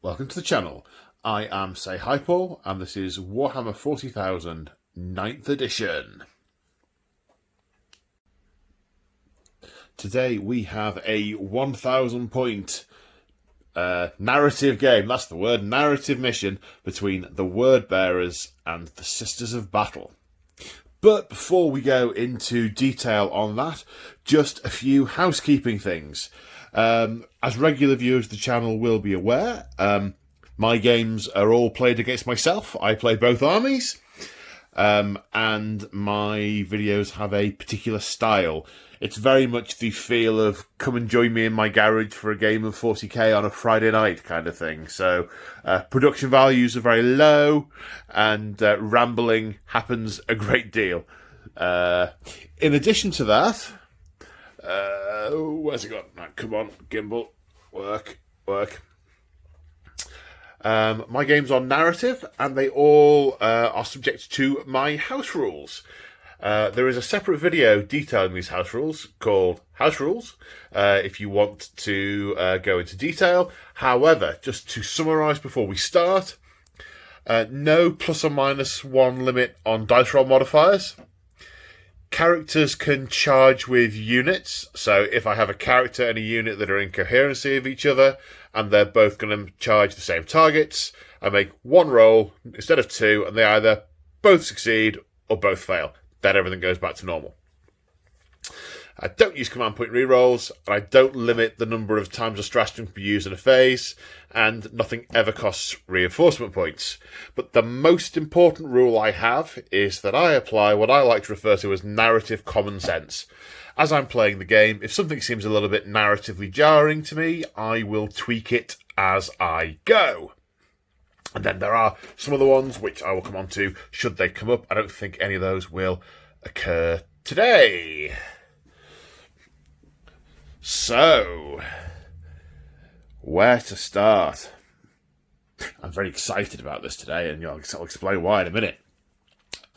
Welcome to the channel. I am Say Hi Paul, and this is Warhammer 40,000 9th edition. Today we have a 1,000 point narrative game, that's the word, narrative mission between the Word Bearers and the Sisters of Battle. But before we go into detail on that, just a few housekeeping things. As regular viewers of the channel will be aware, my games are all played against myself. I play both armies, and my videos have a particular style. It's very much the feel of come and join me in my garage for a game of 40k on a Friday night kind of thing. So production values are very low, and rambling happens a great deal. In addition to that, where's it gone? Right, come on, gimbal, work. My games are narrative, and they all are subject to my house rules. There is a separate video detailing these house rules called House Rules, if you want to go into detail. However, just to summarise before we start, no plus or minus one limit on dice roll modifiers. Characters can charge with units, so if I have a character and a unit that are in coherency of each other, and they're both going to charge the same targets, I make one roll instead of two, and they either both succeed or both fail. Then everything goes back to normal. I don't use command point rerolls, and I don't limit the number of times a stratagem can be used in a phase, and nothing ever costs reinforcement points. But the most important rule I have is that I apply what I like to refer to as narrative common sense. As I'm playing the game, if something seems a little bit narratively jarring to me, I will tweak it as I go. And then there are some other ones which I will come on to should they come up. I don't think any of those will occur today. So, where to start? I'm very excited about this today, and I'll explain why in a minute.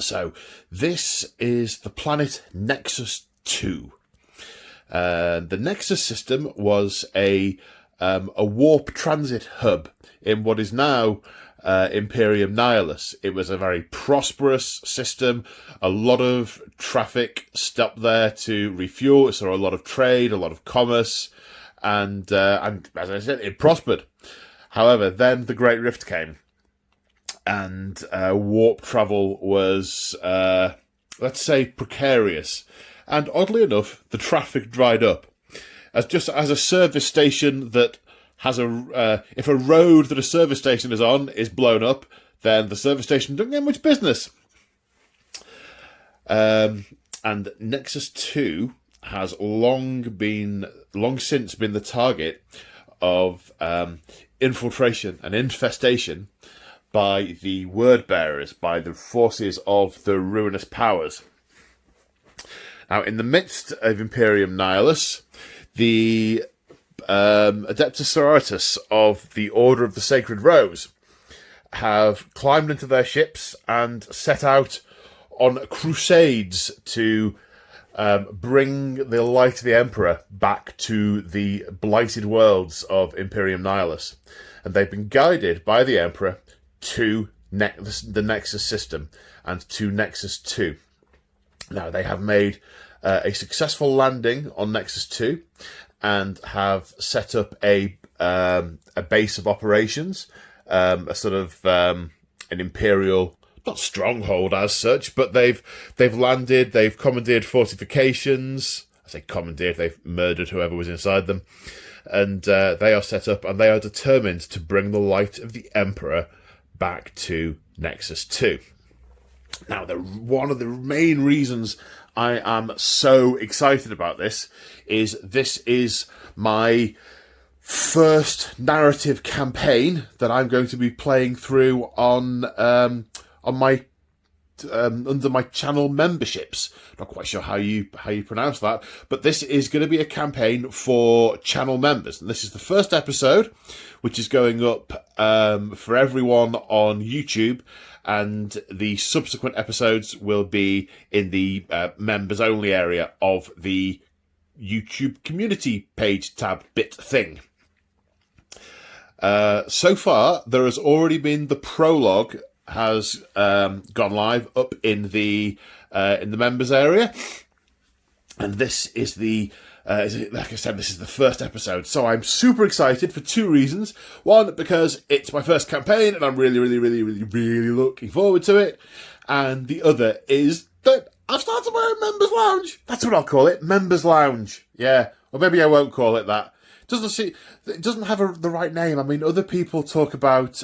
So, this is the planet Nexus II. The Nexus system was a warp transit hub in what is now Imperium Nihilus. It was a very prosperous system. A lot of traffic stopped there to refuel. So a lot of trade, a lot of commerce, and as I said, it prospered. However, then the Great Rift came, and warp travel was, let's say, precarious. And oddly enough, the traffic dried up. As a service station that has if a road that a service station is on is blown up, then the service station doesn't get much business. And Nexus II has long since been the target of infiltration and infestation by the Word Bearers, by the forces of the Ruinous Powers. Now, in the midst of Imperium Nihilus, the Adeptus Sororitas of the Order of the Sacred Rose have climbed into their ships and set out on crusades to bring the light of the Emperor back to the blighted worlds of Imperium Nihilus. And they've been guided by the Emperor to the Nexus system and to Nexus II. Now, they have made a successful landing on Nexus II and have set up a base of operations, a sort of an Imperial, not stronghold as such, but they've landed, they've commandeered fortifications. I say commandeered, they've murdered whoever was inside them, and they are set up, and they are determined to bring the light of the Emperor back to Nexus II. Now, one of the main reasons I am so excited about this is my first narrative campaign that I'm going to be playing through on my under my channel memberships. Not quite sure how you pronounce that, but this is going to be a campaign for channel members, and this is the first episode, which is going up for everyone on YouTube, and the subsequent episodes will be in the members only area of the YouTube community page tab bit thing. So far, there has already been the prologue has gone live up in the members area, and this is like I said, this is the first episode. So I'm super excited for two reasons. One, because it's my first campaign, and I'm really, really, really, really, really looking forward to it. And the other is that I've started my own members lounge. That's what I'll call it, members lounge. Yeah, or maybe I won't call it that. It doesn't have the right name. I mean, other people talk about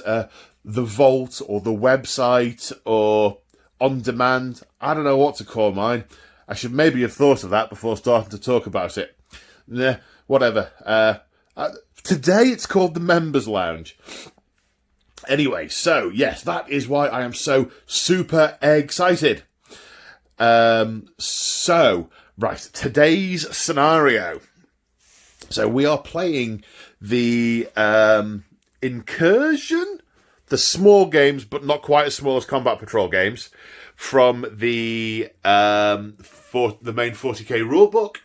the vault or the website or on demand. I don't know what to call mine. I should maybe have thought of that before starting to talk about it. Nah, whatever. Today it's called the Members Lounge. Anyway, so yes, that is why I am so super excited. Right, today's scenario. So we are playing the Incursion, the small games, but not quite as small as Combat Patrol games, from the main 40k rulebook,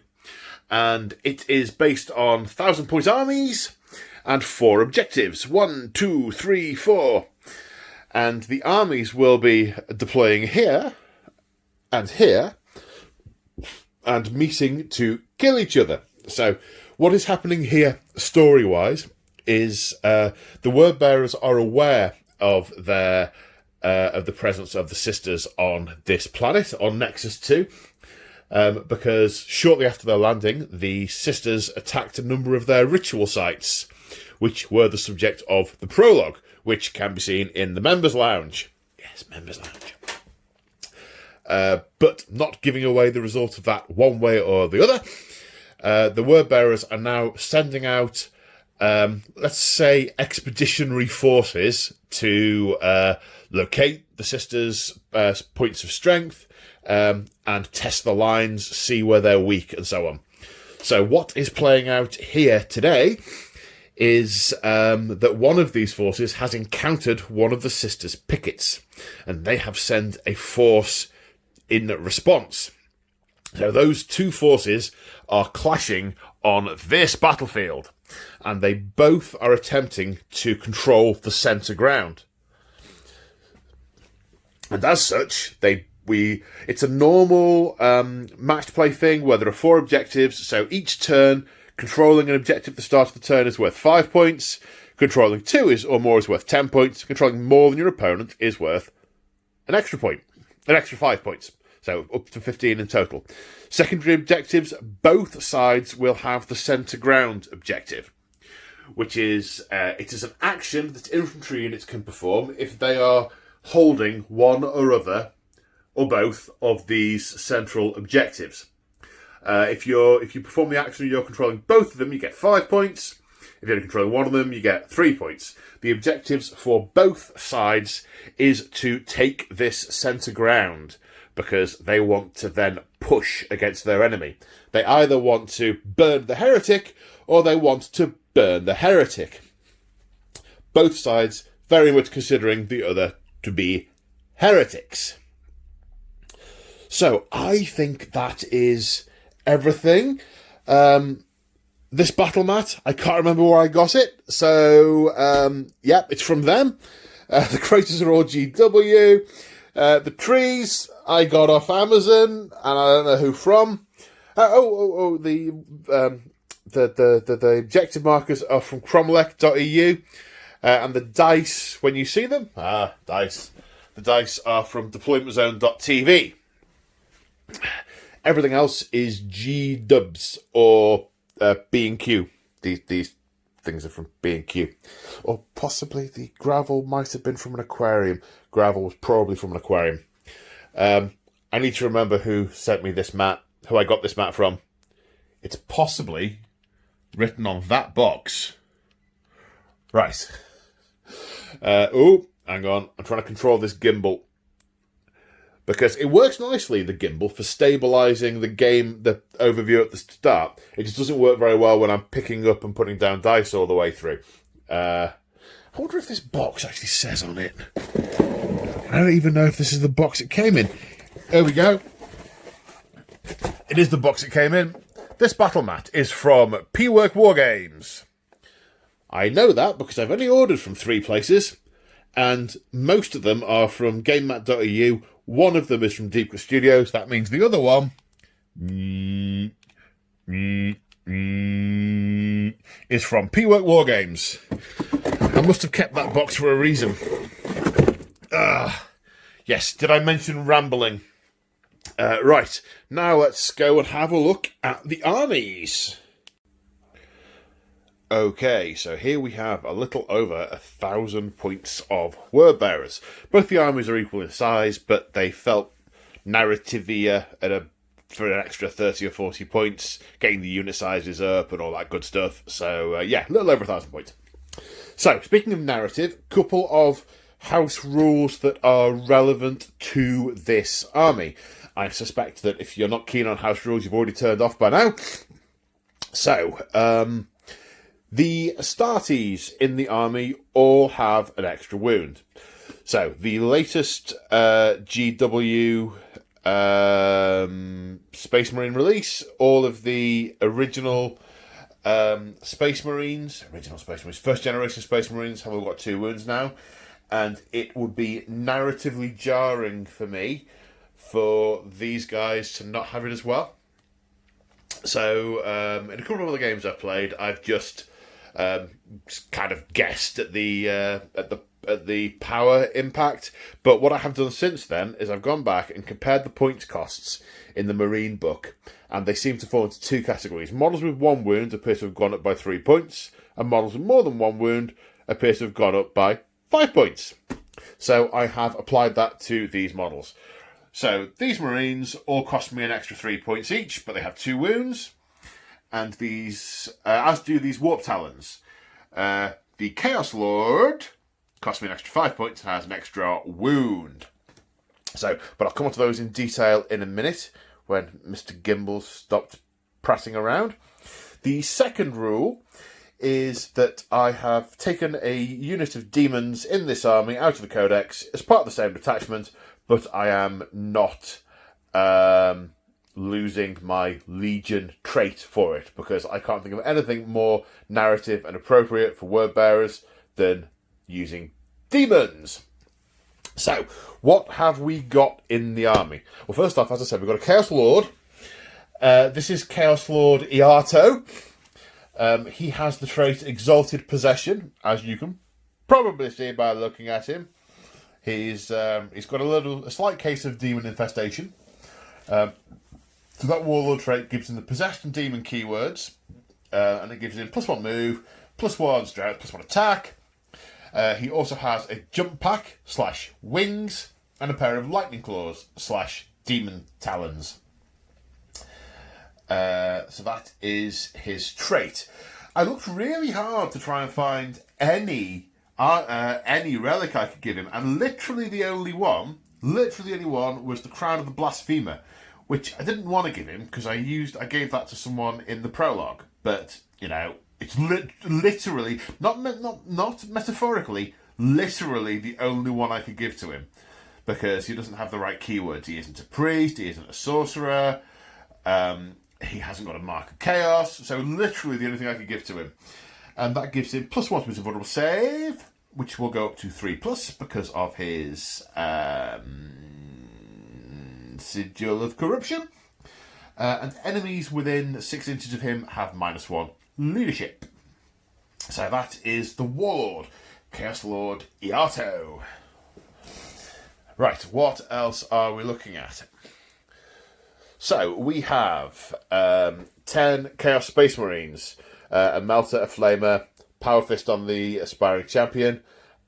and it is based on 1,000-point armies and 4 objectives. 1, 2, 3, 4. And the armies will be deploying here and meeting to kill each other. So what is happening here, story-wise, is the word bearers are aware of the presence of the sisters on this planet, on Nexus II, because shortly after their landing, the sisters attacked a number of their ritual sites, which were the subject of the prologue, which can be seen in the Members Lounge. Yes, Members Lounge. But not giving away the result of that one way or the other. The word bearers are now sending out, let's say, expeditionary forces to locate the sisters' points of strength and test the lines, see where they're weak, and so on. So what is playing out here today is that one of these forces has encountered one of the sisters' pickets, and they have sent a force in response. So those two forces are clashing on this battlefield, and they both are attempting to control the centre ground. And as such, it's a normal matched play thing where there are 4 objectives, so each turn, controlling an objective at the start of the turn is worth 5 points, controlling 2 or more is worth 10 points, controlling more than your opponent is worth an extra 5 points. So up to 15 in total. Secondary objectives, both sides will have the centre ground objective, which is it is an action that infantry units can perform if they are holding one or other or both of these central objectives. If you perform the action and you're controlling both of them, you get 5 points. If you're controlling one of them, you get 3 points. The objectives for both sides is to take this centre ground, because they want to then push against their enemy. They either want to burn the heretic, or they want to burn the heretic. Both sides very much considering the other to be heretics. So, I think that is everything. This battle mat, I can't remember where I got it, so, it's from them. The craters are all GW. The trees I got off Amazon, and I don't know who from. The objective markers are from cromlech.eu, and the dice, when you see them, dice. The dice are from deploymentzone.tv. Everything else is G-dubs or B&Q. These things are from B&Q. Or possibly the gravel might have been from an aquarium. Gravel was probably from an aquarium. I need to remember who sent me this mat, who I got this mat from. It's possibly written on that box. Right. Hang on. I'm trying to control this gimbal. Because it works nicely, the gimbal, for stabilising the overview at the start. It just doesn't work very well when I'm picking up and putting down dice all the way through. I wonder if this box actually says on it. I don't even know if this is the box it came in. There we go. It is the box it came in. This battle mat is from P-Work Wargames. I know that because I've only ordered from 3 places, and most of them are from GameMat.eu. One of them is from Deep Cut Studios. That means the other one is from P-Work Wargames. I must have kept that box for a reason. Yes, did I mention rambling? Right, now let's go and have a look at the armies. Okay, so here we have a little over 1,000 points of word bearers. Both the armies are equal in size, but they felt narrativia for an extra 30 or 40 points, getting the unit sizes up and all that good stuff. So, yeah, a little over 1,000 points. So, speaking of narrative, couple of house rules that are relevant to this army. I suspect that if you're not keen on house rules, you've already turned off by now. So, the Astartes in the army all have an extra wound. So, the latest GW Space Marine release, all of the original Space Marines, first generation Space Marines have all got 2 wounds now. And it would be narratively jarring for me for these guys to not have it as well. So, in a couple of other games I've played, I've just kind of guessed at the power impact. But what I have done since then is I've gone back and compared the point costs in the Marine book, and they seem to fall into 2 categories. Models with 1 wound appear to have gone up by 3 points, and models with more than 1 wound appear to have gone up by 5 points. So I have applied that to these models. So these Marines all cost me an extra 3 points each, but they have 2 wounds. And these, as do these Warp Talons. The Chaos Lord cost me an extra 5 points and has an extra wound. So, but I'll come on to those in detail in a minute when Mr. Gimbal stopped prattling around. The second rule is that I have taken a unit of demons in this army out of the Codex as part of the same detachment, but I am not losing my Legion trait for it, because I can't think of anything more narrative and appropriate for word bearers than using demons. So, what have we got in the army? Well, first off, as I said, we've got a Chaos Lord. This is Chaos Lord Iato. He has the trait Exalted Possession, as you can probably see by looking at him. He's got a slight case of demon infestation. So that Warlord trait gives him the possessed and demon keywords, and it gives him +1 move, +1 strength, +1 attack. He also has a jump pack / wings and a pair of lightning claws / demon talons. So that is his trait. I looked really hard to try and find any relic I could give him, and literally the only one was the Crown of the Blasphemer, which I didn't want to give him because I gave that to someone in the prologue. But you know, it's literally not metaphorically, literally the only one I could give to him, because he doesn't have the right keywords. He isn't a priest. He isn't a sorcerer. He hasn't got a Mark of Chaos, so literally the only thing I could give to him. And that gives him +1 to his invulnerable save, which will go up to 3+ because of his Sigil of Corruption. And enemies within 6 inches of him have -1 leadership. So that is the Warlord, Chaos Lord Iato. Right, what else are we looking at? So, we have 10 Chaos Space Marines, a Melter, a Flamer, Power Fist on the Aspiring Champion,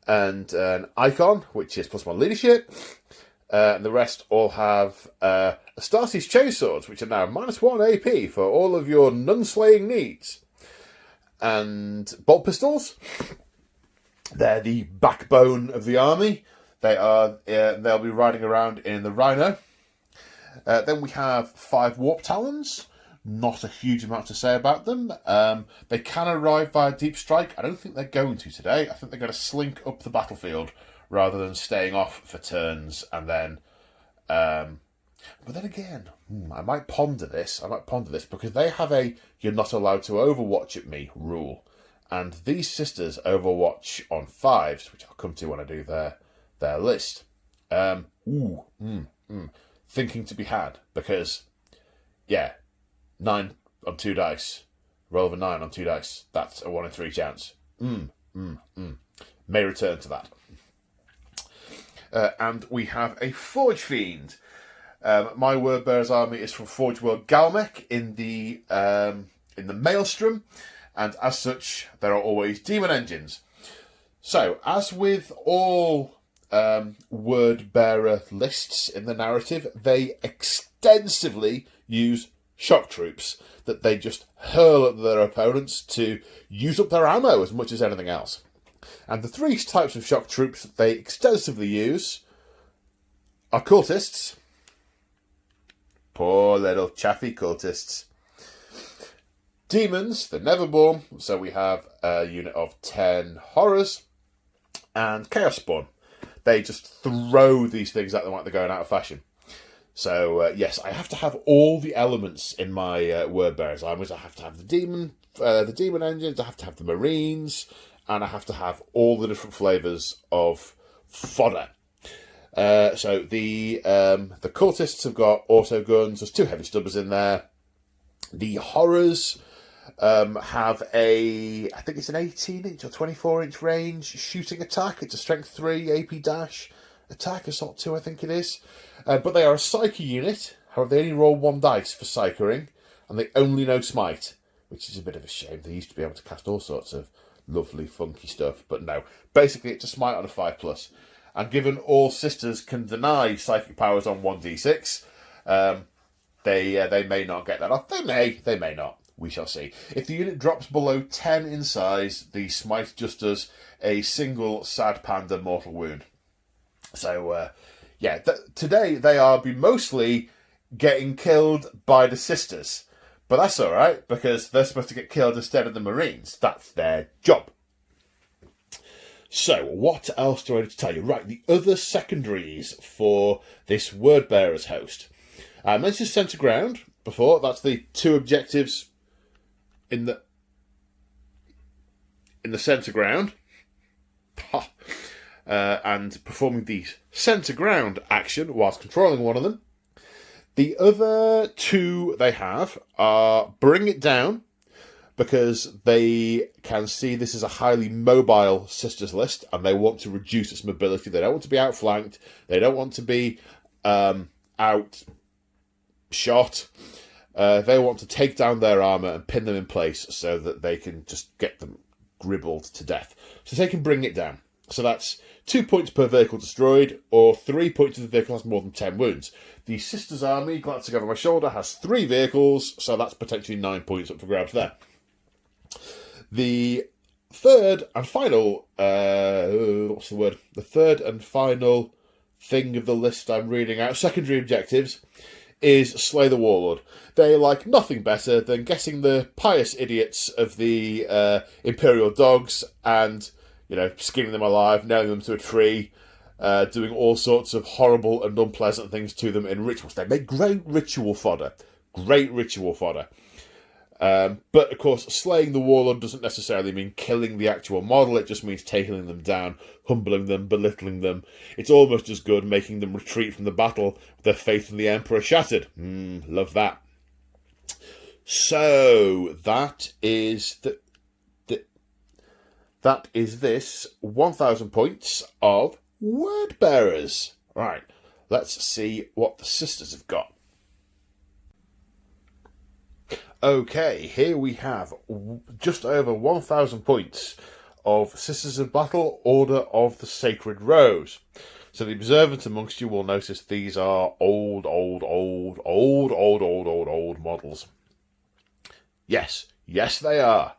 and an Icon, which is +1 leadership. And the rest all have Astartes Chainswords, which are now -1 AP for all of your nun-slaying needs. And Bolt Pistols, they're the backbone of the army. They'll be riding around in the Rhino. Then we have 5 Warp Talons. Not a huge amount to say about them. They can arrive via Deep Strike. I don't think they're going to today. I think they're going to slink up the battlefield rather than staying off for turns and then... but then again, I might ponder this. Because they have a "you're not allowed to overwatch at me" rule. And these sisters overwatch on 5s, which I'll come to when I do their list. Thinking to be had, because, yeah, 9 on 2 dice. Roll of a 9 on 2 dice. That's a 1 in 3 chance. May return to that. And we have a Forge Fiend. My Wordbearer's army is from Forge World Galmech in the Maelstrom, and as such, there are always demon engines. So, as with all Wordbearer lists in the narrative, they extensively use shock troops that they just hurl at their opponents to use up their ammo as much as anything else. And the 3 types of shock troops that they extensively use are Cultists. Poor little chaffy Cultists. Demons, the Neverborn. So we have a unit of 10 Horrors. And Chaos Spawn. They just throw these things at them like they're going out of fashion. So, yes, I have to have all the elements in my Wordbearer's armies. I have to have the demon engines, I have to have the Marines, and I have to have all the different flavours of fodder. So the Cultists have got auto guns. There's 2 heavy stubbers in there. The Horrors have I think it's an 18-inch or 24-inch range shooting attack. It's a strength 3 AP dash attack, assault 2, I think it is. But they are a Psyker unit. However, they only roll 1 dice for Psychering, and they only know Smite, which is a bit of a shame. They used to be able to cast all sorts of lovely, funky stuff, but no. Basically, it's a Smite on a 5+. And given all sisters can deny psychic powers on 1d6, they may not get that off. They may not. We shall see. If the unit drops below 10 in size, the Smite just does a single Sad Panda mortal wound. So, today they are mostly getting killed by the sisters. But that's alright, because they're supposed to get killed instead of the Marines. That's their job. So, what else do I need to tell you? Right, the other secondaries for this Wordbearer's host. I mentioned Centre Ground before. That's the 2 objectives in the Centre Ground. And performing the Centre Ground action whilst controlling one of them. The other 2 they have are Bring It Down, because they can see this is a highly mobile sisters list and they want to reduce its mobility. They don't want to be outflanked. They don't want to be outshot. They want to take down their armour and pin them in place so that they can just get them gribbled to death. So they can Bring It Down. So that's 2 points per vehicle destroyed, or 3 points if the vehicle has more than 10 wounds. The Sisters Army, glancing over my shoulder, has 3 vehicles, so that's potentially 9 points up for grabs there. The third and final, The third and final thing of the list I'm reading out, secondary objectives, is Slay the Warlord. They like nothing better than getting the pious idiots of the Imperial Dogs and, skinning them alive, nailing them to a tree, doing all sorts of horrible and unpleasant things to them in rituals. They make great ritual fodder. But, of course, slaying the Warlord doesn't necessarily mean killing the actual model. It just means taking them down, humbling them, belittling them. It's almost as good making them retreat from the battle with their faith in the Emperor shattered. Love that. So, that is this 1,000 points of Wordbearers. Right, let's see what the sisters have got. Okay, here we have just over 1,000 points of Sisters of Battle, Order of the Sacred Rose. So the observant amongst you will notice these are old models. Yes, they are.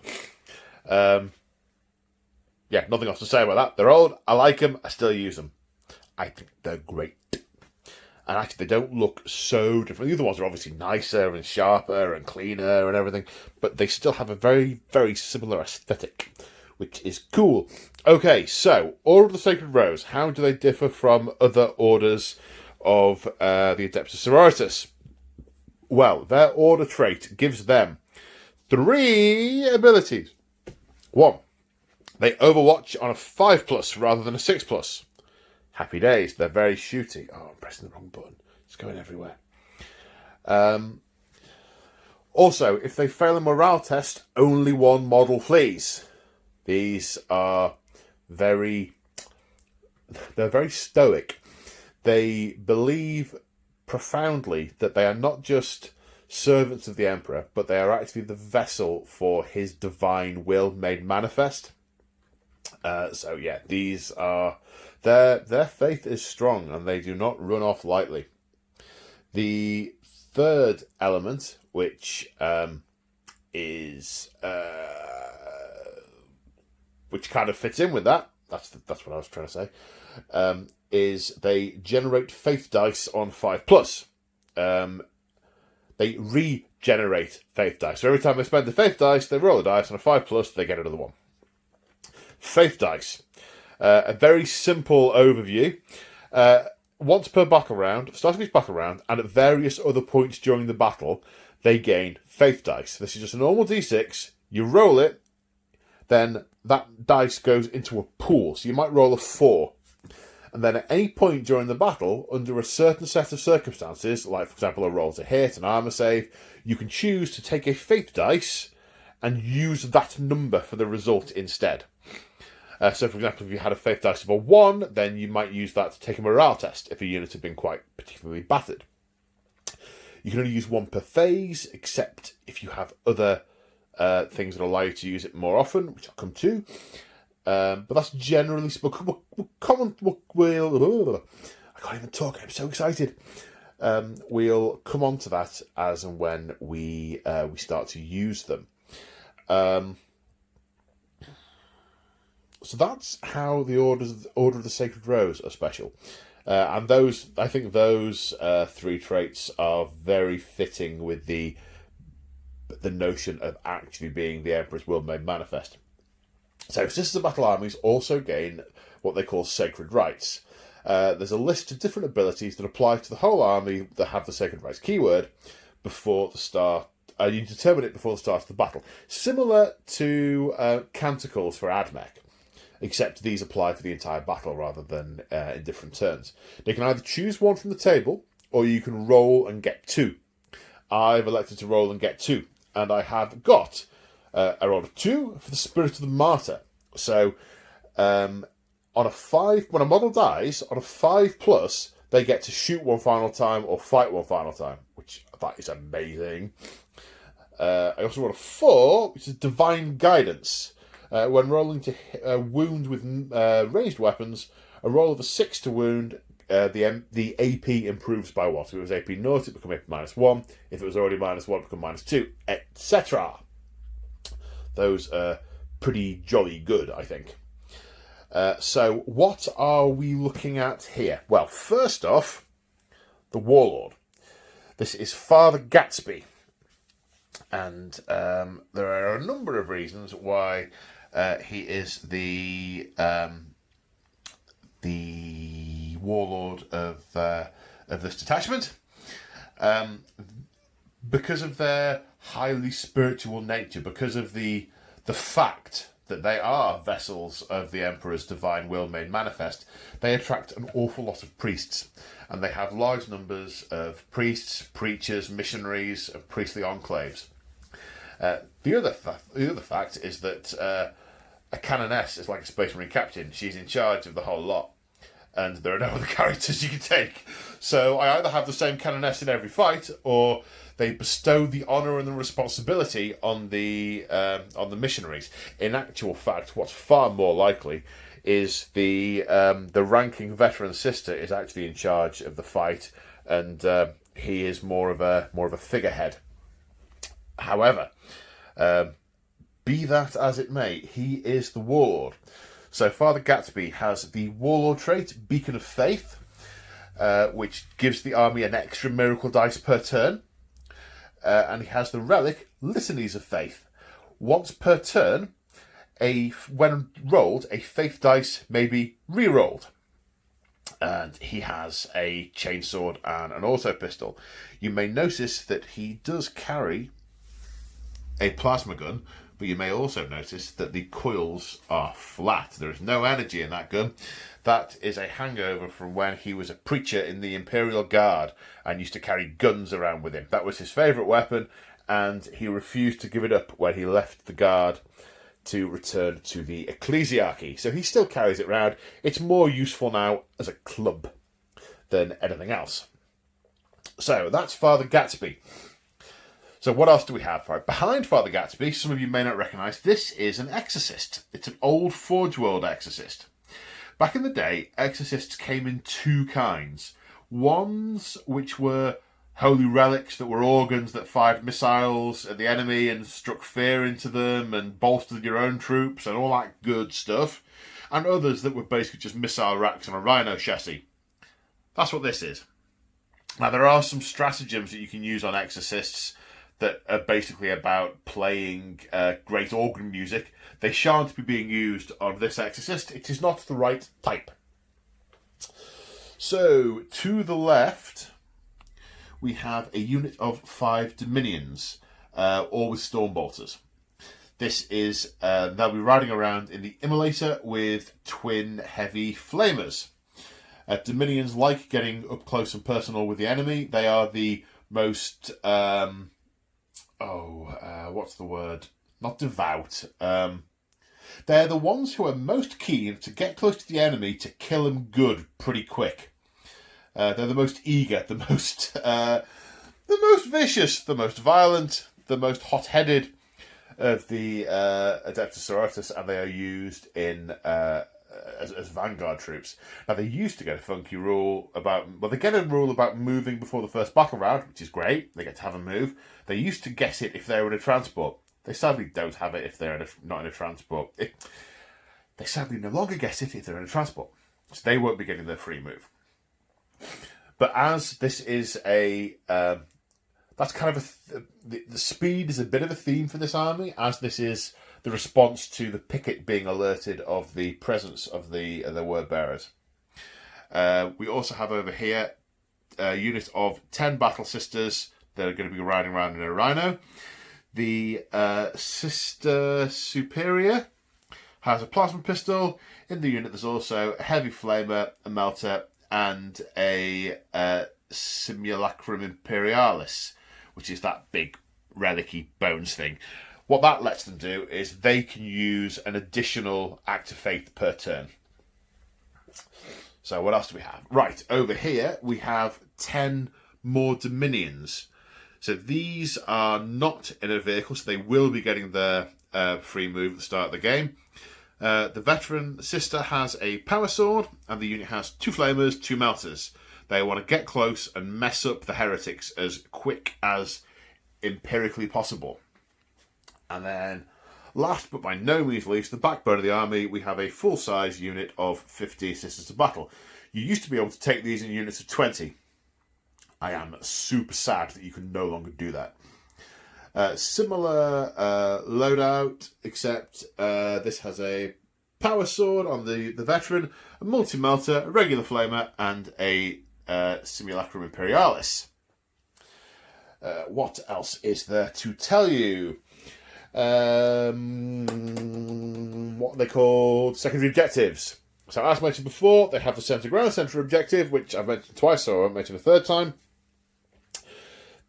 Nothing else to say about that. They're old, I like them, I still use them. I think they're great. And actually, they don't look so different. The other ones are obviously nicer and sharper and cleaner and everything, but they still have a very, very similar aesthetic, which is cool. Okay, so, Order of the Sacred Rose. How do they differ from other orders of the Adeptus Sororitas? Well, their order trait gives them 3 abilities. 1. They overwatch on a 5+ rather than a 6+. Happy days. They're very shooty. Oh, I'm pressing the wrong button. It's going everywhere. Also, if they fail a morale test, only one model flees. These are they're very stoic. They believe profoundly that they are not just servants of the Emperor, but they are actually the vessel for his divine will made manifest. So yeah, these are their faith is strong, and they do not run off lightly. The third element, which is which kind of fits in with that. That's what I was trying to say. Is they generate faith dice on 5+. They regenerate faith dice. So every time they spend the faith dice, they roll a dice on a 5+. They get another one. Faith dice. A very simple overview. Once per battle round, start of each battle round, and at various other points during the battle, they gain faith dice. This is just a normal d6. You roll it, then that dice goes into a pool. So you might roll a 4. And then at any point during the battle, under a certain set of circumstances, like, for example, a roll to hit, an armor save, you can choose to take a faith dice and use that number for the result instead. So, for example, if you had a faith dice of a 1, then you might use that to take a morale test if a unit had been quite particularly battered. You can only use 1 per phase, except if you have other things that allow you to use it more often, which I'll come to. But that's generally... I can't even talk, I'm so excited. We'll come on to that as and when we start to use them. So that's how the Order of the Sacred Rose are special. And I think those 3 traits are very fitting with the notion of actually being the Emperor's will made manifest. So Sisters of Battle armies also gain what they call sacred rights. There's a list of different abilities that apply to the whole army that have the sacred rights keyword before the start. You determine it before the start of the battle. Similar to canticles for Admech, except these apply for the entire battle rather than in different turns. You can either choose one from the table, or you can roll and get 2. I've elected to roll and get 2, and I have got a roll of 2 for the Spirit of the Martyr. So, on a 5, when a model dies, on a 5+, they get to shoot one final time or fight one final time, which that is amazing. I also rolled a 4, which is Divine Guidance. When rolling to wound with ranged weapons, a roll of a 6 to wound, the AP improves by 1. So if it was AP 0, it become AP -1. If it was already -1, it become -2, etc. Those are pretty jolly good, I think. So what are we looking at here? Well, first off, the Warlord. This is Father Gatsby. And there are a number of reasons why he is the warlord of this detachment. Because of their highly spiritual nature, because of the fact that they are vessels of the Emperor's divine will made manifest, they attract an awful lot of priests, and they have large numbers of priests, preachers, missionaries, and priestly enclaves. The other fact is that a canoness is like a Space Marine captain. She's in charge of the whole lot, and there are no other characters you can take. So I either have the same canoness in every fight, or they bestow the honour and the responsibility on the missionaries. In actual fact, what's far more likely is the ranking veteran sister is actually in charge of the fight, and he is more of a figurehead. However, be that as it may, he is the warlord. So Father Gatsby has the warlord trait, Beacon of Faith, which gives the army an extra miracle dice per turn. And he has the relic, Litanies of Faith. Once per turn, when rolled, a faith dice may be re-rolled. And he has a chainsword and an auto pistol. You may notice that he does carry a plasma gun, But you may also notice that the coils are flat. There is no energy in that gun. That is a hangover from when he was a preacher in the Imperial Guard and used to carry guns around with him. That was his favourite weapon, and he refused to give it up when he left the Guard to return to the ecclesiarchy. So he still carries it around. It's more useful now as a club than anything else. So that's Father Gatsby. So what else do we have? Right, behind Father Gatsby, some of you may not recognise, this is an exorcist. It's an old Forge World exorcist. Back in the day, exorcists came in two kinds. Ones which were holy relics that were organs that fired missiles at the enemy and struck fear into them and bolstered your own troops and all that good stuff. And others that were basically just missile racks on a rhino chassis. That's what this is. Now, there are some stratagems that you can use on exorcists that are basically about playing great organ music. They shan't be being used on this exorcist. It is not the right type. So, to the left, we have a unit of 5 Dominions, all with Stormbolters. This is, they'll be riding around in the Immolator with twin heavy flamers. Dominions like getting up close and personal with the enemy. They are the most, what's the word? Not devout. They're the ones who are most keen to get close to the enemy to kill them good pretty quick. They're the most eager, the most vicious, the most violent, the most hot-headed of the Adeptus Sororitas, and they are used in as vanguard troops. Now, they used to get a funky rule about... Well, they get a rule about moving before the first battle round, which is great. They get to have a move. They used to get it if they were in a transport. They sadly don't have it if they're not in a transport. They sadly no longer get it if they're in a transport. So they won't be getting their free move. But as this is a... that's kind of the speed is a bit of a theme for this army, as this is the response to the picket being alerted of the presence of the word bearers. We also have over here a unit of 10 Battle Sisters that are going to be riding around in a rhino. The Sister Superior has a plasma pistol. In the unit there's also a heavy flamer, a melter, and a Simulacrum Imperialis, which is that big relic-y bones thing. What that lets them do is they can use an additional act of faith per turn. So what else do we have? Right, over here we have 10 more Dominions. So these are not in a vehicle, so they will be getting their free move at the start of the game. The veteran sister has a power sword, and the unit has 2 flamers, 2 melters. They want to get close and mess up the heretics as quick as empirically possible. And then, last but by no means least, the backbone of the army, we have a full-size unit of 50 Sisters of Battle. You used to be able to take these in units of 20. I am super sad that you can no longer do that. Similar loadout, except this has a power sword on the veteran, a multi-melter, a regular flamer, and a Simulacrum Imperialis. What else is there to tell you? What are they called? Secondary objectives. So as mentioned before, they have the centre ground centre objective, which I've mentioned twice, so I won't mention a third time.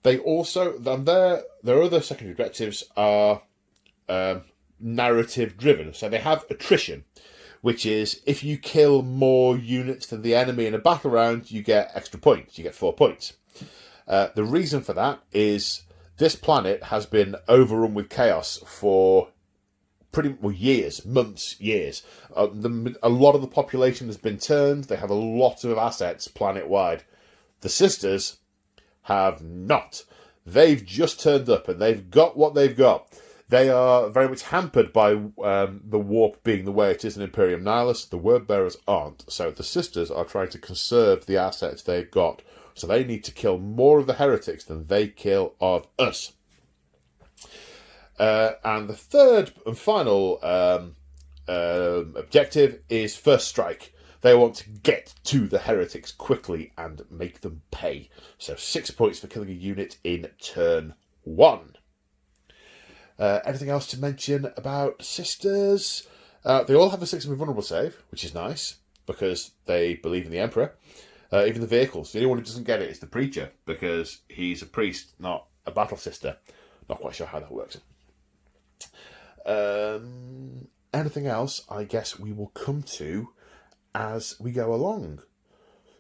They also, their other secondary objectives are narrative driven. So they have attrition, which is if you kill more units than the enemy in a battle round, you get extra points. You get 4 points. The reason for that is this planet has been overrun with chaos for years, months, years. A lot of the population has been turned. They have a lot of assets planet-wide. The Sisters have not. They've just turned up and they've got what they've got. They are very much hampered by the warp being the way it is in Imperium Nihilus. The word bearers aren't. So the Sisters are trying to conserve the assets they've got. So they need to kill more of the heretics than they kill of us. And the third and final objective is First Strike. They want to get to the heretics quickly and make them pay. So 6 points for killing a unit in turn 1. Anything else to mention about sisters? They all have a 6 invulnerable save, which is nice, because they believe in the Emperor. Even the vehicles. The only one who doesn't get it is the Preacher, because he's a priest, not a battle sister. Not quite sure how that works. Anything else, I guess we will come to as we go along.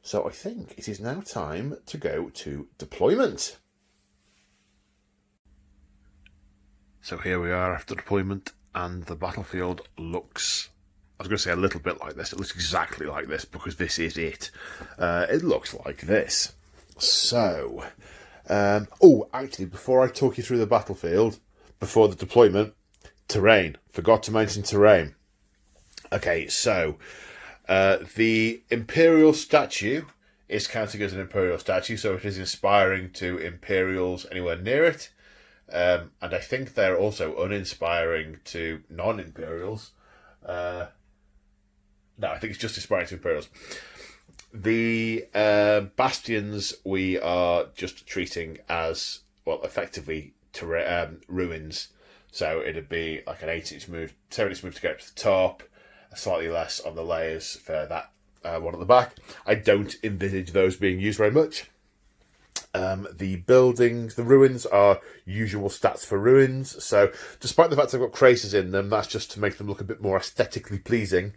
So I think it is now time to go to deployment. So here we are after deployment, and the battlefield looks, I was going to say a little bit like this. It looks exactly like this, because this is it. It looks like this. So, actually, before I talk you through the battlefield, before the deployment, terrain. Forgot to mention terrain. Okay, so the Imperial statue is counting as an Imperial statue, so it is inspiring to Imperials anywhere near it. And I think they're also uninspiring to non-Imperials. No, I think it's just inspiring to Imperials. The bastions we are just treating as, well, effectively ruins. So it'd be like an 8-inch move, 7-inch move to get up to the top, slightly less on the layers for that one at the back. I don't envisage those being used very much. The buildings, the ruins are usual stats for ruins. So despite the fact they've got craters in them, that's just to make them look a bit more aesthetically pleasing.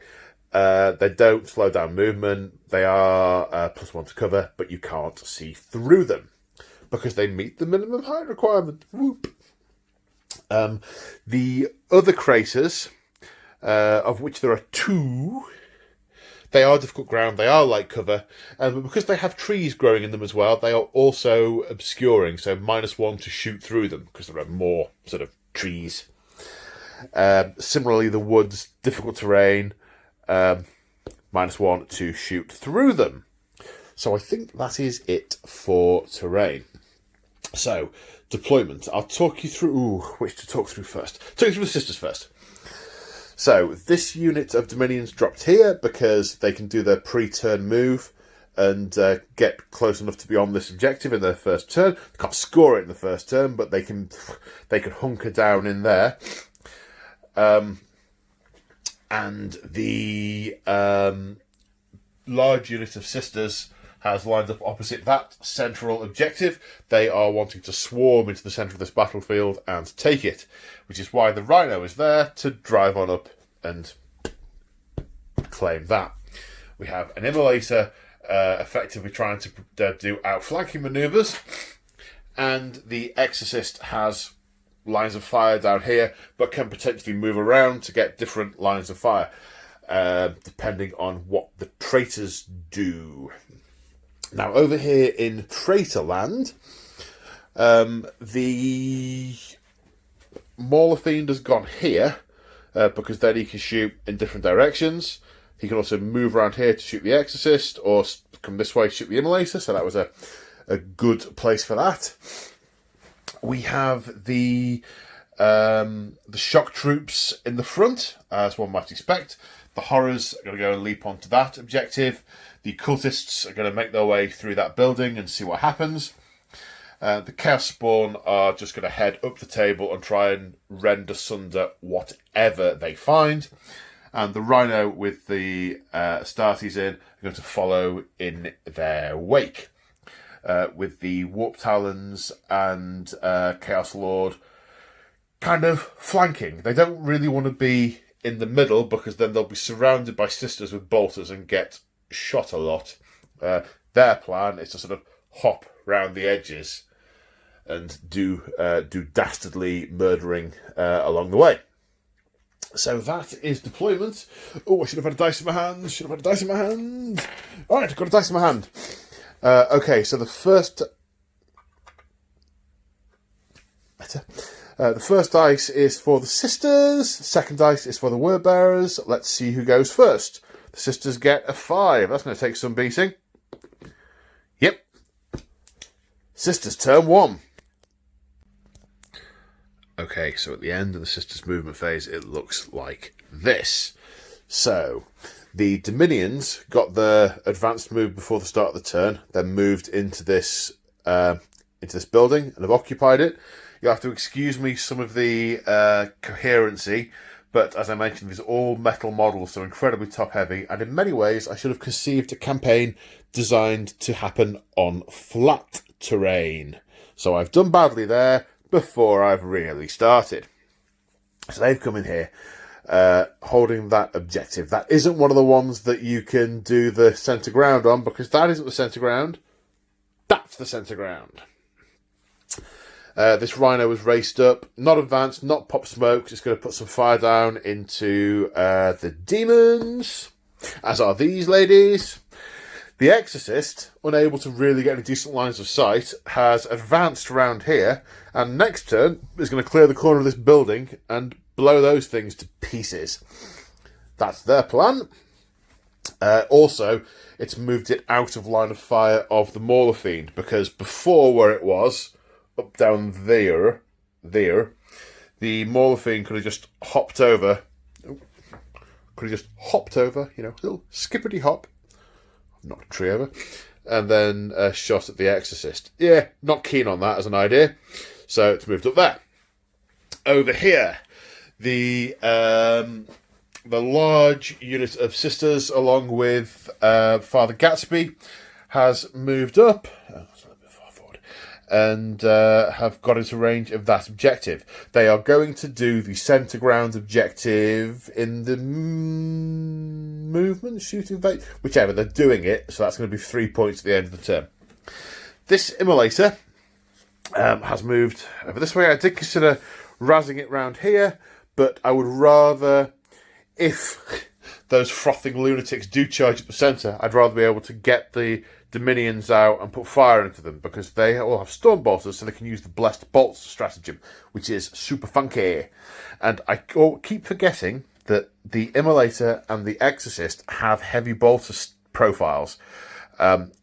They don't slow down movement. They are +1 to cover, but you can't see through them because they meet the minimum height requirement. Whoop. The other craters, of which there are 2, they are difficult ground, they are light cover, but because they have trees growing in them as well, they are also obscuring, so -1 to shoot through them, because there are more sort of trees. Similarly, the woods, difficult terrain, -1 to shoot through them. So I think that is it for terrain. So, deployment. I'll talk you through... which to talk through first? Talk you through the sisters first. So, this unit of Dominions dropped here because they can do their pre-turn move and get close enough to be on this objective in their first turn. They can't score it in the first turn, but they can hunker down in there. And the large unit of sisters has lined up opposite that central objective. They are wanting to swarm into the centre of this battlefield and take it, which is why the Rhino is there to drive on up and claim that. We have an Immolator effectively trying to do outflanking manoeuvres, and the Exorcist has lines of fire down here, but can potentially move around to get different lines of fire, depending on what the traitors do. Now, over here in Traitor Land, the Mauler Fiend has gone here, because then he can shoot in different directions. He can also move around here to shoot the Exorcist, or come this way to shoot the Immolator, so that was a good place for that. We have the shock troops in the front, as one might expect. The horrors are going to go and leap onto that objective. The cultists are going to make their way through that building and see what happens. The Chaos Spawn are just going to head up the table and try and rend asunder whatever they find. And the Rhino with the Astartes in are going to follow in their wake. With the Warp Talons and Chaos Lord kind of flanking. They don't really want to be in the middle because then they'll be surrounded by sisters with bolters and get shot a lot. Their plan is to sort of hop round the edges and do dastardly murdering along the way. So that is deployment. Oh, I should have had a dice in my hand. All right, I've got a dice in my hand. Okay, so the first dice is for the sisters. The second dice is for the word bearers. Let's see who goes first. The sisters get a 5. That's going to take some beating. Yep. Sisters, turn 1. Okay, so at the end of the sisters' movement phase, it looks like this. So, the Dominions got their advanced move before the start of the turn, then moved into this building and have occupied it. You'll have to excuse me some of the coherency, but as I mentioned, these are all metal models, so incredibly top-heavy, and in many ways I should have conceived a campaign designed to happen on flat terrain. So I've done badly there before I've really started. So they've come in here holding that objective. That isn't one of the ones that you can do the centre ground on, because that isn't the centre ground. That's the centre ground. This rhino was raced up, not advanced, not pop smoke. It's going to put some fire down into the demons, as are these ladies. The Exorcist, unable to really get any decent lines of sight, has advanced around here, and next turn is going to clear the corner of this building and blow those things to pieces. That's their plan. Also, it's moved it out of line of fire of the Mauler Fiend, because before, where it was, up down there, the Mauler Fiend could have just hopped over, you know, a little skippity hop, not a tree over, and then shot at the Exorcist. Yeah, not keen on that as an idea, so it's moved up there. Over here, the large unit of sisters, along with Father Gatsby, has moved up. And have got into range of that objective. They are going to do the centre ground objective in the movement, shooting phase, whichever. They're doing it, so that's going to be 3 points at the end of the turn. This immolator has moved over this way. I did consider razzing it round here, but I would rather, if those frothing lunatics do charge at the centre, I'd rather be able to get the Dominions out and put fire into them, because they all have storm bolters, so they can use the blessed bolts stratagem, which is super funky. And I keep forgetting that the Immolator and the Exorcist have heavy bolter profiles,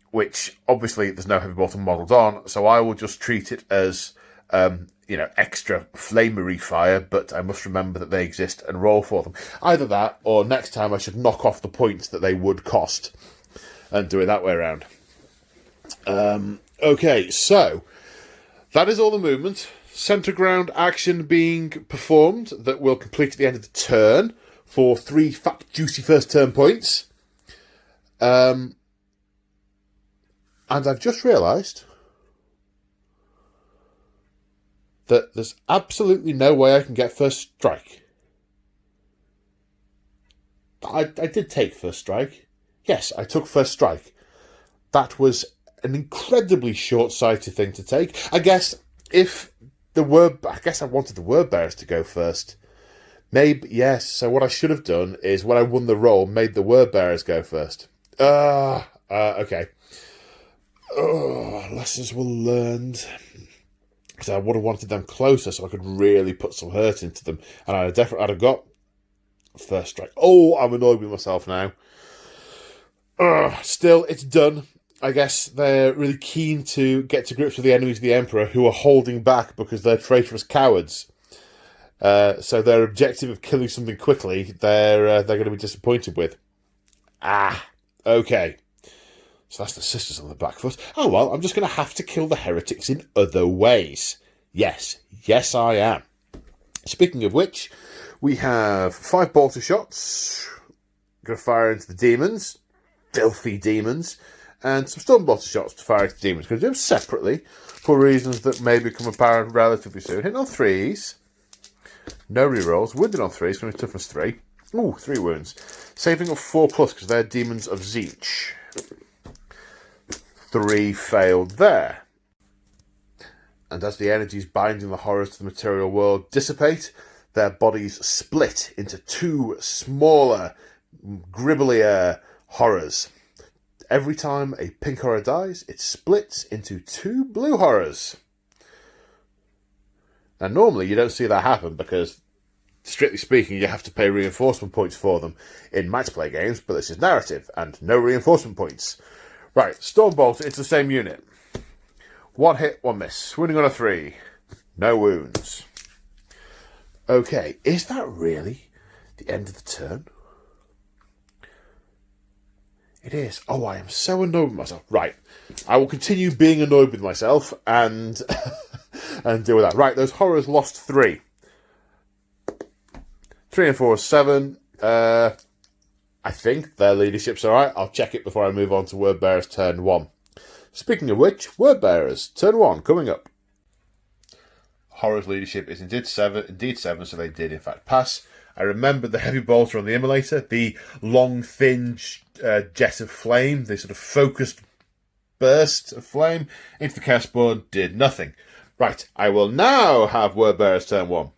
which obviously there's no heavy bolter modelled on, so I will just treat it as extra flamery fire, but I must remember that they exist and roll for them. Either that, or next time I should knock off the points that they would cost and do it that way around. Okay, so that is all the movement. Centre ground action being performed that will complete at the end of the turn for 3 fat, juicy first turn points. And I've just realised that there's absolutely no way I can get first strike. I did take first strike. Yes, I took first strike. That was an incredibly short-sighted thing to take. I guess I wanted the word bearers to go first. Maybe, yes. So what I should have done is, when I won the roll, made the word bearers go first. Okay. Lessons were learned. Because I would have wanted them closer so I could really put some hurt into them. And I'd have got first strike. Oh, I'm annoyed with myself now. Still, it's done. I guess they're really keen to get to grips with the enemies of the Emperor, who are holding back because they're traitorous cowards. So their objective of killing something quickly, they're going to be disappointed with. Okay. So that's the sisters on the back foot. Oh, well, I'm just going to have to kill the heretics in other ways. Yes, I am. Speaking of which, we have 5 bolter shots. Going to fire into the demons. Filthy demons. And some storm bolter shots to fire into the demons. Going to do them separately for reasons that may become apparent relatively soon. Hitting on 3s. No rerolls. Wounded on 3s. Going to be toughness 3. Ooh, 3 wounds. Saving of 4+ because they're demons of Zeech. 3 failed there. And as the energies binding the horrors to the material world dissipate, their bodies split into 2 smaller, gribblier horrors. Every time a pink horror dies, it splits into 2 blue horrors. Now, normally you don't see that happen because, strictly speaking, you have to pay reinforcement points for them in match play games, but this is narrative, and no reinforcement points. Right, Stormbolt, it's the same unit. 1 hit, 1 miss. Wounding on a 3. No wounds. Okay, is that really the end of the turn? It is. Oh, I am so annoyed with myself. Right, I will continue being annoyed with myself, and and deal with that. Right, those horrors lost 3. 3 and 4 is 7. I think their leadership's alright. I'll check it before I move on to Word Bearers turn 1. Speaking of which, Word Bearers turn 1 coming up. Horror's leadership is indeed 7, so they did in fact pass. I remembered the heavy bolter on the immolator, the long, thin jet of flame, the sort of focused burst of flame into the Chaos Spawn did nothing. Right, I will now have Word Bearers turn 1.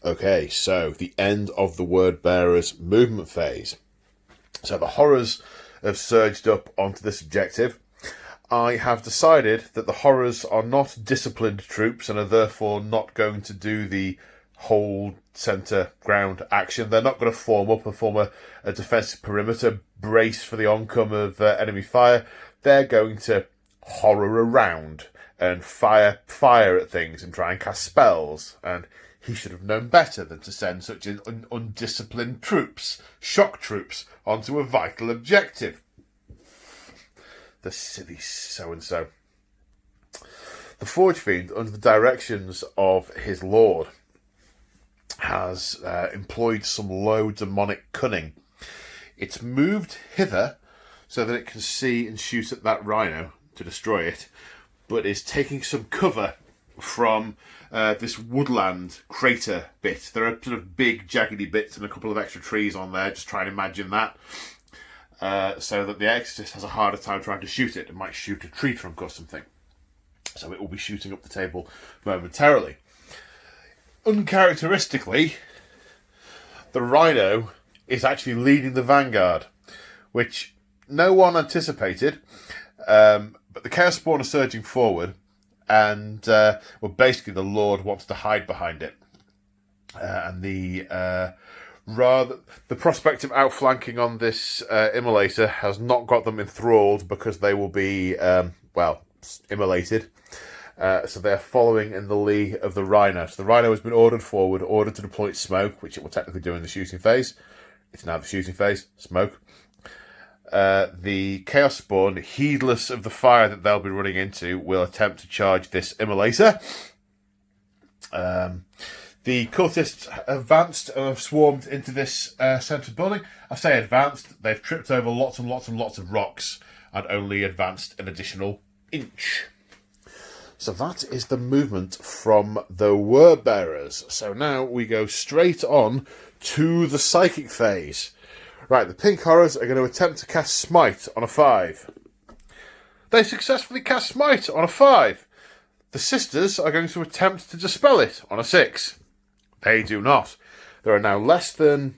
Okay, so the end of the Word Bearers movement phase. So the horrors have surged up onto this objective. I have decided that the horrors are not disciplined troops and are therefore not going to do the hold centre ground action. They're not going to form up and form a defensive perimeter, brace for the oncome of enemy fire. They're going to horror around and fire at things and try and cast spells. And he should have known better than to send such undisciplined troops, shock troops, onto a vital objective. The silly so-and-so. The Forge Fiend, under the directions of his lord, has employed some low demonic cunning. It's moved hither so that it can see and shoot at that rhino to destroy it, but is taking some cover from this woodland crater bit. There are sort of big jaggedy bits and a couple of extra trees on there. Just try and imagine that. So that the Exorcist has a harder time trying to shoot it. It might shoot a tree trunk or something. So it will be shooting up the table momentarily. Uncharacteristically, the Rhino is actually leading the vanguard, which no one anticipated. But the Chaos Spawn are surging forward, and basically the Lord wants to hide behind it. And the prospect of outflanking on this immolator has not got them enthralled because they will be, immolated. So they're following in the lee of the Rhino. So the Rhino has been ordered forward, ordered to deploy its smoke, which it will technically do in the shooting phase. It's now the shooting phase, smoke. The Chaos Spawn, heedless of the fire that they'll be running into, will attempt to charge this immolator. The cultists advanced and have swarmed into this centre building. I say advanced, they've tripped over lots and lots and lots of rocks and only advanced an additional inch. So that is the movement from the Word Bearers. So now we go straight on to the psychic phase. Right, the pink horrors are going to attempt to cast Smite on a 5. They successfully cast Smite on a 5. The sisters are going to attempt to dispel it on a 6. They do not. There are now less than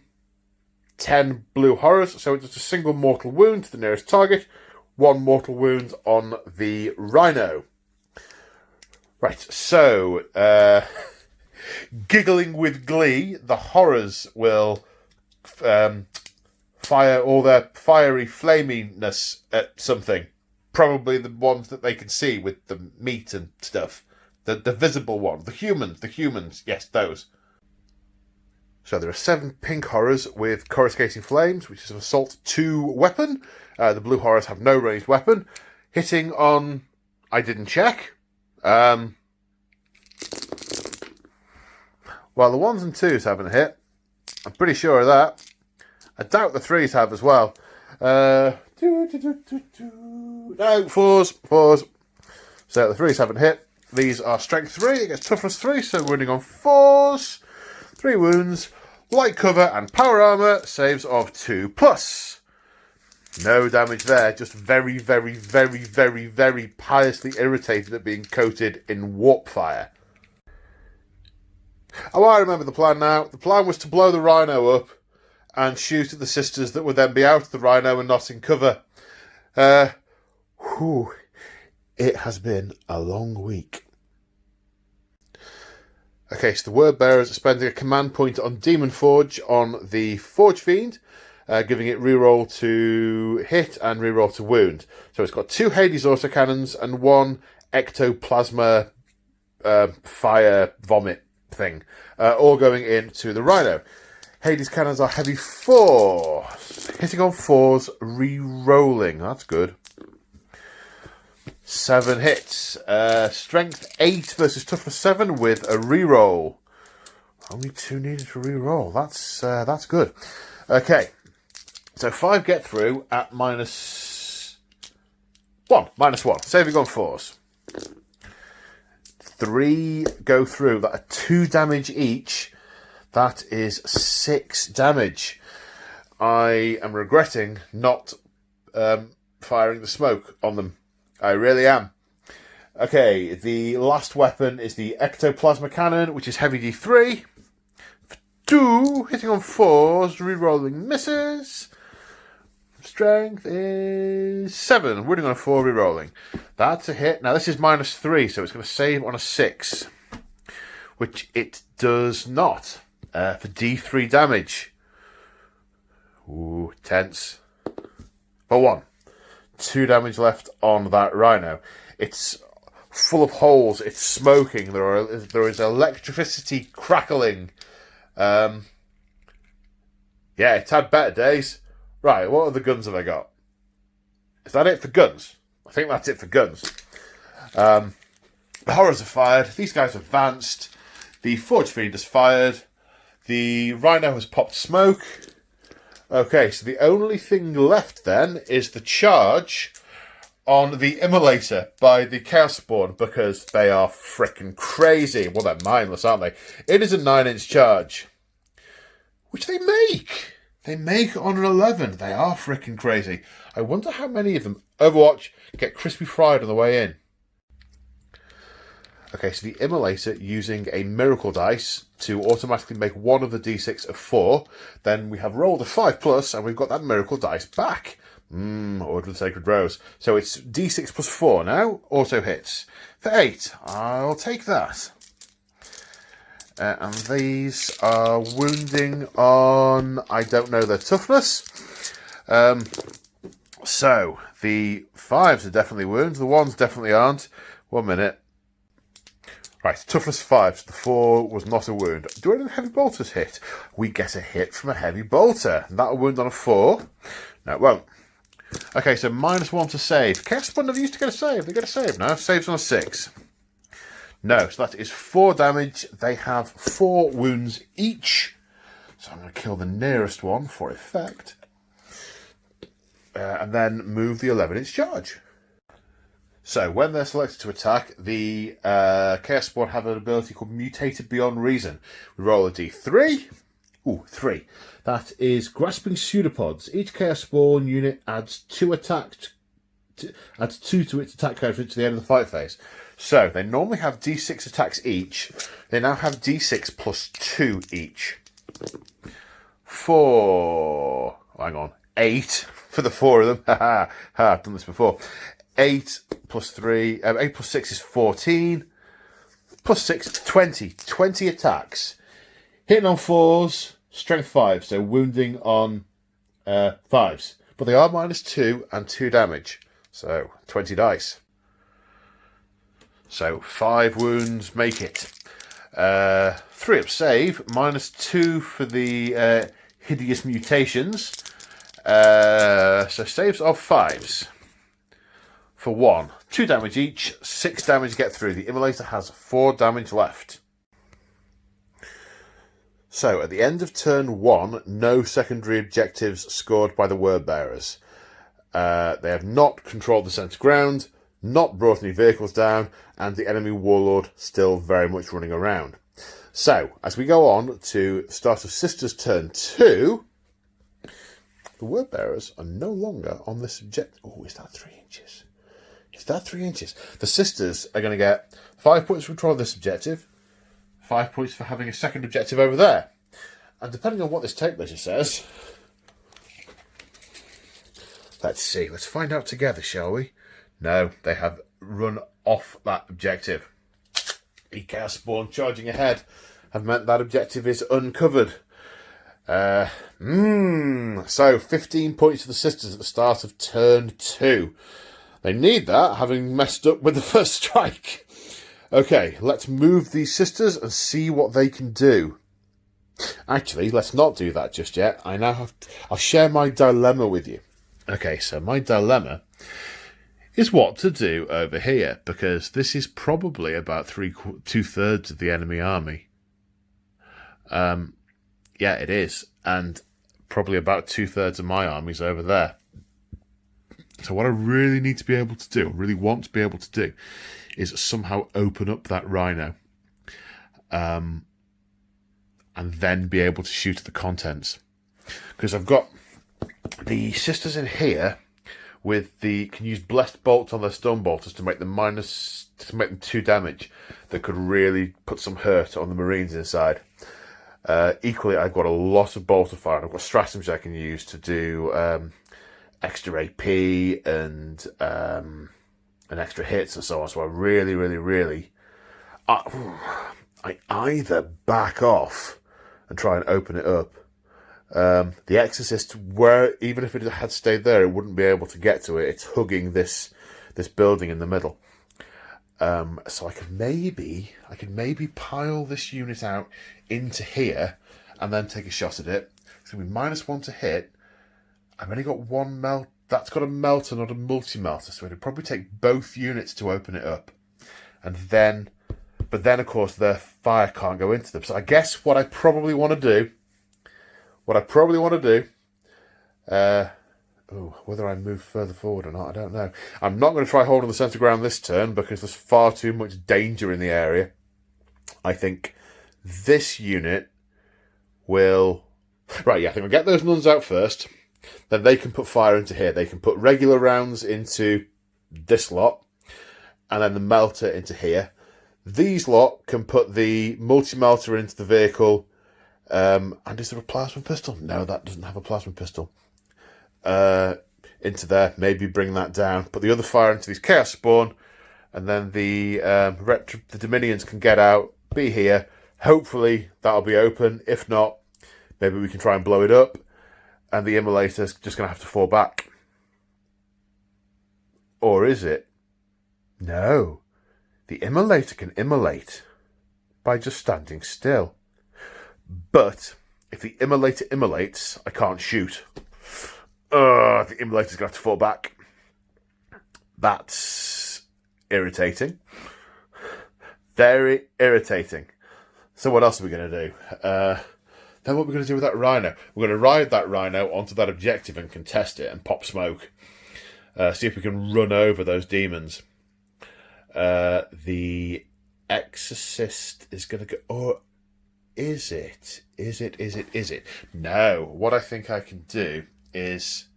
10 blue horrors, so it's just a single mortal wound to the nearest target, 1 mortal wound on the Rhino. Right, so, giggling with glee, the horrors will fire all their fiery flaminess at something. Probably the ones that they can see with the meat and stuff. The visible ones. The humans, yes, those. So there are 7 pink horrors with coruscating flames, which is an assault 2 weapon. The blue horrors have no ranged weapon. Hitting on... I didn't check. Well, the 1s and 2s haven't hit. I'm pretty sure of that. I doubt the 3s have as well. No, 4s. So the 3s haven't hit. These are strength 3 against toughness 3, so we're running on 4s. 3 wounds, light cover and power armour, saves of 2+. No damage there, just very, very, very, very, very piously irritated at being coated in warp fire. Oh, I remember the plan now. The plan was to blow the Rhino up and shoot at the sisters that would then be out of the Rhino and not in cover. It has been a long week. Okay, so the Word Bearers are spending a command point on Demon Forge on the Forge Fiend, giving it reroll to hit and reroll to wound. So it's got 2 Hades autocannons and 1 ectoplasma fire vomit thing, all going into the Rhino. Hades cannons are heavy 4, hitting on 4s, re-rolling. That's good. 7 hits. Strength 8 versus toughness 7 with a reroll. Only 2 needed to reroll. That's good. Okay. So 5 get through at -1. -1. Saving on 4s. 3 go through. That are 2 damage each. That is 6 damage. I am regretting not firing the smoke on them. I really am. Okay, the last weapon is the Ectoplasmic Cannon, which is heavy D3. 2, hitting on 4s, rerolling misses. Strength is 7, wounding on a 4, rerolling. That's a hit. Now this is -3, so it's going to save on a 6, which it does not, for D3 damage. Ooh, tense. For 1. 2 damage left on that rhino. It's full of holes. It's smoking. There is electricity crackling. Yeah, it's had better days. Right, what other guns have I got? Is that it for guns? I think that's it for guns. The horrors are fired. These guys have advanced. The Forge Fiend has fired. The rhino has popped smoke. Okay, so the only thing left then is the charge on the Immolator by the Chaos Spawn, because they are frickin' crazy. Well, they're mindless, aren't they? It is a 9-inch charge, which they make. They make on an 11. They are frickin' crazy. I wonder how many of them, Overwatch, get crispy fried on the way in. Okay, so the Immolator using a Miracle Dice to automatically make one of the D6 of 4. Then we have rolled a 5+, and we've got that Miracle Dice back. Order of the Sacred Rose. So it's D6 plus 4 now. Auto hits. For 8, I'll take that. And these are wounding on, I don't know their toughness. So the 5s are definitely wounds. The 1s definitely aren't. 1 minute. Right, toughness 5, so the 4 was not a wound. Do any of the heavy bolters hit? We get a hit from a heavy bolter. That'll wound on a 4. No, it won't. Okay, so -1 to save. Chaos Spawn never used to get a save. They get a save now. Saves on a 6. No, so that is 4 damage. They have 4 wounds each. So I'm going to kill the nearest one for effect. And then move the 11-inch charge. So, when they're selected to attack, the Chaos Spawn have an ability called Mutated Beyond Reason. We roll a d3. Ooh, 3. That is Grasping Pseudopods. Each Chaos Spawn unit adds 2 adds 2 to its attack counter to the end of the fight phase. So, they normally have d6 attacks each. They now have d6 plus 2 each. 4. Hang on. 8 for the 4 of them. Haha, I've done this before. 8 plus 3, 8 plus 6 is 14. Plus 6, 20. 20 attacks. Hitting on 4s, strength 5, so wounding on 5s. But they are -2 and 2 damage. So, 20 dice. So, 5 wounds make it. 3 up save, -2 for the hideous mutations. So, saves of 5s. For 1. 2 damage each, 6 damage get through. The Immolator has 4 damage left. So, at the end of turn 1, no secondary objectives scored by the Word Bearers. They have not controlled the centre ground, not brought any vehicles down, and the enemy Warlord still very much running around. So, as we go on to the start of Sisters turn 2, the Word Bearers are no longer on this objective. Oh, is that 3 inches? Is that 3 inches? The Sisters are going to get 5 points for control of this objective, 5 points for having a second objective over there. And depending on what this tape measure says, let's see, let's find out together, shall we? No, they have run off that objective. The Chaos Spawn charging ahead have meant that objective is uncovered. So 15 points for the Sisters at the start of turn 2. They need that, having messed up with the first strike. Okay, let's move these Sisters and see what they can do. Actually, let's not do that just yet. I'll share my dilemma with you. Okay, so my dilemma is what to do over here, because this is probably about 2/3 of the enemy army. Yeah, it is. And probably about 2/3 of my army's over there. So what I really need to be able to do, really want to be able to do, is somehow open up that rhino. And then be able to shoot at the contents. Because I've got the sisters in here with can use blessed bolts on their stone bolters to make them 2 damage that could really put some hurt on the marines inside. Equally, I've got a lot of bolter fire, and I've got stratagems I can use to do extra AP and extra hits and so on. So I really, I either back off and try and open it up. The Exorcist, even if it had stayed there, it wouldn't be able to get to it. It's hugging this building in the middle. So I could maybe pile this unit out into here and then take a shot at it. It's going to be -1 to hit. I've only got one melt. That's got a melter, not a multi-melter. So it'd probably take both units to open it up. But then, of course, their fire can't go into them. So I guess what I probably want to do, whether I move further forward or not, I don't know. I'm not going to try holding the centre ground this turn because there's far too much danger in the area. I think this unit will... Right, yeah, I think we'll get those nuns out first. Then they can put fire into here. They can put regular rounds into this lot. And then the melter into here. These lot can put the multi-melter into the vehicle. And is there a plasma pistol? No, that doesn't have a plasma pistol. Into there, maybe bring that down. Put the other fire into these chaos spawn. And then the Dominions can get out, be here. Hopefully that'll be open. If not, maybe we can try and blow it up. And the Immolator's just going to have to fall back. Or is it? No. The Immolator can immolate by just standing still. But if the Immolator immolates, I can't shoot. The Immolator's going to have to fall back. That's irritating. Very irritating. So what else are we going to do? Then what we're going to do with that rhino? We're going to ride that rhino onto that objective and contest it and pop smoke. See if we can run over those demons. The Exorcist is going to go... Or is it? Is it? No. What I think I can do is...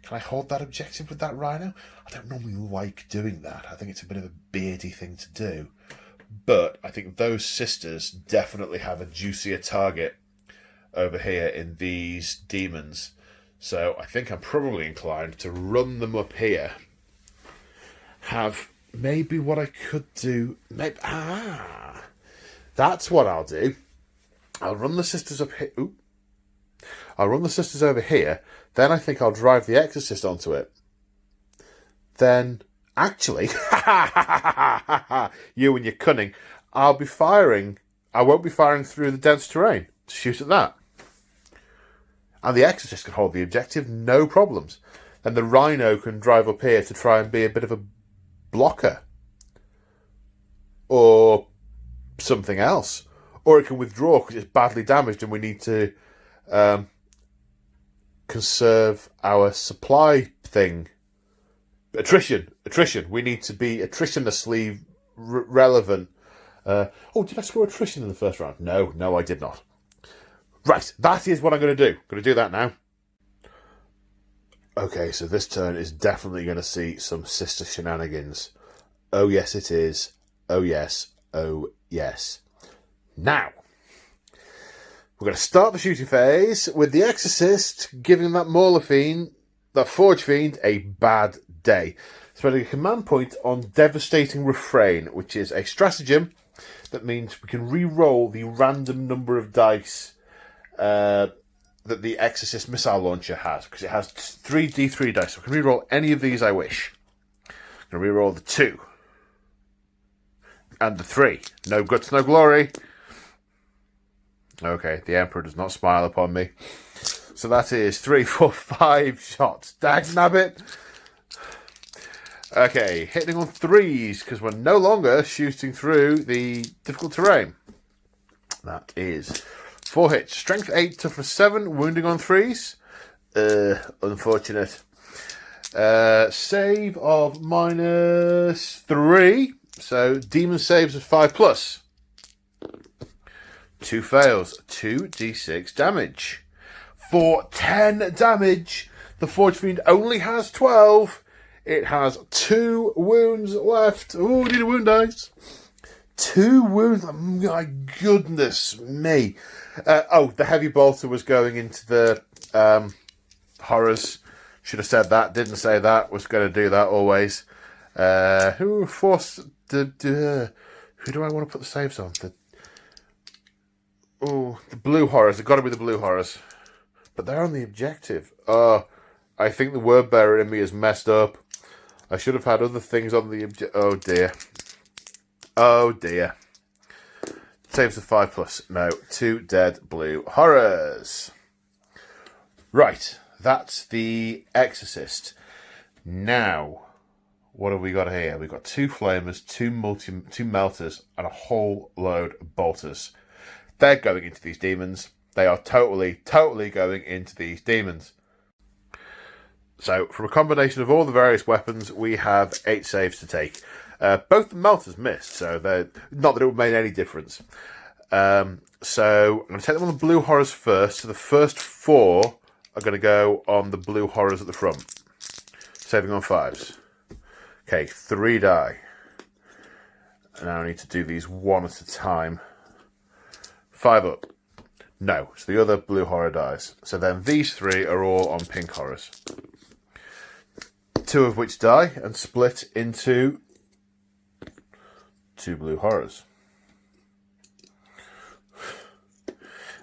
Can I hold that objective with that rhino? I don't normally like doing that. I think it's a bit of a beardy thing to do. But I think those sisters definitely have a juicier target over here in these demons. So I think I'm probably inclined to run them up here. Have maybe what I could do... That's what I'll do. I'll run the sisters up here. I'll run the sisters over here. Then I think I'll drive the Exorcist onto it. Then, actually, you and your cunning, I'll be firing. I won't be firing through the dense terrain to shoot at that. And the Exorcist can hold the objective, no problems. Then the Rhino can drive up here to try and be a bit of a blocker. Or something else. Or it can withdraw because it's badly damaged and we need to conserve our supply thing. Attrition. We need to be attritionlessly relevant. Did I score attrition in the first round? No, I did not. Right, that is what I'm going to do. I'm going to do that now. Okay, so this turn is definitely going to see some sister shenanigans. Oh yes, it is. Oh yes. Now, we're going to start the shooting phase with the Exorcist giving that Mauler Fiend, that Forge Fiend, a bad day. Spending a command point on Devastating Refrain, which is a stratagem that means we can re-roll the random number of dice that the Exorcist missile launcher has, because it has 3d3 dice. So I can re-roll any of these I wish. I'm going to re-roll the 2 and the 3. No guts, no glory. Okay, the Emperor does not smile upon me. So that is 3, 4, 5 shots. Dagnabbit. Okay, hitting on 3s, because we're no longer shooting through the difficult terrain. That is 4 hits. Strength 8, toughness 7, wounding on 3s. Unfortunate. Save of -3. So, demon saves of 5+. 2 fails. 2d6 damage. For 10 damage, the Forge Fiend only has 12. It has 2 wounds left. Oh, need a wound dice. 2 wounds. My goodness me. The heavy bolter was going into the horrors. Should have said that. Didn't say that. Was going to do that always. Who do I want to put the saves on? The blue horrors. They've got to be the blue horrors. But they're on the objective. I think the word bearer in me is messed up. I should have had other things on the objective. Oh dear. Oh dear. Saves of 5+. No, 2 dead blue horrors. Right, that's the Exorcist. Now, what have we got here? We've got 2 flamers, 2 melters, and a whole load of bolters. They're going into these demons. They are totally going into these demons. So, from a combination of all the various weapons, we have 8 saves to take. Both the melters missed, so they're not that it would make any difference. So, I'm going to take them on the blue horrors first. So, the first 4 are going to go on the blue horrors at the front. Saving on 5s. Okay, 3 die. And now I need to do these one at a time. 5 up. No, so the other blue horror dies. So then these 3 are all on pink horrors. 2 of which die and split into 2 blue horrors.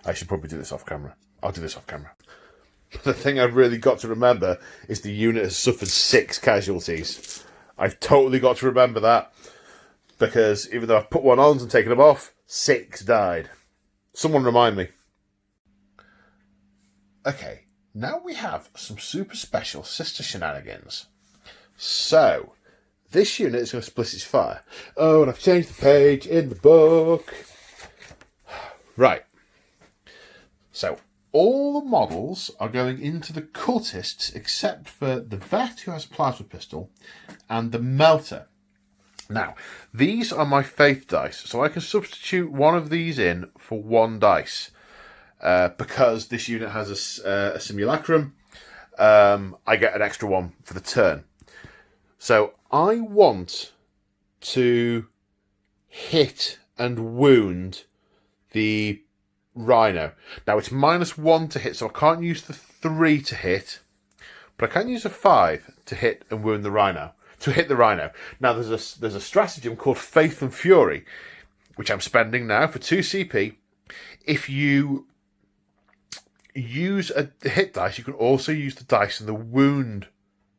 I should probably do this off camera. I'll do this off camera. The thing I've really got to remember is the unit has suffered 6 casualties. I've totally got to remember that. Because even though I've put one on and taken them off, 6 died. Someone remind me. Okay, now we have some super special sister shenanigans. So, this unit is going to split its fire. Oh, and I've changed the page in the book. Right. So, all the models are going into the cultists except for the vet who has a plasma pistol and the melter. Now, these are my faith dice, so I can substitute one of these in for 1 dice. Because this unit has a simulacrum, I get an extra 1 for the turn. So I want to hit and wound the rhino. Now it's -1 to hit, so I can't use the 3 to hit, but I can use a 5 to hit and wound the rhino. To hit the rhino. Now there's a stratagem called Faith and Fury, which I'm spending now for 2 CP. If you use a hit dice, you can also use the dice in the wound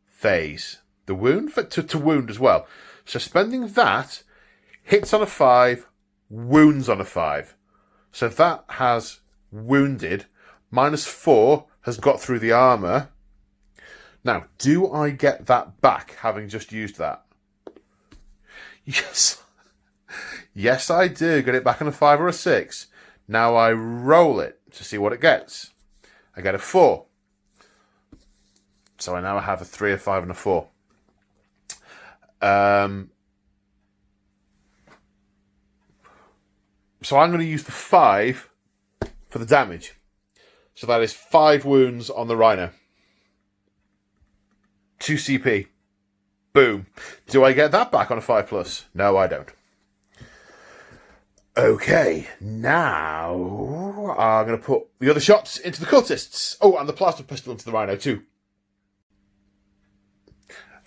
phase. The wound to wound as well. So spending that, hits on a 5, wounds on a 5. So that has wounded. -4 has got through the armour. Now, do I get that back, having just used that? Yes. Yes, I do. Get it back on a 5 or a 6. Now I roll it to see what it gets. I get a 4. So I now have a 3, a 5, and a 4. So I'm going to use the 5 for the damage. So that is 5 wounds on the rhino. 2 CP. Boom. Do I get that back on a 5+? No, I don't. Okay, now I'm going to put the other shots into the cultists. Oh, and the plasma pistol into the rhino too.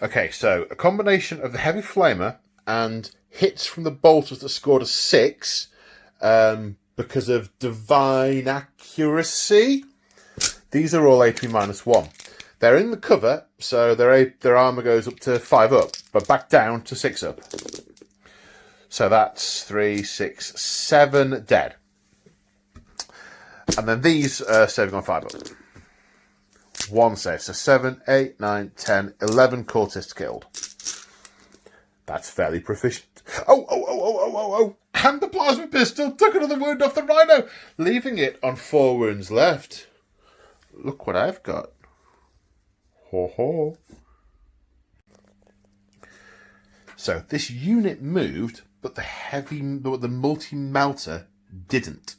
Okay, so a combination of the heavy flamer and hits from the bolters that scored a 6 because of divine accuracy. These are all AP -1. They're in the cover, so their armour goes up to 5 up, but back down to 6 up. So that's 3, 6, 7 dead. And then these are saving on 5 up. 1 save. So 7, 8, 9, 10, 11 cultists killed. That's fairly proficient. Oh. And the plasma pistol took another wound off the rhino, leaving it on 4 wounds left. Look what I've got. Ho ho. So this unit moved, but the multi-melter didn't.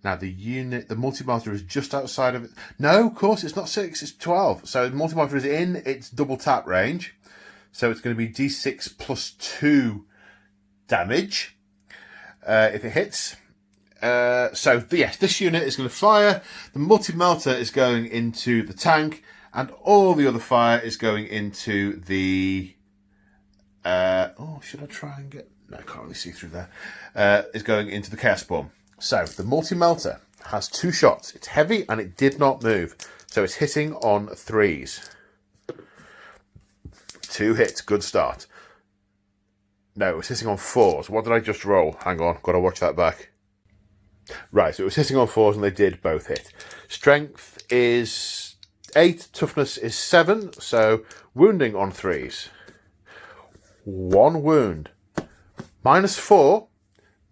Now the multi-melter is just outside of it. No, of course, it's not 6, it's 12. So the multi-melter is in its double tap range. So it's going to be D6 plus 2 damage if it hits. Yes, this unit is going to fire. The multi-melter is going into the tank, and all the other fire is going into the... should I try and get... No, I can't really see through there. Is going into the Chaos Spawn. So, the multi-melter has 2 shots. It's heavy, and it did not move. So, it's hitting on 3s. 2 hits, good start. No, it was hitting on 4s. What did I just roll? Hang on, got to watch that back. Right, so it was hitting on 4s, and they did both hit. Strength is 8, toughness is 7, so wounding on 3s. 1 wound. -4.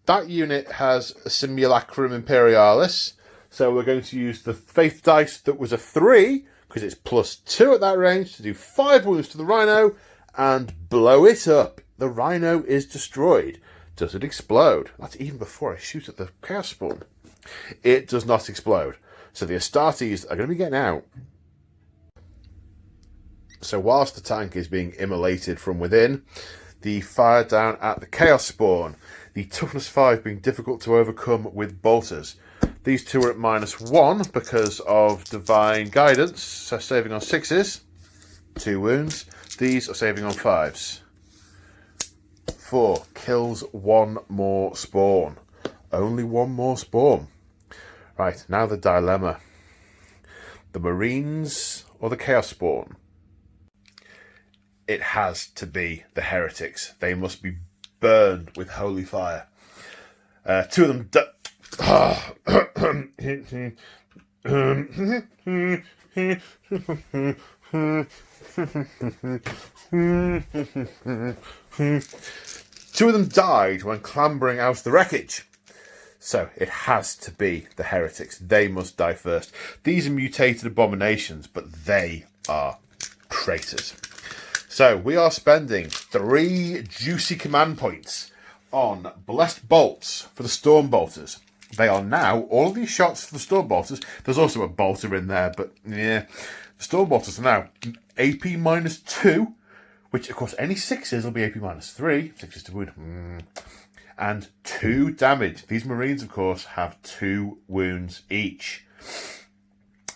That unit has a Simulacrum Imperialis, so we're going to use the Faith Dice that was a 3, because it's +2 at that range, to do 5 wounds to the Rhino, and blow it up. The Rhino is destroyed. Does it explode? That's even before I shoot at the Chaos Spawn. It does not explode. So the Astartes are going to be getting out. So whilst the tank is being immolated from within, the fire down at the Chaos Spawn, the toughness 5 being difficult to overcome with bolters. These 2 are at -1 because of divine guidance, so saving on 6s, 2 wounds. These are saving on 5s. 4 kills 1 more spawn. Only 1 more spawn. Right, now the dilemma. The Marines or the Chaos Spawn? It has to be the heretics. They must be burned with holy fire. 2 of them... Two of them died when clambering out of the wreckage. So it has to be the heretics. They must die first. These are mutated abominations, but they are traitors. So we are spending 3 juicy command points on Blessed Bolts for the Storm Bolters. They are now, all of these shots for the Storm Bolters, there's also a bolter in there, but yeah. The Storm Bolters are now AP -2, which of course any 6s will be AP -3, 6s to wound, and 2 damage. These Marines, of course, have 2 wounds each.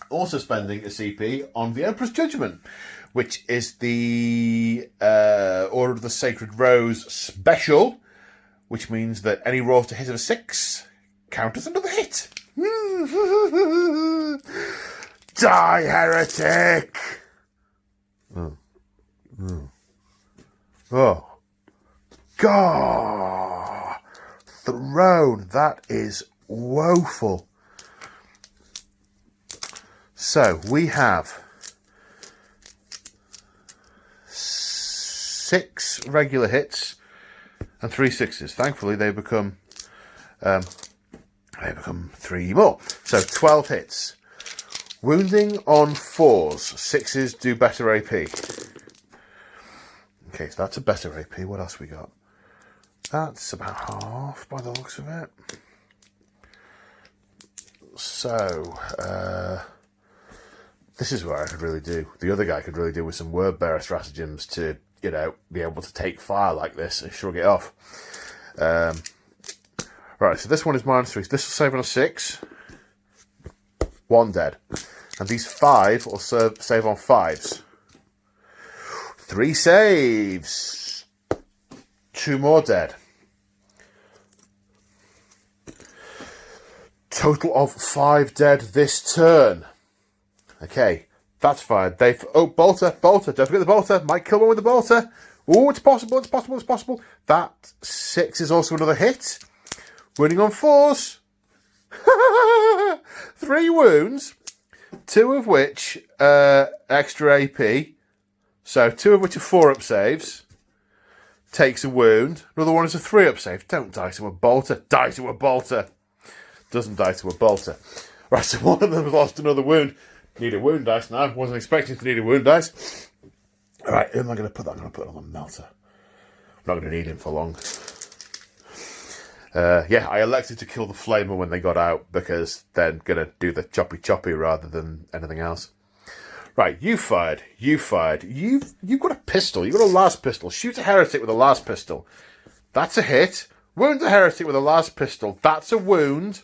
Also spending a CP on the Emperor's Judgment, which is the Order of the Sacred Rose special, which means that any rolls to hit of a 6 count as another hit. Die, heretic! Oh. God! Throne, that is woeful. So, we have 6 regular hits and 3 6s. Thankfully, they become 3 more. So 12 hits. Wounding on 4s. 6s do better AP. Okay, so that's a better AP. What else we got? That's about half by the looks of it. So, this is where I could really do. The other guy could really do with some word bearer stratagems to, you know, be able to take fire like this and shrug it off. Right, so this one is -3. This will save on a 6. 1 dead. And these 5 will save on 5s. 3 saves. 2 more dead. Total of 5 dead this turn. Okay, that's fired. Bolter. Don't forget the bolter. Might kill one with the bolter. Oh, it's possible. That 6 is also another hit. Wounding on 4s. 3 wounds. 2 of which extra AP. So 2 of which are 4-up saves. takes a wound. Another one is a 3-up save. Don't die to a bolter. Die to a bolter. Doesn't die to a bolter. Right, so one of them has lost another wound. Need a wound dice now. Wasn't expecting to need a wound dice. Alright, who am I going to put that? I'm going to put it on the melter. I'm not going to need him for long. Yeah, I elected to kill the flamer when they got out because they're going to do the choppy rather than anything else. Right, you fired. You've got a pistol. You've got a last pistol. Shoot a heretic with a last pistol. That's a hit. Wound a heretic with a last pistol. That's a wound.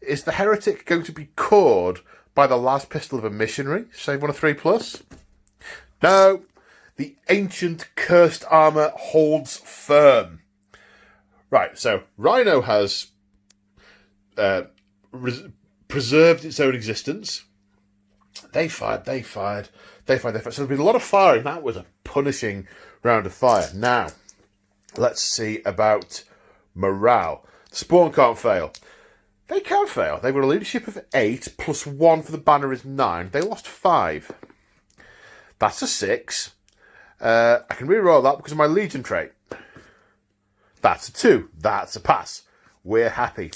Is the heretic going to be cored by the last pistol of a missionary? Save one of 3+. No. The ancient cursed armour holds firm. Right, so Rhino has preserved its own existence. They fired. So there's been a lot of firing. That was a punishing round of fire. Now, let's see about morale. The Spawn can't fail. They can fail. They've got a leadership of 8, plus 1 for the banner is 9. They lost 5. That's a 6. I can re-roll that because of my Legion trait. That's a 2. That's a pass. We're happy.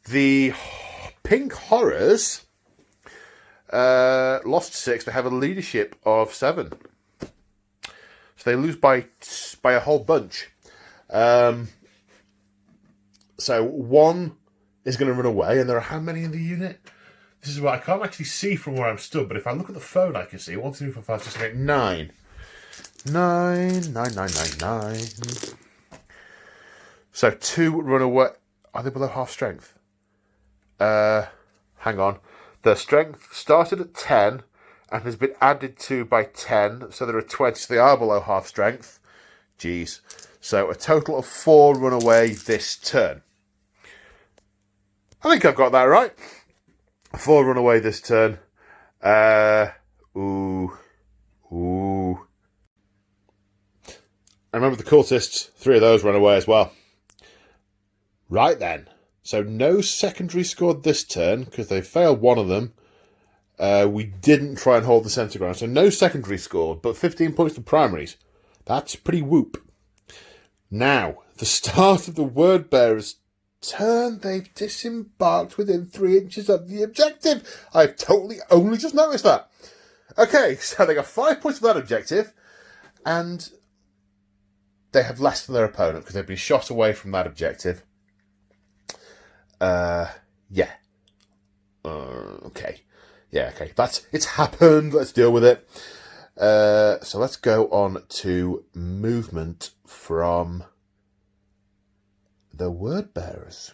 The Pink Horrors lost 6. They have a leadership of 7. So they lose by a whole bunch. So 1 is going to run away, and there are how many in the unit? This is what I can't actually see from where I'm stood, but if I look at the phone, I can see 1, 2, 3, 4, 5, 6, 7, 8, 9. 9. So 2 run away. Are they below half strength? Hang on. Their strength started at 10 and has been added to by 10, so there are 20, so they are below half strength. Jeez. So a total of 4 run away this turn. I think I've got that right. 4 run away this turn. Ooh. I remember the cultists, 3 of those run away as well. Right then. So no secondary scored this turn, because they failed one of them. We didn't try and hold the centre ground. So no secondary scored, but 15 points to primaries. That's pretty whoop. Now, the start of the word bearers turn. They've disembarked within 3 inches of the objective. I've totally only just noticed that. Okay, so they got 5 points for that objective, and they have less than their opponent because they've been shot away from that objective. Yeah. Okay. Yeah, okay. It's happened. Let's deal with it. So let's go on to movement from the word bearers.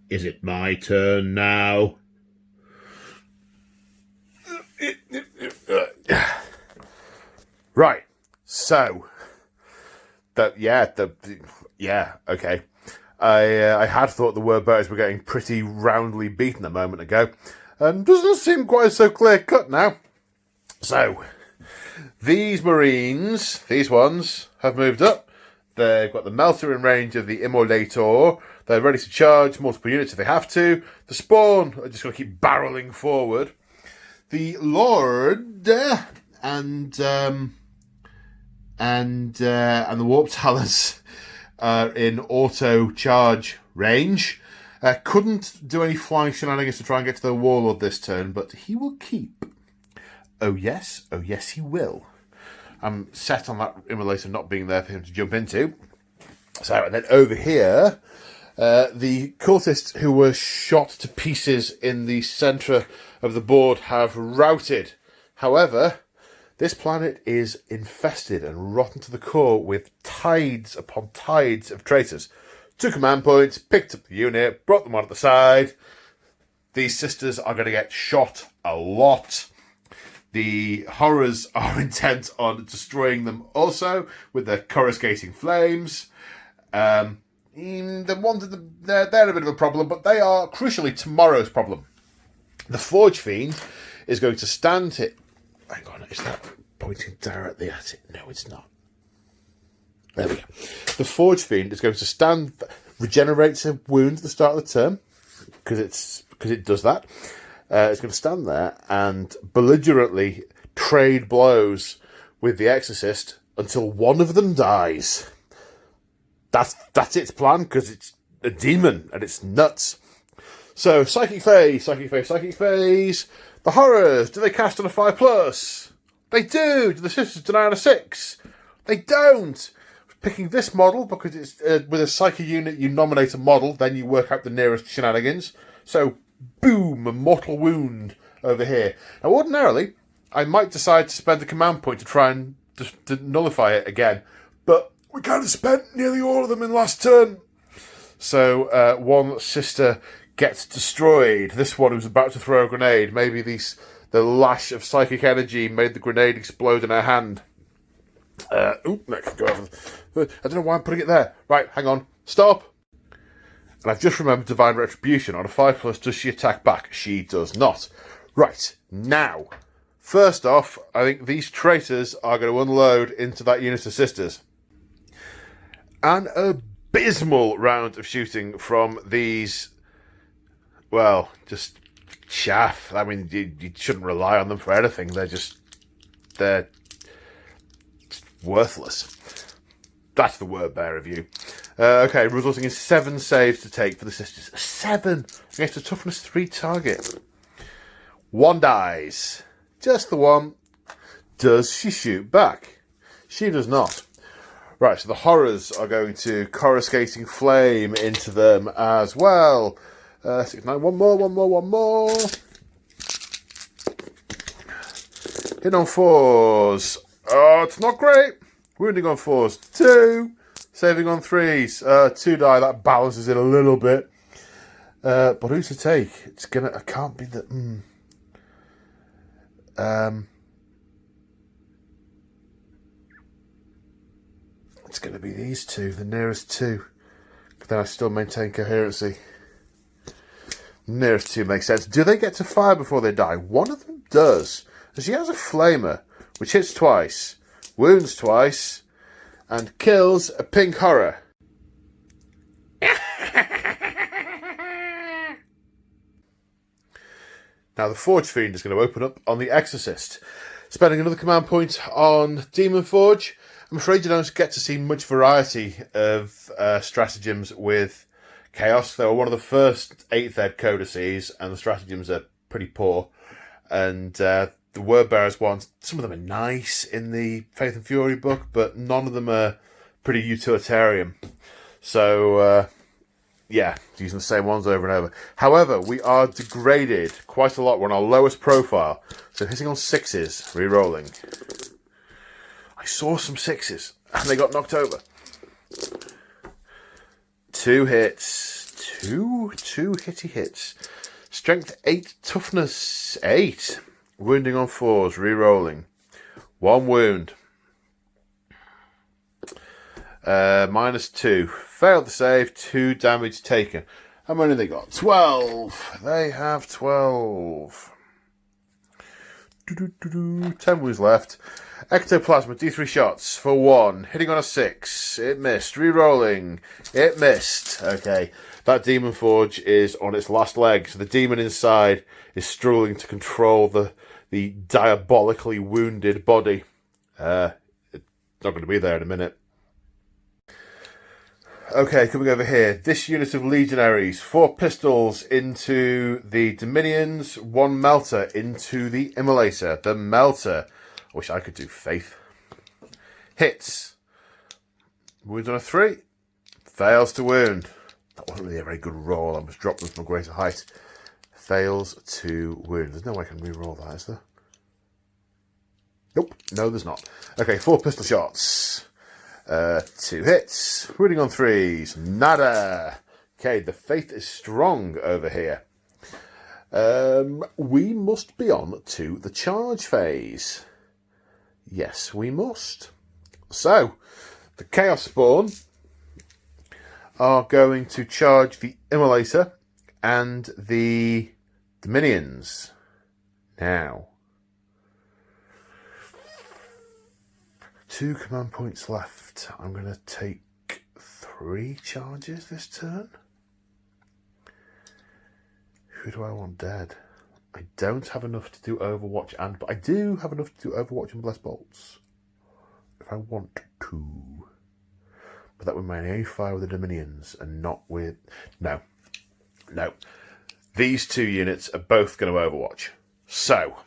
Is it my turn now? Right. So okay. I had thought the word bearers were getting pretty roundly beaten a moment ago, and doesn't seem quite so clear cut now. So these Marines, these ones, have moved up. They've got the melter in range of the Immolator. They're ready to charge multiple units if they have to. The Spawn are just going to keep barreling forward. The Lord and the Warp Talons are in auto charge range. Couldn't do any flying shenanigans to try and get to the Warlord this turn, but he will keep. Oh yes, he will. I'm set on that Immolator not being there for him to jump into. So, and then over here, the cultists who were shot to pieces in the centre of the board have routed. However, this planet is infested and rotten to the core with tides upon tides of traitors. 2 command points, picked up the unit, brought them on at the side. These sisters are going to get shot a lot. The horrors are intent on destroying them also with their coruscating flames. The ones they're a bit of a problem, but they are crucially tomorrow's problem. The Forge Fiend is going to stand here. Hang on, is that pointing directly at it? No, it's not. There we go. The Forge Fiend is going to stand, regenerates a wound at the start of the turn, because it does that. It's going to stand there and belligerently trade blows with the Exorcist until one of them dies. That's its plan, because it's a demon and it's nuts. So, Psychic Phase, Psychic Phase, Psychic Phase. The horrors, do they cast on a 5+? They do! Do the sisters deny on a 6? They don't! Picking this model, because it's with a psychic unit, you nominate a model, then you work out the nearest shenanigans. So, boom, a mortal wound over here. Now, ordinarily, I might decide to spend a command point to try and just to nullify it again, but we kind of spent nearly all of them in last turn. So, one sister gets destroyed. This one was about to throw a grenade. Maybe the lash of psychic energy made the grenade explode in her hand. Next, go over. I don't know why I'm putting it there. Right, hang on. Stop. And I've just remembered Divine Retribution. On a 5+, does she attack back? She does not. Right, now. First off, I think these traitors are going to unload into that unit of sisters. An abysmal round of shooting from these, well, just chaff. I mean, you shouldn't rely on them for anything. They're just worthless. That's the word bear review. Okay, resulting in 7 saves to take for the sisters. 7 against a toughness 3 target. 1 dies. Just the one. Does she shoot back? She does not. Right, so the horrors are going to coruscating flame into them as well. 6, 9, one more. Hit on 4s. Oh, it's not great. Wounding on 4s. 2. Saving on 3s. 2 die. That balances it a little bit. But who's to take? It's gonna. I can't be the. It's going to be these 2, the nearest 2. But then I still maintain coherency. Nearest 2 makes sense. Do they get to fire before they die? One of them does. And she has a flamer, which hits twice, wounds twice, and kills a pink horror. Now the Forge Fiend is going to open up on the Exorcist. Spending another command point on Demon Forge. I'm afraid you don't get to see much variety of stratagems with Chaos. They were one of the first 8th Ed codices, and the stratagems are pretty poor. And the Word Bearers ones, some of them are nice in the Faith and Fury book, but none of them are pretty utilitarian. So, yeah, using the same ones over and over. However, we are degraded quite a lot. We're on our lowest profile. So hitting on 6s, re-rolling. I saw some 6s, and they got knocked over. 2 hits. Two hitty hits. Strength 8, toughness 8. Wounding on 4s, re-rolling. 1 wound. -2. Failed the save, 2 damage taken. How many have they got? 12. They have 12. 10 wounds left. Ectoplasmic, D3 shots for 1. Hitting on a 6. It missed. Re-rolling. It missed. Okay. That Demon Forge is on its last leg. So the demon inside is struggling to control the diabolically wounded body. It's not going to be there in a minute. Okay, coming over here. This unit of legionaries. 4 pistols into the Dominions. 1 melter into the Immolator. The melter. I wish I could do Faith. Hits. Wounds on a 3. Fails to wound. That wasn't really a very good roll. I must drop them from a greater height. Fails to wound. There's no way I can re-roll that, is there? Nope. No, there's not. Okay, 4 pistol shots. 2 hits. Wounding on 3s. Nada. Okay, the faith is strong over here. We must be on to the charge phase. Yes, we must. So, the Chaos Spawn are going to charge the Immolator and the Dominions. Now, 2 command points left. I'm going to take 3 charges this turn. Who do I want dead? I don't have enough to do Overwatch but I do have enough to do Overwatch and Bless Bolts. if I want to. But that would mean I only fire with the Dominions and not with... No. These two units are both going to Overwatch. So,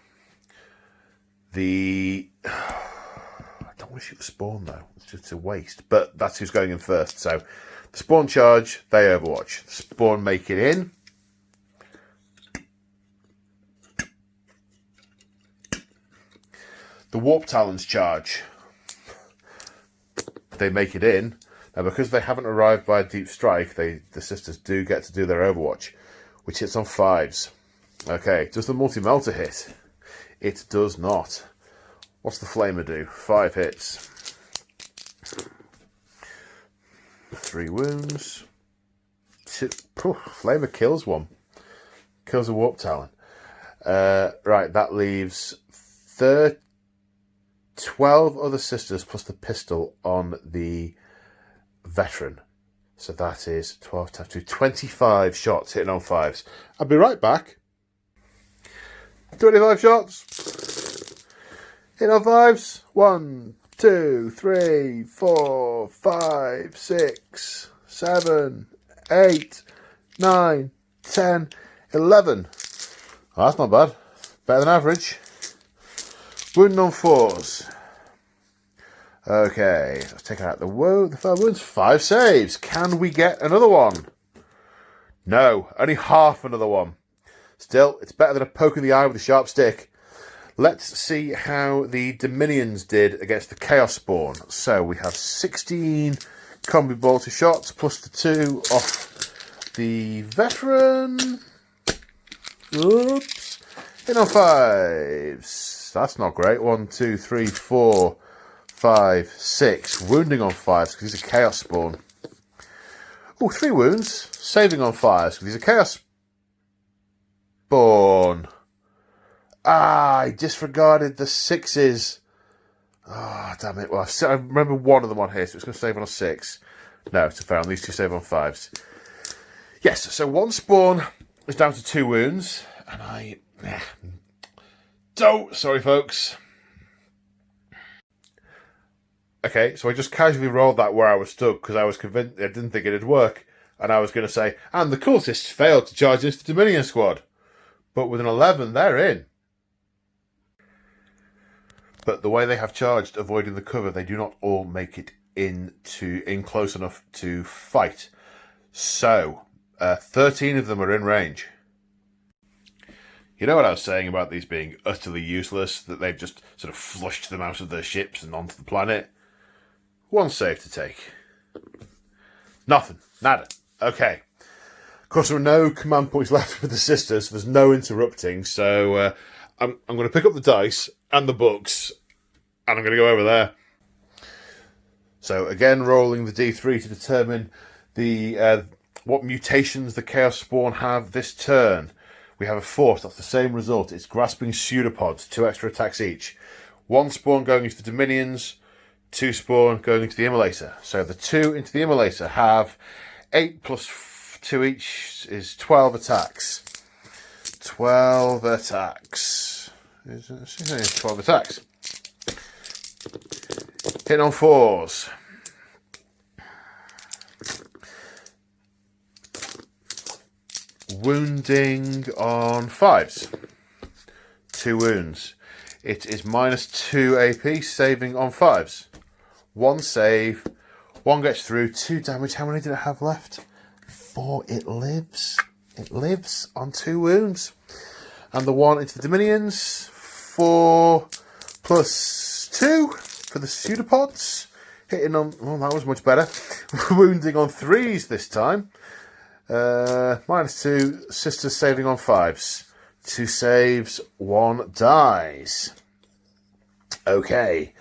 I don't want to shoot the spawn, though. It's just a waste. But that's who's going in first. So, the spawn charge, they Overwatch. The spawn make it in. The Warp Talons charge. They make it in. Now, because they haven't arrived by Deep Strike, the sisters do get to do their Overwatch, which hits on 5s. Okay, does the multi-melter hit? It does not. What's the Flamer do? 5 hits. 3 wounds. Flamer kills one. Kills a Warp Talon. Right, that leaves 12 other sisters plus the pistol on the veteran. So that is 12 times 2, 25 shots hitting on 5s. I'll be right back. 25 shots. Hitting on 5s. 1, 2, 3, 4, 5, 6, 7, 8, 9, 10, 11. Oh, that's not bad. Better than average. Wounding on 4s. Okay, let's take out the 5 wounds. 5 saves. Can we get another one? No, only half another one. Still, it's better than a poke in the eye with a sharp stick. Let's see how the Dominions did against the Chaos Spawn. So we have 16 combi bolter shots plus the 2 off the veteran. Oops. In on 5s. That's not great. 1, 2, 3, 4, 5, 6. Wounding on 5s because he's a Chaos Spawn. Oh, 3 wounds. Saving on 5s because he's a Chaos Spawn. I disregarded the 6s. Oh, damn it. Well, I remember one of them on here, so it's going to save on a 6. No, it's a fair on. These two save on 5s. Yes, so one spawn is down to 2 wounds. And I... Sorry, folks. Okay, so I just casually rolled that where I was stuck because I was convinced I didn't think it'd work. And I was going to say, and the cultists failed to charge into the Dominion squad. But with an 11, they're in. But the way they have charged, avoiding the cover, they do not all make it in close enough to fight. So, 13 of them are in range. You know what I was saying about these being utterly useless, that they've just sort of flushed them out of their ships and onto the planet? 1 save to take. Nothing. Nada. Okay. Of course, there are no command points left with the sisters, so there's no interrupting, so I'm going to pick up the dice and the books, and I'm going to go over there. So, again, rolling the D3 to determine what mutations the Chaos Spawn have this turn. We have a force, that's the same result. It's grasping pseudopods, 2 extra attacks each. 1 spawn going into the Dominions, 2 spawn going into the Immolator. So the 2 into the Immolator have 8 plus 2 each is 12 attacks. 12 attacks. 12 attacks. Hitting on 4s. Wounding on 5s. 2 wounds. It is minus 2 AP, saving on 5s. 1 save. 1 gets through. 2 damage. How many did it have left? 4. It lives. It lives on 2 wounds. And the 1 into the Dominions. 4 plus 2 for the pseudopods. Hitting on... Well, that was much better. Wounding on 3s this time. Minus 2, sisters saving on 5s. 2 saves, 1 dies. Okay.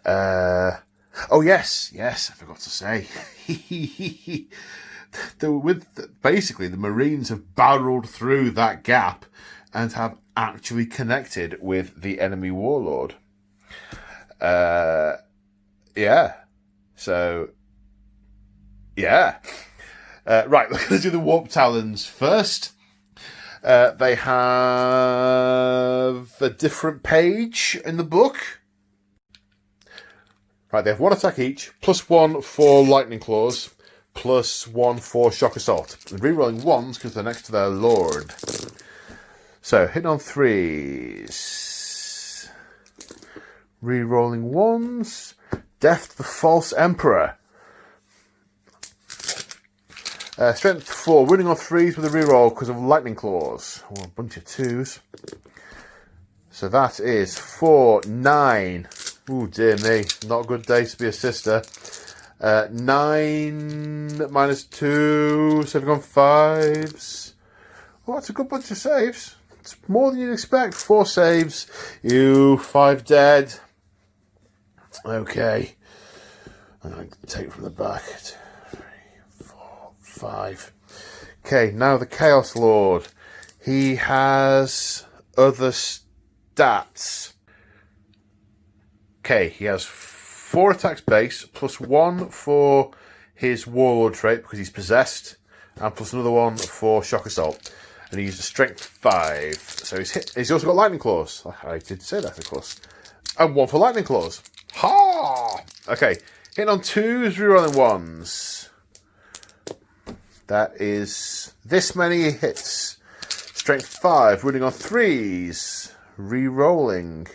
Oh, yes, I forgot to say. Basically, the Marines have barreled through that gap and have actually connected with the enemy warlord. Yeah. So, yeah. Right, we're going to do the Warp Talons first. They have a different page in the book. Right, they have 1 attack each, +1 for lightning claws, +1 for shock assault. And rerolling 1s because they're next to their lord. So, hitting on 3s. Rerolling 1s. Death to the False Emperor. Strength 4, winning on 3s with a reroll because of lightning claws. Oh, a bunch of 2s. So that is 4, 9. Ooh, dear me. Not a good day to be a sister. 9 -2, saving on 5s. Oh, that's a good bunch of saves. It's more than you'd expect. 4 saves. 5 dead. Okay. I'm going to take it from the back. 2, 3, 4, 5. Okay, now the Chaos Lord. He has other stats. Okay, he has 4 attacks base, +1 for his Warlord trait because he's possessed, and plus another 1 for shock assault. And he uses strength 5. So he's also got lightning claws. I did say that, of course. And 1 for lightning claws. Ha! Okay, hitting on 2s, rerolling 1s. That is this many hits. Strength 5, running on 3s, rerolling.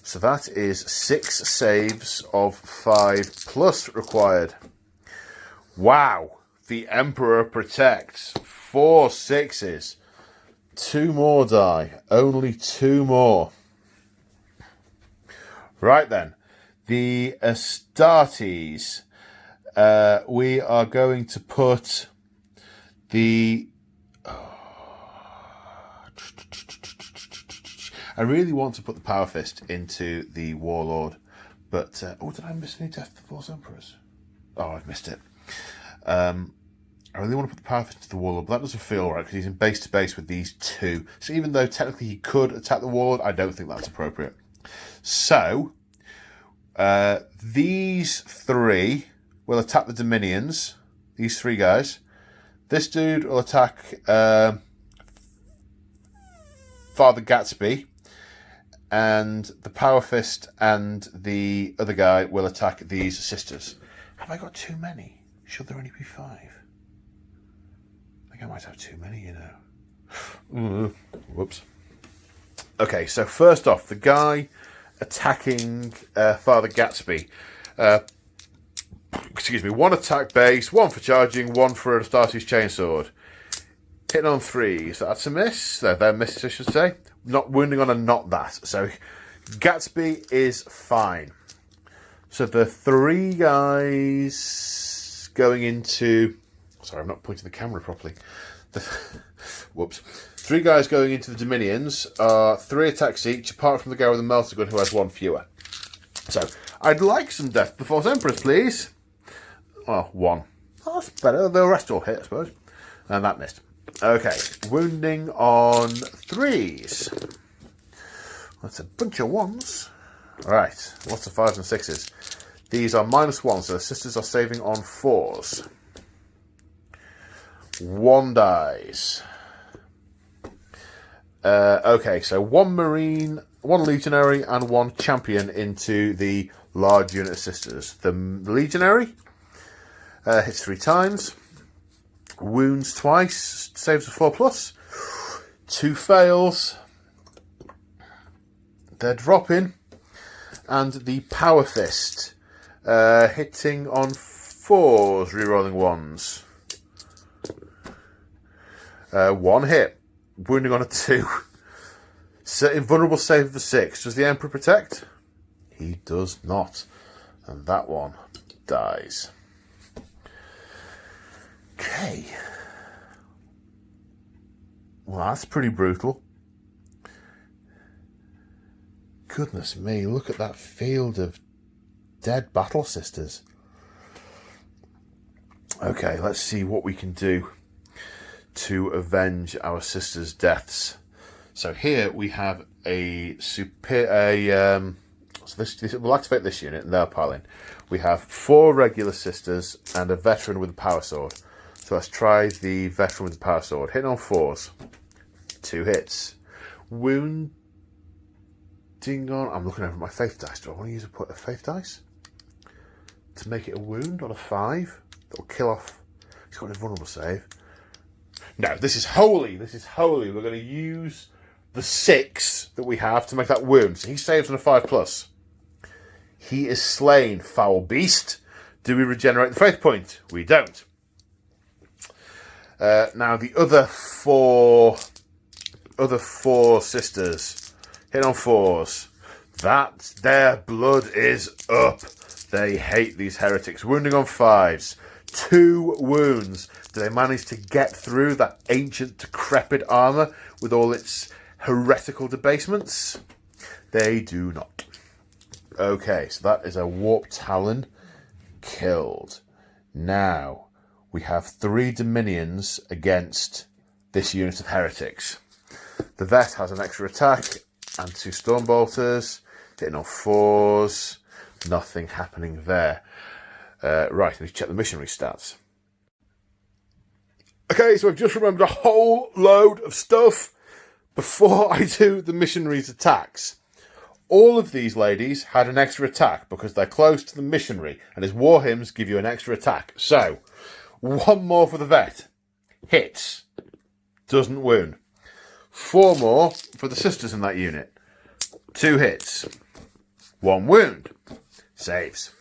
So that is 6 saves of 5+ required. Wow. The Emperor protects. 4 6s. 2 more die. Only 2 more. Right then. The Astartes. We are going to put the... I really want to put the Power Fist into the Warlord, but... oh, did I miss any Death to the False Emperors? Oh, I've missed it. I really want to put the Power Fist into the Warlord, but that doesn't feel right, because he's in base-to-base with these 2. So even though technically he could attack the Warlord, I don't think that's appropriate. So, these 3 will attack the Dominions. These 3 guys. This dude will attack Father Gatsby. And the Power Fist and the other guy will attack these sisters. Have I got too many? Should there only be 5? I think I might have too many, you know. Whoops. Okay, so first off, the guy attacking Father Gatsby. Excuse me, 1 attack base, 1 for charging, 1 for Astartes Chainsword. Hitting on 3s, so that's a miss. They're misses, I should say. Not wounding on a not that. So Gatsby is fine. So the 3 guys going into... Sorry, I'm not pointing the camera properly. Whoops. 3 guys going into the Dominions are 3 attacks each, apart from the guy with the melter gun who has 1 fewer. So I'd like some Death to the False Emperors, please. Oh, 1. Oh, that's better. The rest all hit, I suppose. And that missed. Okay, wounding on 3s. That's a bunch of 1s. Right, lots of 5s and 6s. These are -1, so the sisters are saving on 4s. 1 dies. Okay, so 1 Marine, 1 Legionary, and 1 Champion into the large unit of sisters. The Legionary hits 3 times. Wounds twice, saves a 4+. 2 fails. They're dropping. And the Power Fist hitting on 4s, rerolling 1s. 1 hit. Wounding on a 2. Invulnerable save of a 6. Does the Emperor protect? He does not. And that one dies. Okay. Well, that's pretty brutal. Goodness me, look at that field of dead battle sisters. Okay, let's see what we can do to avenge our sisters' deaths. So here we have a we'll activate this unit and they'll pile in. We have 4 regular sisters and a veteran with a power sword. So let's try the veteran with the power sword. Hitting on 4s. 2 hits. Wounding on... I'm looking over my faith dice. Do I want to use a faith dice? to make it a wound on a 5. That'll kill off. He's got an invulnerable save. No, this is holy. This is holy. We're going to use the 6 that we have to make that wound. So he saves on a 5+. He is slain, foul beast. Do we regenerate the faith point? We don't. Now the other four sisters hit on 4s. Their blood is up. They hate these heretics. Wounding on 5s. 2 wounds. Do they manage to get through that ancient decrepit armour with all its heretical debasements? They do not. Okay, so that is a warp talon killed. Now we have 3 dominions against this unit of heretics. The vet has an extra attack and 2 stormbolters hitting on 4s. Nothing happening there. Right, let's check the missionary stats. Okay, so I've just remembered a whole load of stuff before I do the missionaries' attacks. All of these ladies had an extra attack because they're close to the missionary, and his war hymns give you an extra attack. So, 1 more for the vet. Hits. Doesn't wound. 4 more for the sisters in that unit. 2 hits. 1 wound. Saves.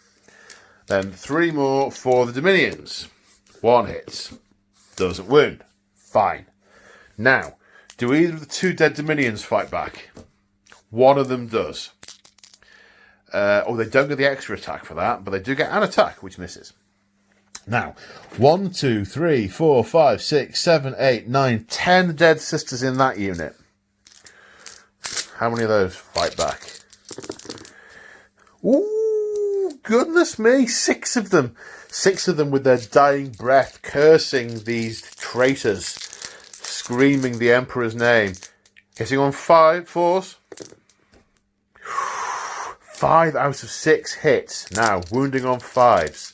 Then 3 more for the dominions. 1 hits. Doesn't wound. Fine. Now, do either of the 2 dead dominions fight back? 1 of them does. They don't get the extra attack for that, but they do get an attack, which misses. Now, 1, 2, 3, 4, 5, 6, 7, 8, 9, 10 dead sisters in that unit. How many of those fight back? Ooh, goodness me, 6 of them. 6 of them with their dying breath cursing these traitors, screaming the Emperor's name. Hitting on 4s. 5 out of 6 hits. Now, wounding on 5s.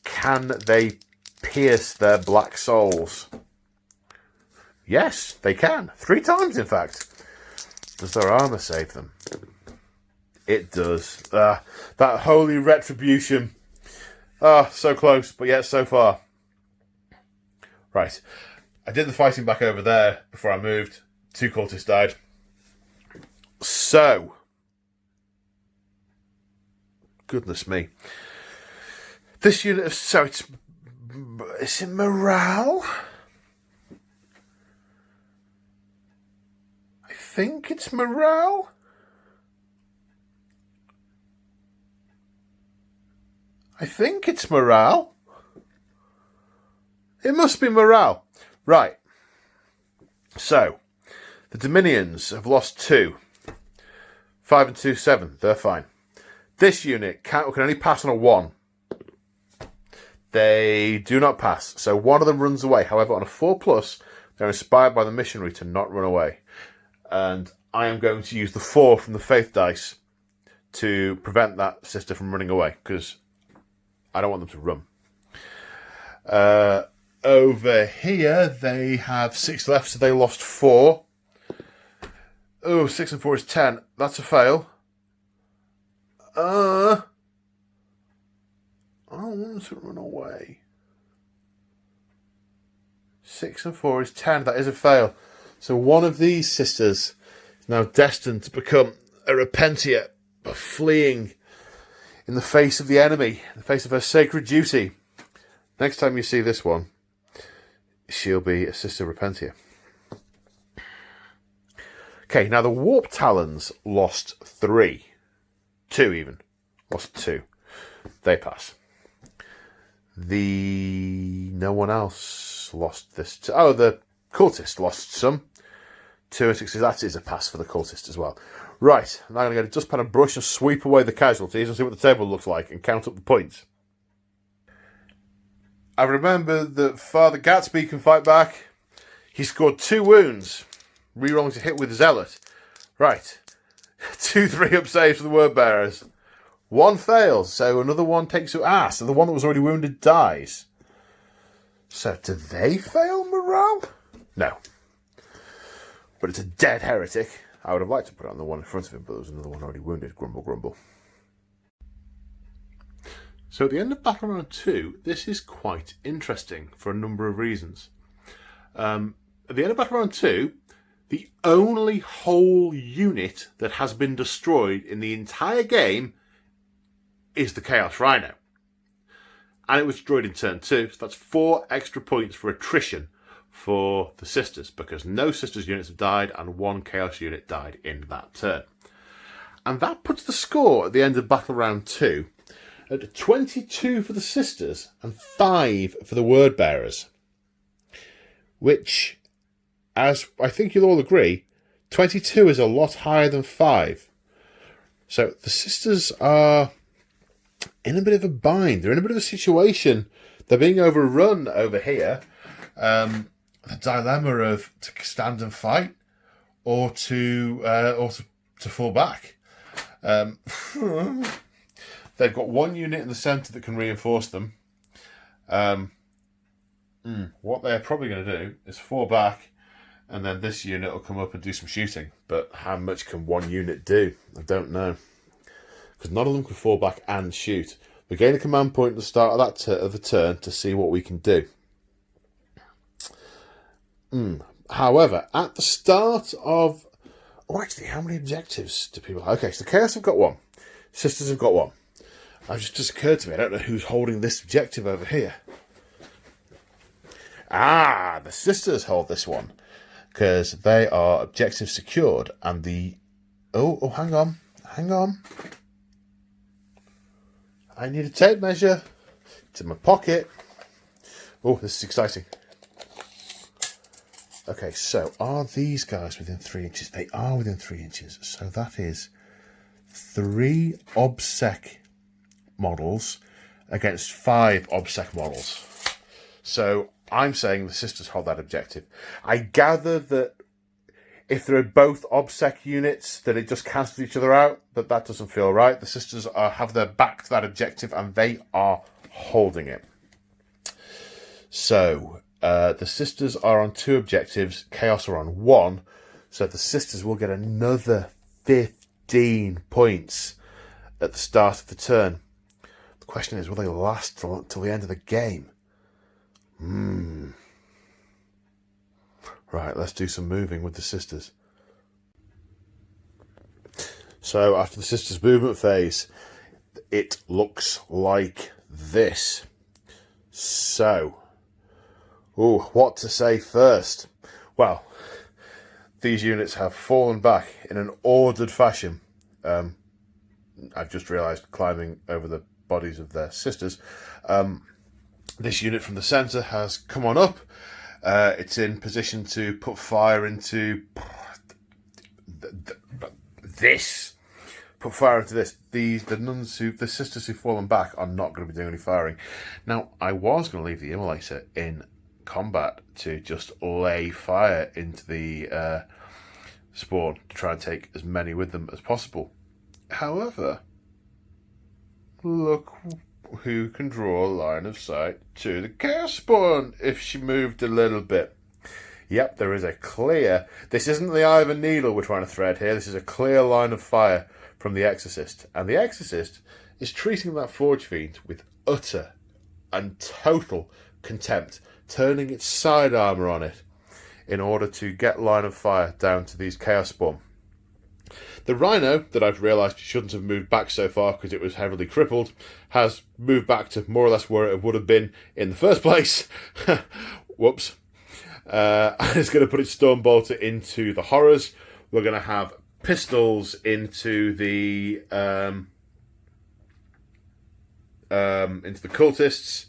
Can they pierce their black souls? Yes, they can. 3 times, in fact. Does their armour save them? It does. That holy retribution. So close, but yet so far. Right. I did the fighting back over there before I moved. 2 cultists died. So. Goodness me. This unit of... So it's in morale? I think it's morale? I think it's morale. It must be morale. Right. So, the Dominions have lost 2. 5 and 2, 7. They're fine. This unit can only pass on a 1. They do not pass. So one of them runs away. However, on a 4+, they're inspired by the missionary to not run away. And I am going to use the 4 from the faith dice to prevent that sister from running away, because I don't want them to run. Over here, they have 6 left, so they lost 4. Oh, 6 and 4 is 10. That's a fail. I don't want them to run away. 6 and 4 is 10. That is a fail. So one of these sisters is now destined to become a repentia, but fleeing in the face of the enemy, in the face of her sacred duty. Next time you see this one, she'll be a sister repentia. Okay, now the warp talons lost 3. 2 even. Lost 2. They pass. No one else lost this. The cultist lost some. 2 and 6. That is a pass for the cultist as well. Right, now I'm going to get a dustpan and brush and sweep away the casualties and see what the table looks like and count up the points. I remember that Father Gatsby can fight back. He scored 2 wounds. Rerolling to hit with Zealot. Right. 2 3-up saves for the word bearers. 1 fails, so another one takes your so the one that was already wounded dies. So do they fail morale? No. But it's a dead heretic. I would have liked to put it on the one in front of him, but there was another one already wounded. Grumble, grumble. So at the end of Battle Round 2, this is quite interesting for a number of reasons. At the end of Battle Round 2, the only whole unit that has been destroyed in the entire game is the Chaos Rhino. And it was destroyed in turn 2, so that's 4 extra points for attrition for the Sisters, because no Sisters units have died and 1 Chaos unit died in that turn. And that puts the score at the end of Battle Round 2 at 22 for the Sisters and 5 for the Word Bearers. Which, as I think you'll all agree, 22 is a lot higher than 5. So the Sisters are in a bit of a bind. They're in a bit of a situation. They're being overrun over here. The dilemma of to stand and fight or to fall back. They've got 1 unit in the centre that can reinforce them. What they're probably going to do is fall back, and then this unit will come up and do some shooting. But how much can 1 unit do? I don't know. Because none of them can fall back and shoot. We gain a command point at the start of the turn to see what we can do. However, at the start of... Oh, actually, how many objectives do people have? Okay, so the Chaos have got 1. Sisters have got 1. It just occurred to me, I don't know who's holding this objective over here. Ah, the Sisters hold this one. Because they are objective secured. And the... Oh, hang on. I need a tape measure. It's in my pocket. Oh, this is exciting. Okay, so are these guys within 3 inches? They are within 3 inches. So that is 3 OBSEC models against 5 OBSEC models. So I'm saying the Sisters hold that objective. I gather that if they're both OBSEC units, that it just cancels each other out, but that doesn't feel right. The Sisters have their back to that objective, and they are holding it. So the Sisters are on 2 objectives, Chaos are on 1, so the Sisters will get another 15 points at the start of the turn. The question is, will they last till the end of the game? Right, let's do some moving with the Sisters. So after the Sisters' movement phase, it looks like this. So, what to say first? Well, these units have fallen back in an ordered fashion. I've just realised, climbing over the bodies of their Sisters. This unit from the centre has come on up. It's in position to put fire into this. Put fire into this. The Sisters who've fallen back are not going to be doing any firing. Now, I was going to leave the Immolator in combat to just lay fire into the spawn to try and take as many with them as possible. However, look who can draw a line of sight to the Chaos Spawn if she moved a little bit. Yep, there is a clear... This isn't the eye of a needle we're trying to thread here. This is a clear line of fire from the Exorcist. And the Exorcist is treating that Forge Fiend with utter and total contempt, turning its side armour on it in order to get line of fire down to these Chaos Spawn. The Rhino, that I've realised shouldn't have moved back so far because it was heavily crippled, has moved back to more or less where it would have been in the first place. Whoops. And it's going to put its Storm Bolter into the Horrors. We're going to have pistols into the Cultists.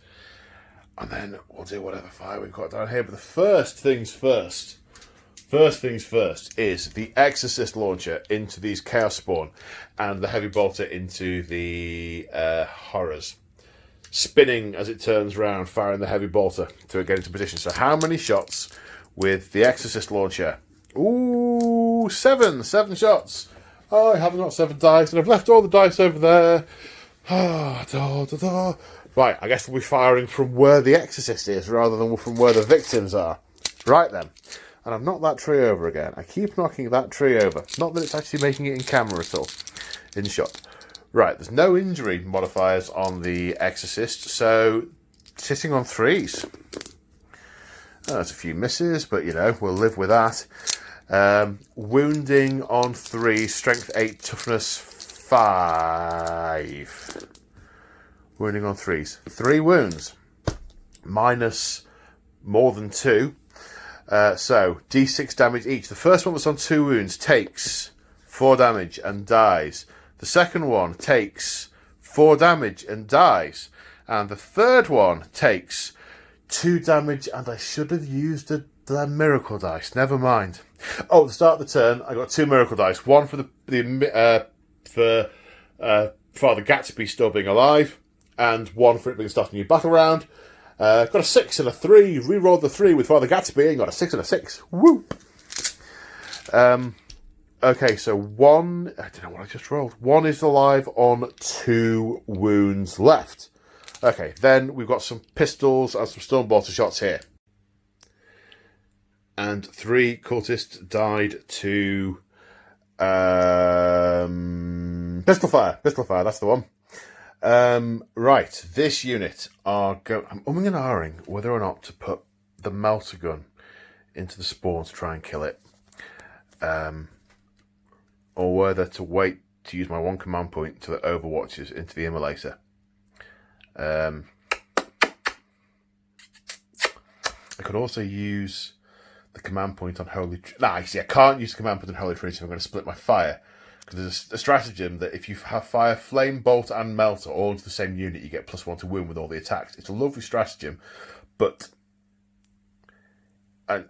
And then we'll do whatever fire we've got down here. But the first things first is the Exorcist launcher into these Chaos Spawn and the Heavy Bolter into the Horrors. Spinning as it turns round, firing the Heavy Bolter to get into position. So how many shots with the Exorcist launcher? Ooh, 7 shots. Oh, I haven't got 7 dice, and I've left all the dice over there. Right, I guess we'll be firing from where the Exorcist is rather than from where the victims are. Right then. And I've knocked that tree over again. I keep knocking that tree over. Not that it's actually making it in camera at all. In shot. Right, there's no injury modifiers on the Exorcist, so sitting on 3s. There's a few misses, but, you know, we'll live with that. Wounding on 3, strength 8, toughness 5. Wounding on 3s. 3 wounds. Minus more than 2. So, d6 damage each. The first one that's on 2 wounds takes 4 damage and dies. The second one takes 4 damage and dies. And the third one takes 2 damage, and I should have used the miracle dice. Never mind. Oh, at the start of the turn, I got 2 miracle dice. One for for Father Gatsby still being alive, and one for it being starting a new battle round. Got a 6 and a 3. Rerolled the 3 with Father Gatsby and got a 6 and a 6. Whoop! Okay, so 1... I don't know what I just rolled. 1 is alive on 2 wounds left. Okay, then we've got some pistols and some stormbolter shots here. And 3 cultists died to... pistol fire. Pistol fire, that's the one. Right, this unit are I'm umming and ahhing whether or not to put the melter gun into the spawn to try and kill it, or whether to wait to use my 1 command point to the overwatches into the immolator. I could also use the command point on Holy... I can't use the command point on Holy Trinity if I'm going to split my fire. Because there's a stratagem that if you have fire, flame, bolt, and melter all into the same unit, you get +1 to wound with all the attacks. It's a lovely stratagem, but I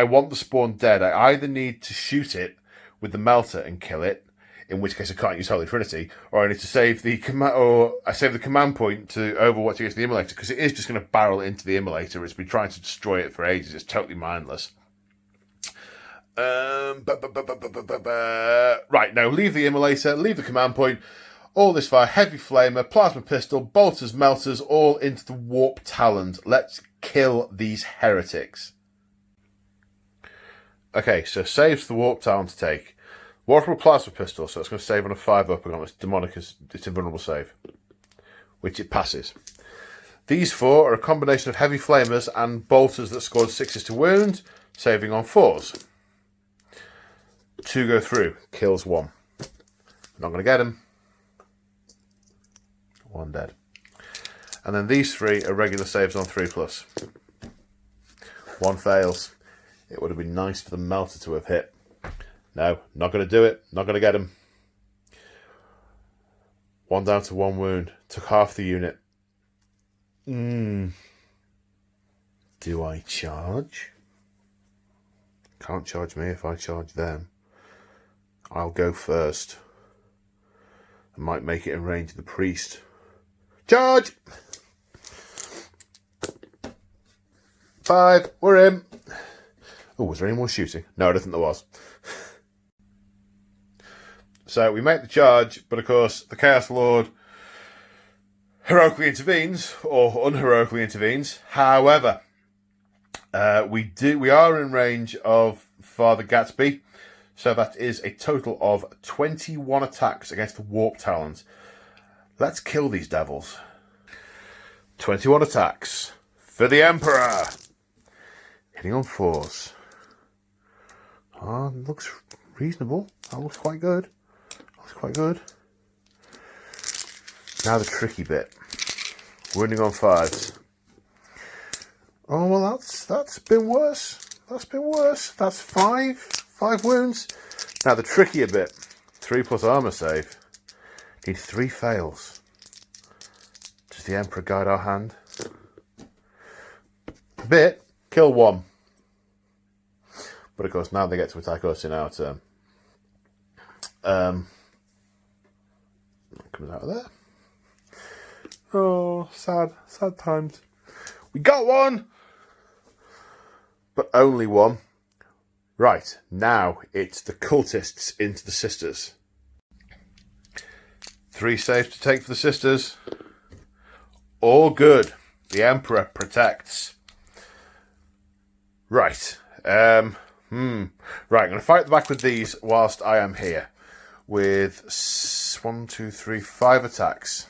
want the spawn dead. I either need to shoot it with the melter and kill it, in which case I can't use Holy Trinity, or I need to save the command point to Overwatch against the immolator, because it is just going to barrel into the immolator. It's been trying to destroy it for ages. It's totally mindless. Right, no, leave the immolator, leave the command point, all this fire, heavy flamer, plasma pistol, bolters, melters, all into the warp talons. Let's kill these heretics. Okay, so saves the warp talon to take. Waterable plasma pistol, so it's going to save on a 5 up on its demonic, its invulnerable save, which it passes. These 4 are a combination of heavy flamers and bolters that scored 6s to wound, saving on 4s. 2 go through, kills 1. Not going to get him. 1 dead. And then these 3 are regular saves on 3+. 1 fails. It would have been nice for the melter to have hit. No, not going to do it. Not going to get him. 1 down to 1 wound. Took half the unit. Do I charge? Can't charge me if I charge them. I'll go first. I might make it in range of the priest. Charge! 5, we're in. Oh, was there any more shooting? No, I don't think there was. So we make the charge, but of course the Chaos Lord heroically intervenes, or unheroically intervenes. However, we are in range of Father Gatsby. So that is a total of 21 attacks against the Warp Talons. Let's kill these devils. 21 attacks for the Emperor. Hitting on 4s. Looks reasonable. That looks quite good. Looks quite good. Now the tricky bit. Wounding on 5s. Oh, well, that's been worse. That's been worse. That's 5 wounds. Now the trickier bit. 3+ armor save. Need 3 fails. Does the Emperor guide our hand? Bit. Kill 1. But of course now they get to attack us in our turn. Comes out of there. Oh, sad times. We got 1! But only 1. Right, now it's the cultists into the sisters. 3 saves to take for the sisters. All good. The Emperor protects. Right. Right, I'm going to fight back with these whilst I am here. With attacks. 1, 2, 3, 5 attacks.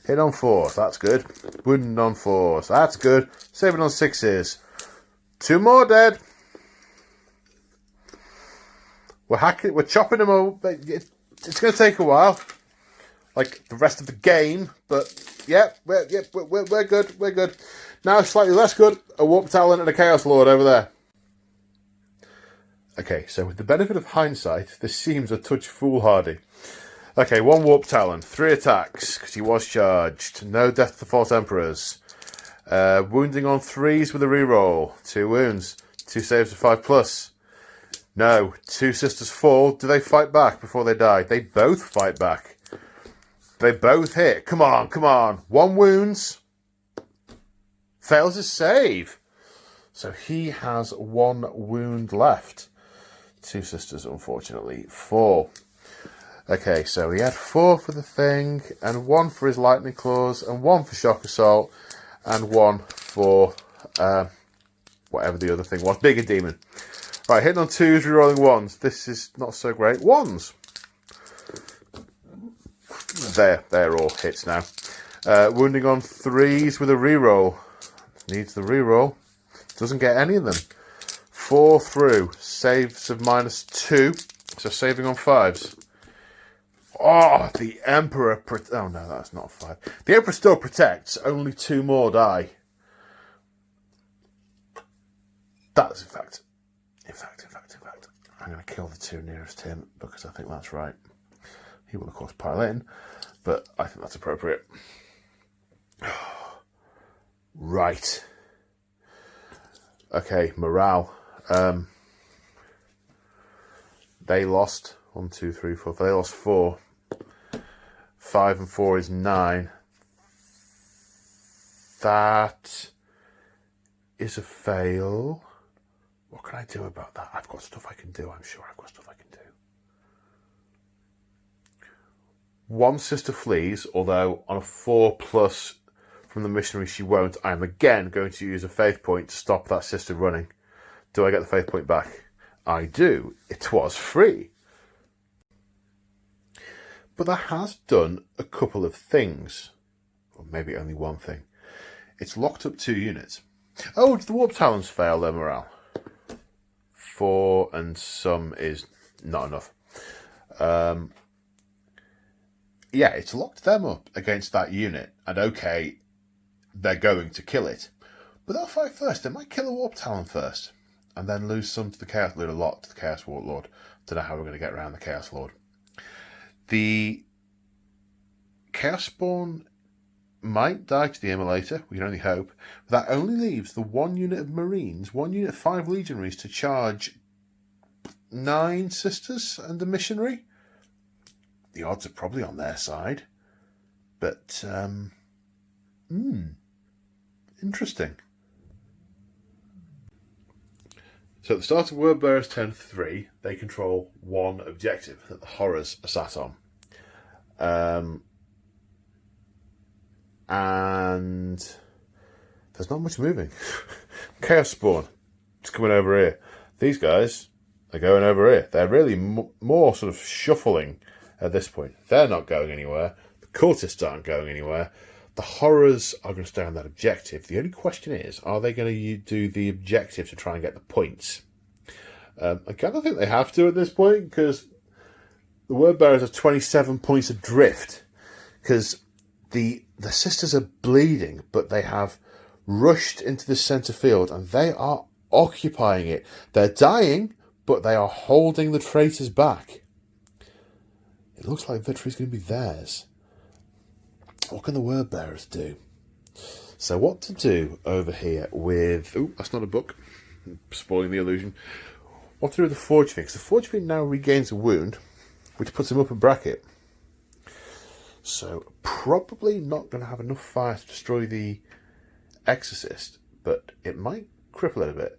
Hit on 4s, that's good. Wounded on 4s, that's good. Saving on 6s. 2 more dead. We're chopping them all. It's going to take a while, like the rest of the game. But yeah, we're good. We're good. Now slightly less good. A Warp Talon and a Chaos Lord over there. Okay, so with the benefit of hindsight, this seems a touch foolhardy. Okay, 1 Warp Talon, 3 attacks because he was charged. No death to the False Emperors. Wounding on 3s with a reroll. 2 wounds. 2 saves of 5+. No, 2 sisters fall. Do they fight back before they die? They both fight back. They both hit. Come on, come on. 1 wounds. Fails his save. So he has 1 wound left. 2 sisters, unfortunately, fall. Okay, so he had 4 for the thing, and 1 for his lightning claws, and 1 for shock assault, and 1 for whatever the other thing was. Bigger demon. Right, hitting on 2s, rerolling 1s. This is not so great. 1s. They're all hits now. Wounding on 3s with a reroll. Needs the reroll. Doesn't get any of them. 4 through. Saves of -2. So saving on 5s. Oh, the Emperor... Oh, no, that's not 5. The Emperor still protects. Only 2 more die. That's in fact... In fact, I'm going to kill the 2 nearest him because I think that's right. He will, of course, pile in, but I think that's appropriate. Right. Okay, morale. They lost 1, 2, 3, 4. They lost 4. 5 and 4 is 9. That is a fail. What can I do about that? I've got stuff I can do. I'm sure I've got stuff I can do. 1 sister flees, although on a 4+ from the missionary she won't. I'm again going to use a faith point to stop that sister running. Do I get the faith point back? I do. It was free. But that has done a couple of things. Or maybe only one thing. It's locked up 2 units. Oh, did the Warp Talons fail their morale? 4 and some is not enough. Yeah, it's locked them up against that unit. And okay, they're going to kill it. But they'll fight first. They might kill a Warp Talon first. And then lose some to the Chaos Lord, a lot to the Chaos Warp Lord. Don't know how we're going to get around the Chaos Lord. The Chaos Spawn might die to the Immolator. We can only hope. But that only leaves the 1 unit of Marines, 1 unit of 5 Legionaries to charge 9 Sisters and a Missionary. The odds are probably on their side. But, interesting. So at the start of Wordbearer's turn 3, they control 1 objective that the Horrors are sat on. And there's not much moving. Chaos Spawn is coming over here. These guys are going over here. They're really more sort of shuffling at this point. They're not going anywhere. The Cultists aren't going anywhere. The Horrors are going to stay on that objective. The only question is, are they going to do the objective to try and get the points? I kind of think they have to at this point, because the Wordbearers are 27 points adrift. Because the Sisters are bleeding, but they have rushed into the centre field, and they are occupying it. They're dying, but they are holding the traitors back. It looks like victory's going to be theirs. What can the Wordbearers do? So what to do over here with... Oh, that's not a book. I'm spoiling the illusion. What to do with the Forge Fiend? Because the Forge Fiend now regains a wound, which puts him up a bracket. So probably not going to have enough fire to destroy the Exorcist, but it might cripple it a bit.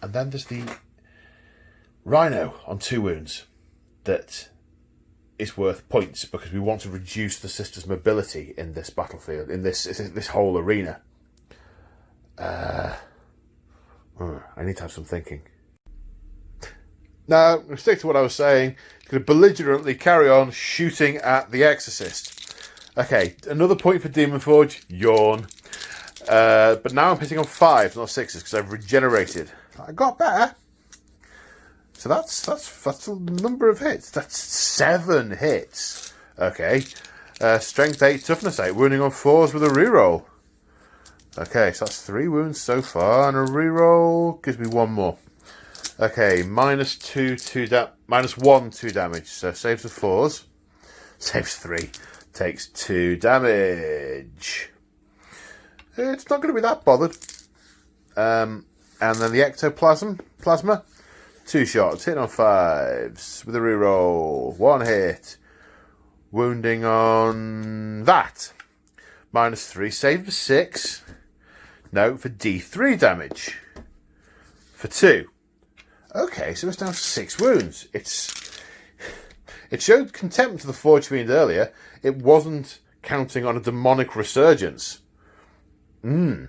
And then there's the Rhino on 2 wounds that is worth points, because we want to reduce the Sisters' mobility in this battlefield, in this whole arena. I need to have some thinking. No, I'm going to stick to what I was saying. He's going to belligerently carry on shooting at the Exorcist. Okay, another point for Demon Forge. Yawn. But now I'm hitting on 5s, not 6s, because I've regenerated. I got better. So that's a number of hits. That's 7 hits. Okay. Strength 8, toughness 8, wounding on 4s with a reroll. Okay, so that's 3 wounds so far, and a reroll gives me 1 more. Okay, -1, 2 damage. So saves of 4s. Saves 3. Takes 2 damage. It's not going to be that bothered. And then the Ectoplasma. 2 shots. Hit on 5s with a reroll. 1 hit. Wounding on that. -3. Save for 6. No, for D3 damage. For 2. Okay, so it's down to 6 wounds. It showed contempt to the Forge Fiend earlier. It wasn't counting on a demonic resurgence. The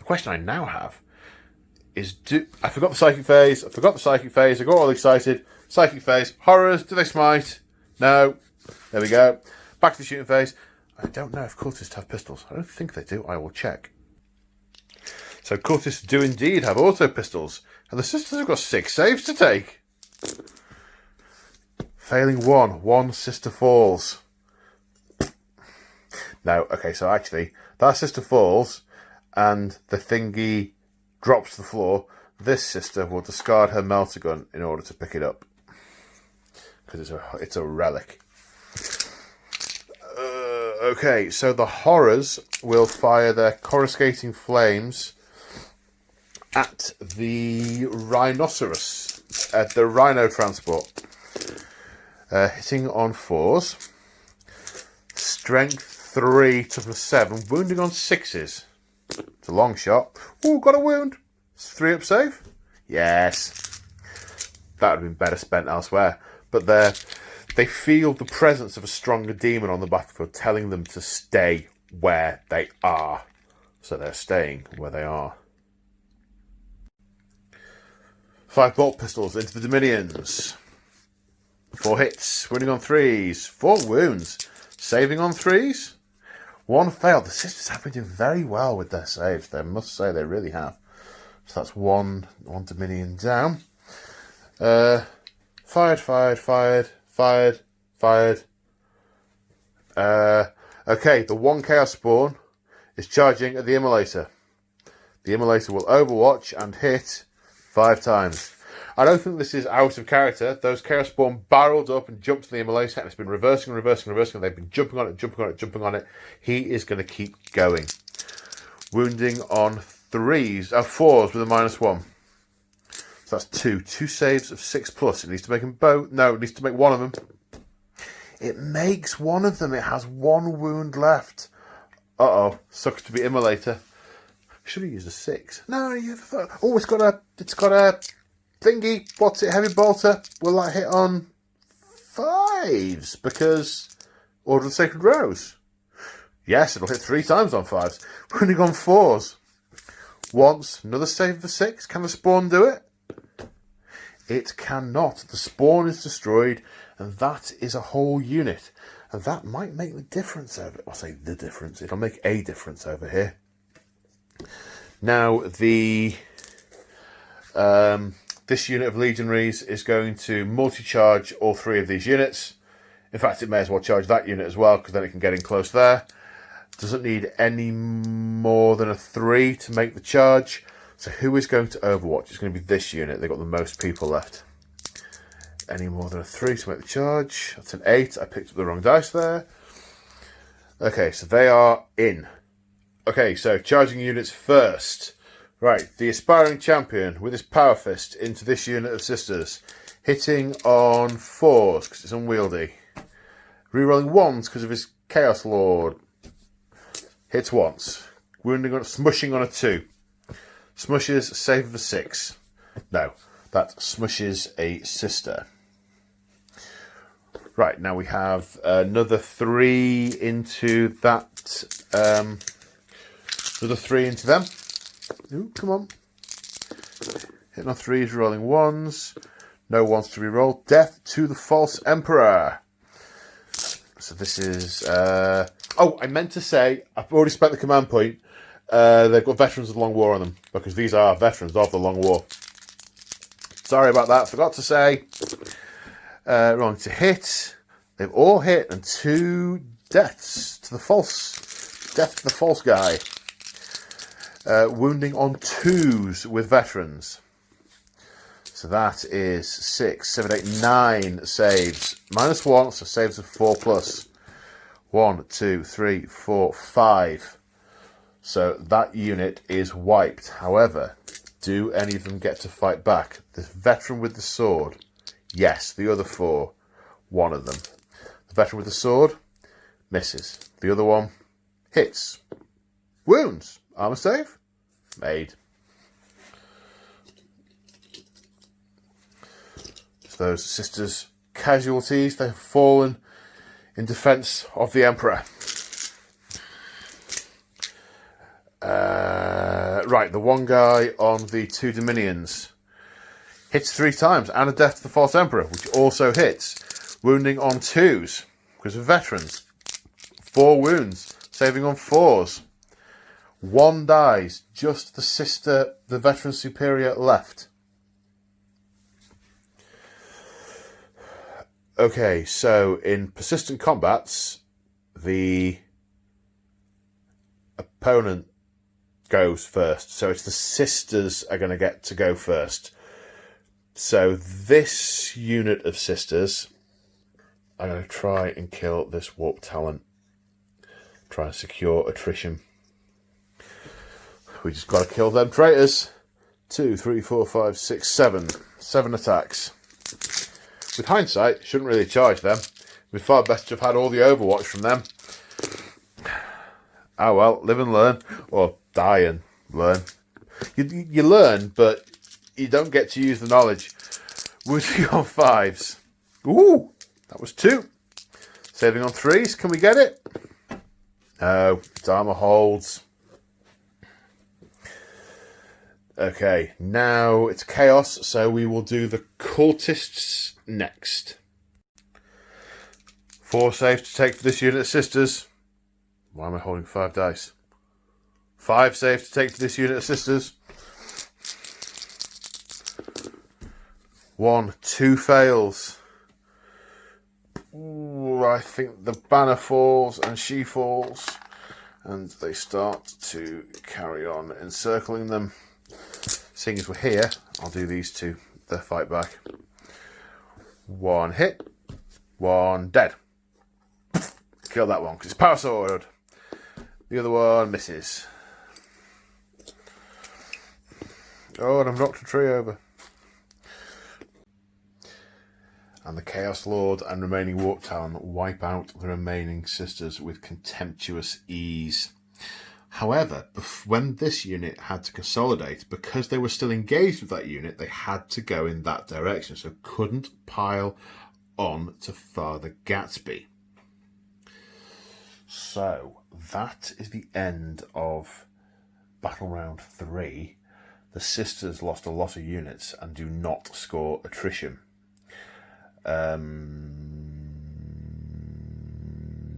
question I now have is, I forgot the Psychic Phase. I got all excited. Psychic Phase. Horrors. Do they smite? No. There we go. Back to the shooting phase. I don't know if Cultists have pistols. I don't think they do. I will check. So Cultists do indeed have auto pistols. And the sisters have got 6 saves to take. Failing 1. 1 sister falls. No, okay, so actually, that sister falls and the thingy drops to the floor. This sister will discard her melter gun in order to pick it up. Because it's a relic. Okay, so the horrors will fire their coruscating flames at the rhinoceros, at the rhino transport. Hitting on 4s. Strength 3, toughness 7, wounding on 6s. It's a long shot. Ooh, got a wound. It's 3 up save. Yes. That would have been better spent elsewhere. But they feel the presence of a stronger demon on the battlefield, telling them to stay where they are. So they're staying where they are. 5 bolt pistols into the Dominions. 4 hits, wounding on 3s. 4 wounds, saving on 3s. 1 failed. The sisters have been doing very well with their saves. They must say they really have. So that's one Dominion down. Fired. Okay, the 1 Chaos Spawn is charging at the Immolator. The Immolator will overwatch and hit 5 times. I don't think this is out of character. Those Chaos Spawn barreled up and jumped to the Immolator, and it's been reversing. They've been jumping on it. He is going to keep going. Wounding on 4s with a -1. So that's 2 saves of 6+. It needs to make them both. No, it needs to make one of them. It makes one of them. It has 1 wound left. Uh-oh. Sucks to be Immolator. Should have used a 6. No, it's got a thingy. What's it? Heavy bolter. Will that hit on 5s? Because Order of the Sacred Rose. Yes, it'll hit 3 times on 5s. Wounding on 4s. Once. Another save for 6. Can the spawn do it? It cannot. The spawn is destroyed, and that is a whole unit. And that might make the difference over it. I'll say the difference. It'll make a difference over here. Now, this unit of legionaries is going to multi-charge all 3 of these units. In fact, it may as well charge that unit as well, because then it can get in close there. Doesn't need any more than a 3 to make the charge. So who is going to overwatch? It's going to be this unit. They've got the most people left. Any more than a 3 to make the charge. That's an 8. I picked up the wrong dice there. Okay, so they are in. Okay, so charging units first. Right, the aspiring champion with his power fist into this unit of sisters. Hitting on 4s because it's unwieldy. Rerolling 1s because of his Chaos Lord. Hits once. Smushing on a 2. Smushes, save for 6. No, that smushes a sister. Right, now we have another 3 into that. Another 3 into them. Ooh, come on. Hitting on 3s, rolling 1s. No 1s to re-roll. Death to the false emperor. So this is... oh, I meant to say, I've already spent the command point. They've got veterans of the Long War on them, because these are veterans of the Long War. Sorry about that, forgot to say. Rolling to hit. They've all hit, and 2 deaths to the false. Death to the false guy. Wounding on 2s with veterans. So that is 6, 7, 8, 9 saves. -1, so saves of 4+. 1, 2, 3, 4, 5. So that unit is wiped. However, do any of them get to fight back? The veteran with the sword, yes. The other 4, one of them. The veteran with the sword misses. The other one hits. Wounds. Armor save made. So those sisters' casualties, they've fallen in defense of the Emperor. Right, the one guy on the 2 Dominions hits 3 times, and a death to the false Emperor, which also hits. Wounding on 2s, because of veterans. 4 wounds, saving on 4s. 1 dies, just the sister, the veteran superior left. Okay, so in persistent combats, the opponent goes first. So it's the sisters are going to get to go first. So this unit of sisters, I'm going to try and kill this warp talent. Try and secure attrition. We just got to kill them traitors. 2, 3, 4, 5, 6, 7. 7 attacks. With hindsight, shouldn't really charge them. We'd far better to have had all the Overwatch from them. Oh well, live and learn. Or die and learn. You learn, but you don't get to use the knowledge. Wounding on 5s. Ooh, that was 2. Saving on 3s. Can we get it? No, its armor holds. Okay, now it's chaos, so we will do the cultists next. 4 saves to take for this unit of sisters. Why am I holding 5 dice? 5 saves to take for this unit of sisters. 1, 2 fails. Ooh, I think the banner falls and she falls. And they start to carry on encircling them. Seeing as we're here, I'll do these 2. They'll fight back. 1 hit. 1 dead. Kill that one because it's power sword. The other one misses. Oh, and I've knocked a tree over. And the Chaos Lord and remaining Warp Talon wipe out the remaining sisters with contemptuous ease. However, when this unit had to consolidate, because they were still engaged with that unit, they had to go in that direction, so couldn't pile on to Father Gatsby. So, that is the end of Battle Round 3. The sisters lost a lot of units and do not score attrition.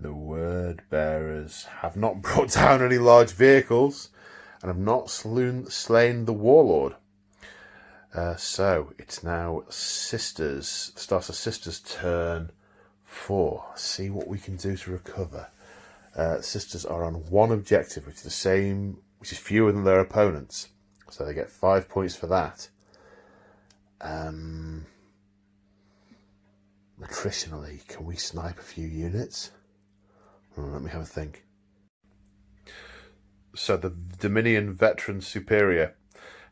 The word bearers have not brought down any large vehicles and have not slain the warlord. So it's now sisters, Starter Sisters' turn 4. See what we can do to recover. Sisters are on 1 objective, which is the same, which is fewer than their opponents. So they get 5 points for that. Attritionally, can we snipe a few units? Let me have a think. So the Dominion Veteran Superior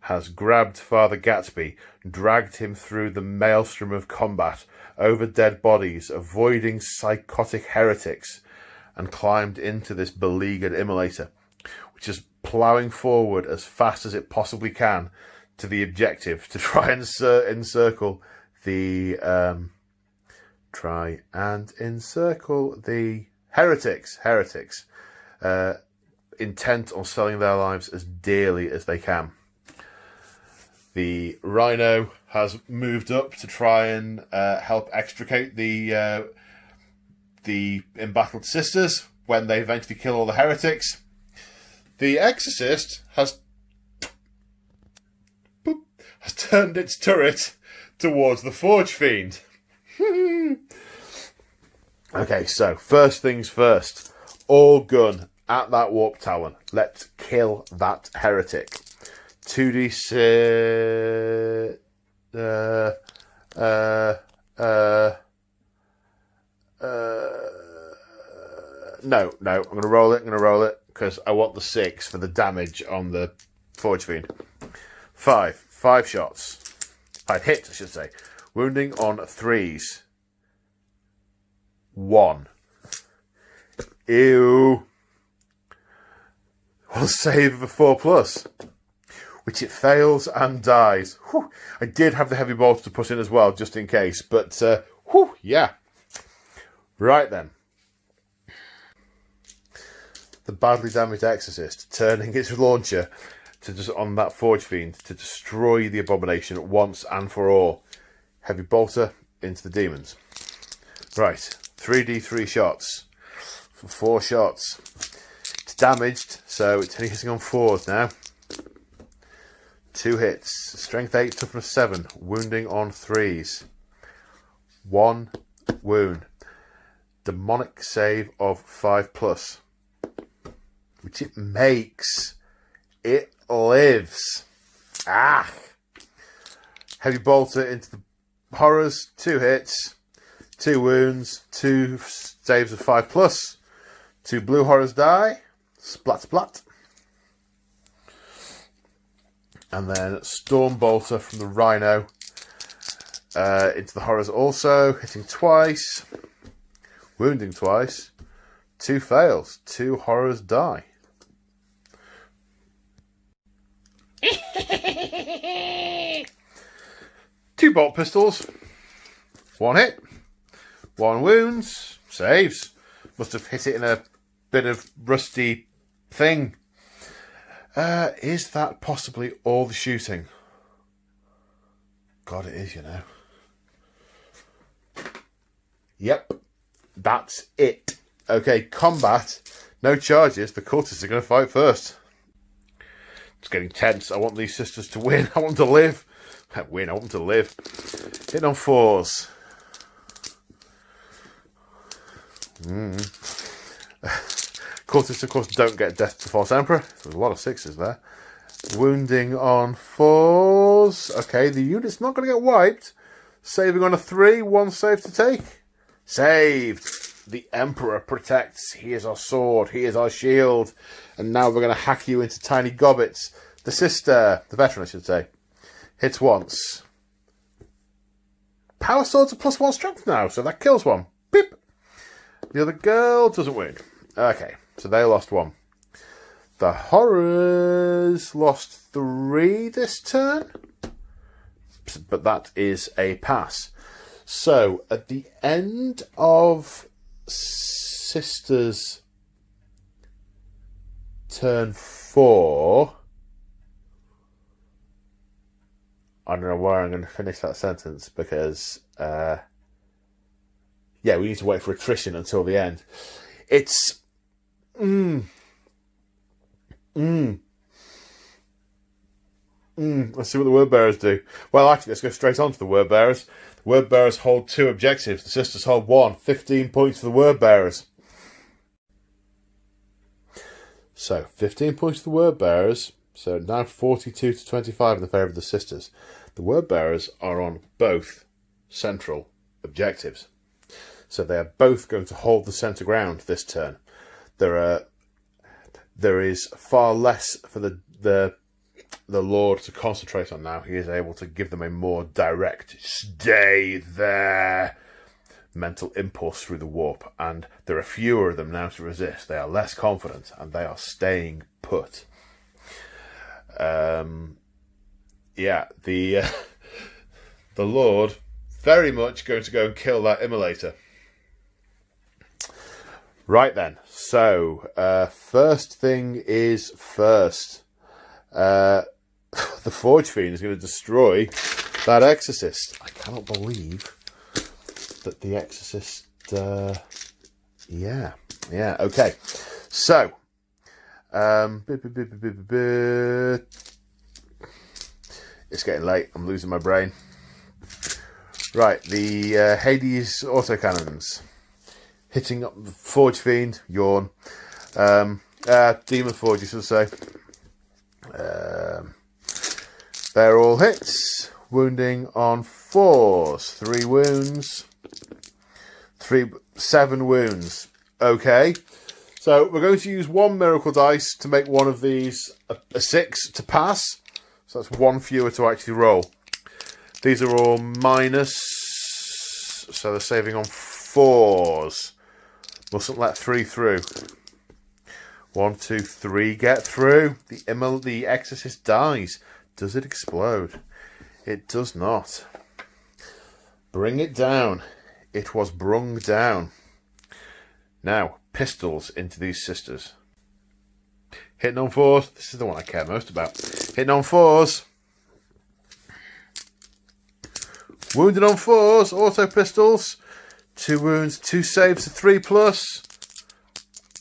has grabbed Father Gatsby, dragged him through the maelstrom of combat, over dead bodies, avoiding psychotic heretics, and climbed into this beleaguered immolator, which is ploughing forward as fast as it possibly can to the objective to try and encircle the heretics, intent on selling their lives as dearly as they can. The Rhino has moved up to try and help extricate the embattled sisters when they eventually kill all the heretics. The Exorcist has turned its turret towards the Forge Fiend. Okay, so first things first. All gun at that Warp Talon. Let's kill that heretic. 2d6... No, I'm going to roll it, because I want the 6 for the damage on the Forge Fiend. 5 shots. 5 hits, I should say. Wounding on 3s. 1. Ew. Will save a 4+, which it fails and dies. Whew. I did have the heavy bolter to put in as well, just in case, but yeah. Right then. The badly damaged Exorcist turning its launcher to just on that Forge Fiend to destroy the abomination once and for all. Heavy bolter into the demons. Right, 3d3 shots for 4 shots. It's damaged, so it's hitting on 4s now. 2 hits, strength 8, toughness 7, wounding on 3s. 1 wound. Demonic save of 5+, which it makes. It lives. Heavy bolter into the horrors. 2 hits, 2 wounds, 2 saves of 5+. 2 blue horrors die. Splat, splat. And then Storm Bolter from the Rhino into the horrors also, hitting twice, wounding twice. 2 fails. 2 horrors die. Two bolt pistols. 1 hit. 1 wounds. Saves. Must have hit it in a bit of rusty thing. Is that possibly all the shooting? God, it is, you know. Yep. That's it. Okay, combat. No charges. The cultists are going to fight first. It's getting tense. I want these sisters to win. I want them to live. I want them to live. Hit on 4s. Cultists, of course, don't get Death to False Emperor. There's a lot of 6s there. Wounding on 4s. Okay, the unit's not going to get wiped. Saving on a 3. 1 save to take. Saved. The Emperor protects. He is our sword. He is our shield. And now we're going to hack you into tiny gobbets. The sister, the veteran, I should say, hits once. Power swords are +1 strength now, so that kills 1. Beep. The other girl doesn't win. Okay, so they lost 1. The horrors lost 3 this turn, but that is a pass. So at the end of Sisters' turn 4, I don't know where I'm going to finish that sentence because, yeah, we need to wait for attrition until the end. It's, let's see what the word bearers do. Well, actually, let's go straight on to the word bearers. The word bearers hold 2 objectives. The sisters hold 1. 15 points for the word bearers. So, 15 points for the word bearers. So now 42 to 25 in the favour of the sisters. The word bearers are on both central objectives. So they are both going to hold the centre ground this turn. There is far less for the Lord to concentrate on now. He is able to give them a more direct, stay there, mental impulse through the warp. And there are fewer of them now to resist. They are less confident and they are staying put. Yeah, the Lord very much going to go and kill that immolator. Right then, so first thing is first. the Forge Fiend is going to destroy that Exorcist. I cannot believe that the Exorcist... Yeah, okay. So, it's getting late. I'm losing my brain. Right, the Hades autocannons. Hitting up the Forge Fiend, yawn. Demon Forge, you should say. They're all hits. Wounding on 4s. 3 wounds. 7 wounds. Okay. So we're going to use 1 miracle dice to make one of these a 6 to pass. So that's 1 fewer to actually roll. These are all minus. So they're saving on 4s. Mustn't let 3 through. 1, 2, 3 get through. The Exorcist dies. Does it explode? It does not. Bring it down. It was brung down. Now, pistols into these sisters. Hitting on 4s. This is the one I care most about. Hitting on 4s. Wounded on 4s. Auto pistols. 2 wounds. 2 saves. 3 plus.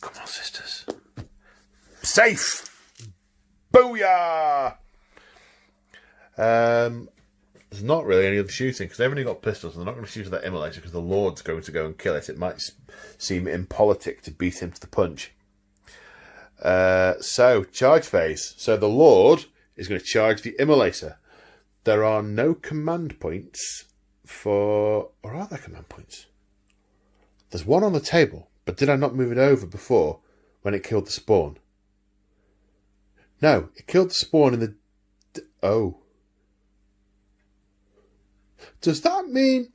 Come on, sisters. Safe. Booyah! There's not really any other shooting because they've only got pistols and they're not going to shoot at that immolator because the Lord's going to go and kill it. It might seem impolitic to beat him to the punch. So, charge phase. So the Lord is going to charge the immolator. There are no command points for... Or are there command points? There's one on the table, but did I not move it over before when it killed the spawn? No, it killed the spawn in the... Oh. Does that mean...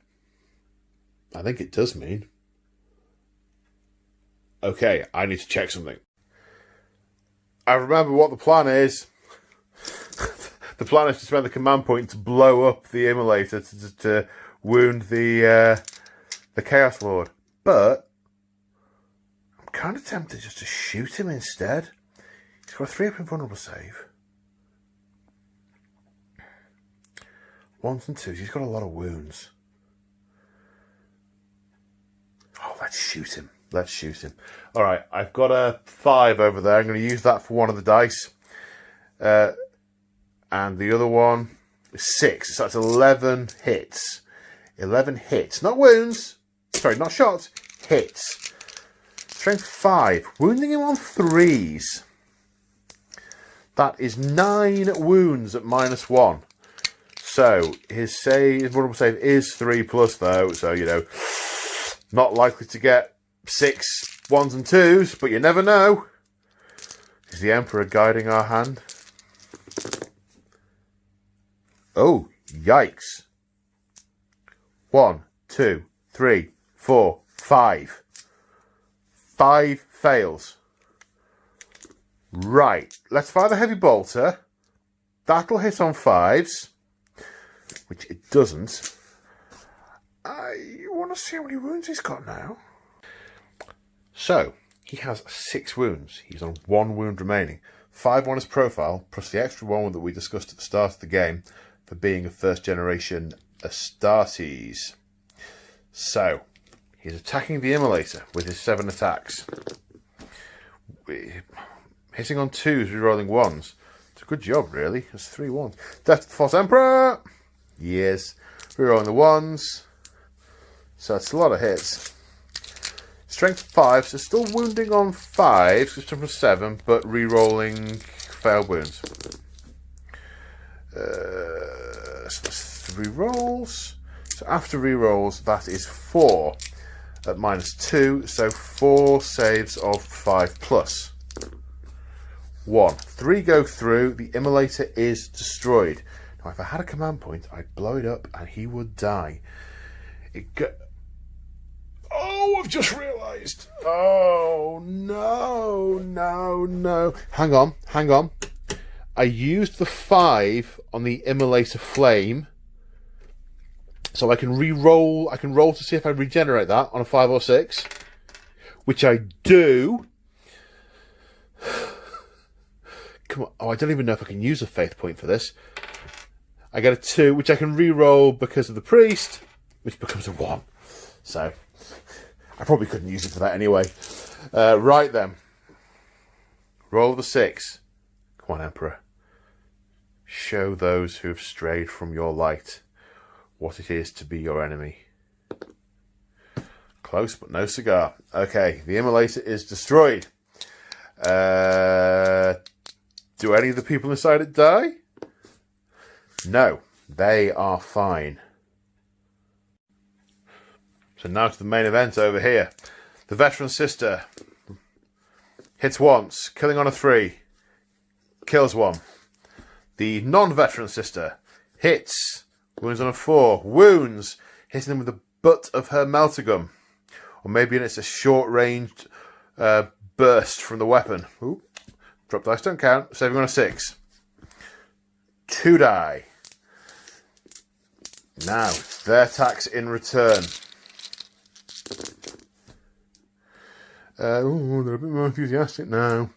I think it does mean... Okay, I need to check something. I remember what the plan is. The plan is to spend the command point to blow up the immolator to wound the Chaos Lord. But I'm kind of tempted just to shoot him instead. He's got a 3-up invulnerable save. 1s and 2s. He's got a lot of wounds. Oh, let's shoot him. Let's shoot him. All right, I've got a 5 over there. I'm going to use that for one of the dice. And the other one is 6. So that's 11 hits. 11 hits. Not wounds. Sorry, not shots. Hits. Strength 5. Wounding him on 3s. That is 9 wounds at -1. So his vulnerable save is 3 plus though. So, you know, not likely to get 6 1s and 2s, but you never know. Is the Emperor guiding our hand? Oh, yikes. 1, 2, 3, 4, 5. 5 fails. Right, let's fire the heavy bolter. That'll hit on 5s, which it doesn't. I want to see how many wounds he's got now. So, he has 6 wounds. He's on 1 wound remaining. 5 on his profile, plus the extra 1 that we discussed at the start of the game for being a first generation Astartes. So, he's attacking the immolator with his 7 attacks. Hitting on 2s, rerolling 1s. It's a good job, really. That's 3 1s. Death to the False Emperor! Yes. Rerolling the 1s. So it's a lot of hits. Strength 5, so still wounding on 5s, just from 7, but rerolling failed wounds. So that's 3 rolls. So after rerolls, that is 4 at -2, so 4 saves of 5 plus. 1. 3 go through, the immolator is destroyed. Now, if I had a command point, I'd blow it up and he would die. Oh, I've just realised. Oh, no, no, no. Hang on. I used the 5 on the immolator flame. So I can re-roll. I can roll to see if I regenerate that on a 5 or 6. Which I do. come on. Oh, I don't even know if I can use a faith point for this. I get a 2, which I can re-roll because of the priest, which becomes a 1. So, I probably couldn't use it for that anyway. Right then. Roll the 6. Come on, Emperor. Show those who have strayed from your light what it is to be your enemy. Close, but no cigar. Okay, the immolator is destroyed. Do any of the people inside it die? No, they are fine. So now to the main event over here. The veteran sister hits once, killing on a 3, kills 1. The non-veteran sister hits, wounds on a 4, wounds, hitting them with the butt of her melter gun. Or maybe it's a short-ranged burst from the weapon. Ooh, drop dice don't count, saving on a 6. 2 die. Now, their attacks in return. They're a bit more enthusiastic now.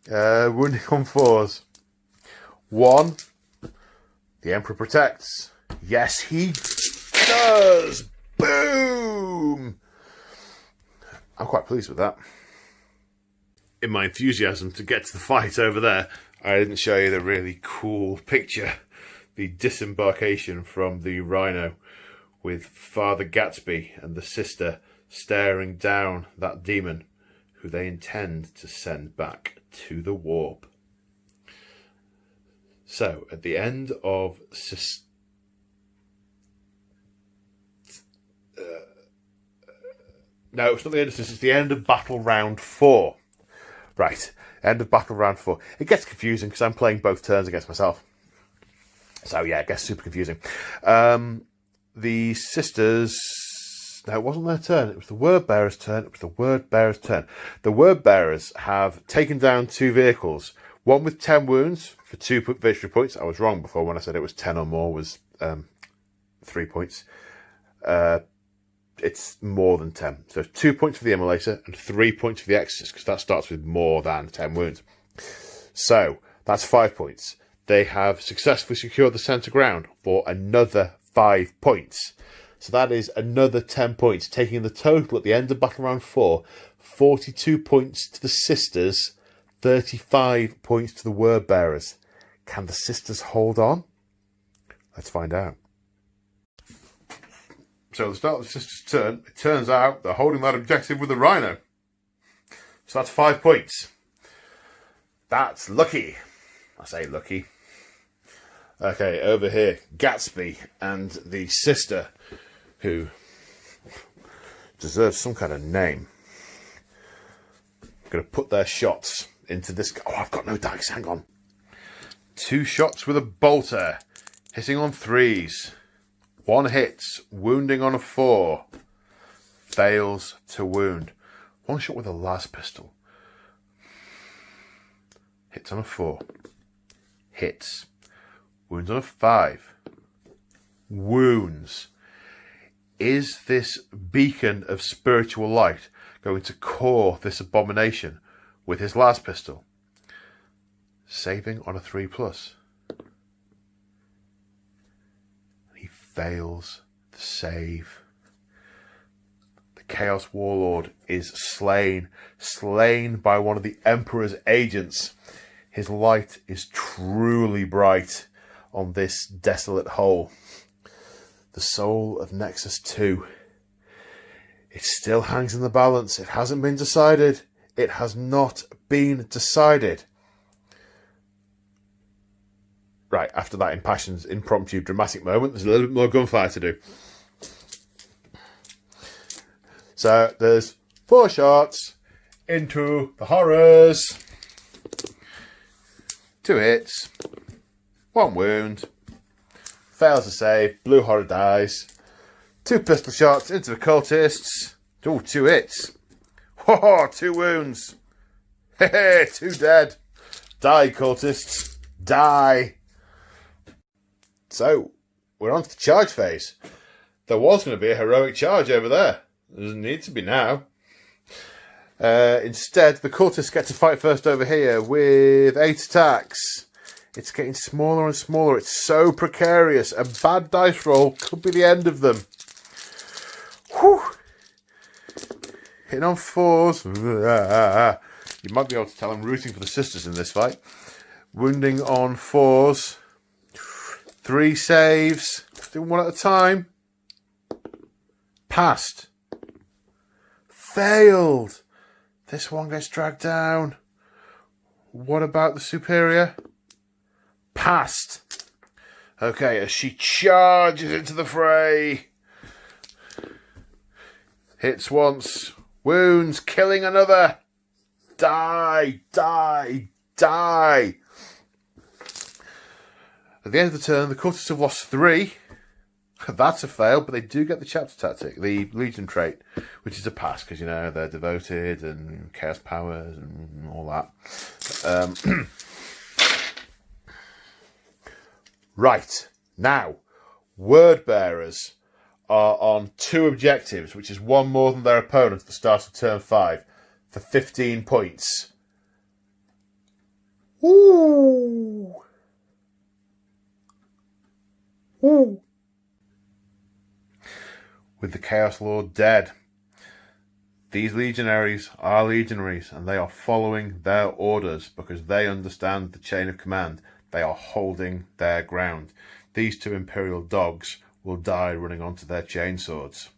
Wounding on 4s. 1. The Emperor protects. Yes, he does! Boom! I'm quite pleased with that. In my enthusiasm to get to the fight over there, I didn't show you the really cool picture. The disembarkation from the Rhino with Father Gatsby and the sister staring down that demon who they intend to send back to the warp. So, at the end of no, it's not the end of it's the end of battle round 4. Right, end of battle round 4. It gets confusing because I'm playing both turns against myself. So yeah, it gets super confusing. The sisters... No, it wasn't their turn. It was the word bearer's turn. It was the word bearer's turn. The word bearers have taken down 2 vehicles. One with 10 wounds for 2 victory points. I was wrong before when I said it was 10 or more was 3 points. It's more than 10. So 2 points for the immolator and 3 points for the exorcist, because that starts with more than 10 wounds. So that's 5 points. They have successfully secured the centre ground for another 5 points. So that is another 10 points, taking the total at the end of battle round 4, 42 points to the sisters, 35 points to the word bearers. Can the sisters hold on? Let's find out. So at the start of the sisters' turn, it turns out they're holding that objective with the Rhino. So that's 5 points. That's lucky. I say lucky. Okay, over here, Gatsby and the sister, who deserves some kind of name. I'm going to put their shots into this... Oh, I've got no dice, hang on. 2 shots with a bolter, hitting on 3s. 1 hits, wounding on a 4. Fails to wound. 1 shot with a las pistol. Hits on a 4. Hits. Wounds on a 5. Wounds. Is this beacon of spiritual light going to core this abomination with his las pistol? Saving on a 3+. He fails the save. The Chaos Warlord is slain. Slain by one of the Emperor's agents. His light is truly bright on this desolate hole. The soul of Nexus II. It still hangs in the balance. It hasn't been decided. It has not been decided. Right, after that impassioned, impromptu, dramatic moment, there's a little bit more gunfire to do. So, there's 4 shots into the horrors. 2 hits. 1 wound. Fails to save. Blue horror dies. 2 pistol shots into the cultists. Oh, 2 hits. Oh, 2 wounds. Hey, 2 dead. Die, cultists. Die. So, we're on to the charge phase. There was going to be a heroic charge over there. There doesn't need to be now. Instead, the cultists get to fight first over here with 8 attacks. It's getting smaller and smaller. It's so precarious. A bad dice roll could be the end of them. Whew. Hitting on 4s. You might be able to tell I'm rooting for the sisters in this fight. Wounding on 4s. 3 saves. Doing 1 at a time. Passed. Failed. This one gets dragged down. What about the superior? Passed. Okay, as she charges into the fray. Hits once. Wounds. Killing another. Die. Die. Die. At the end of the turn, the cultists have lost 3. That's a fail, but they do get the chapter tactic, the Legion trait, which is a pass, because, you know, they're devoted and chaos powers and all that. Right, now, word bearers are on 2 objectives, which is 1 more than their opponent at the start of turn 5, for 15 points. Ooh! Ooh! With the Chaos Lord dead, these legionaries are legionaries, and they are following their orders because they understand the chain of command. They are holding their ground. These 2 Imperial dogs will die running onto their chainswords.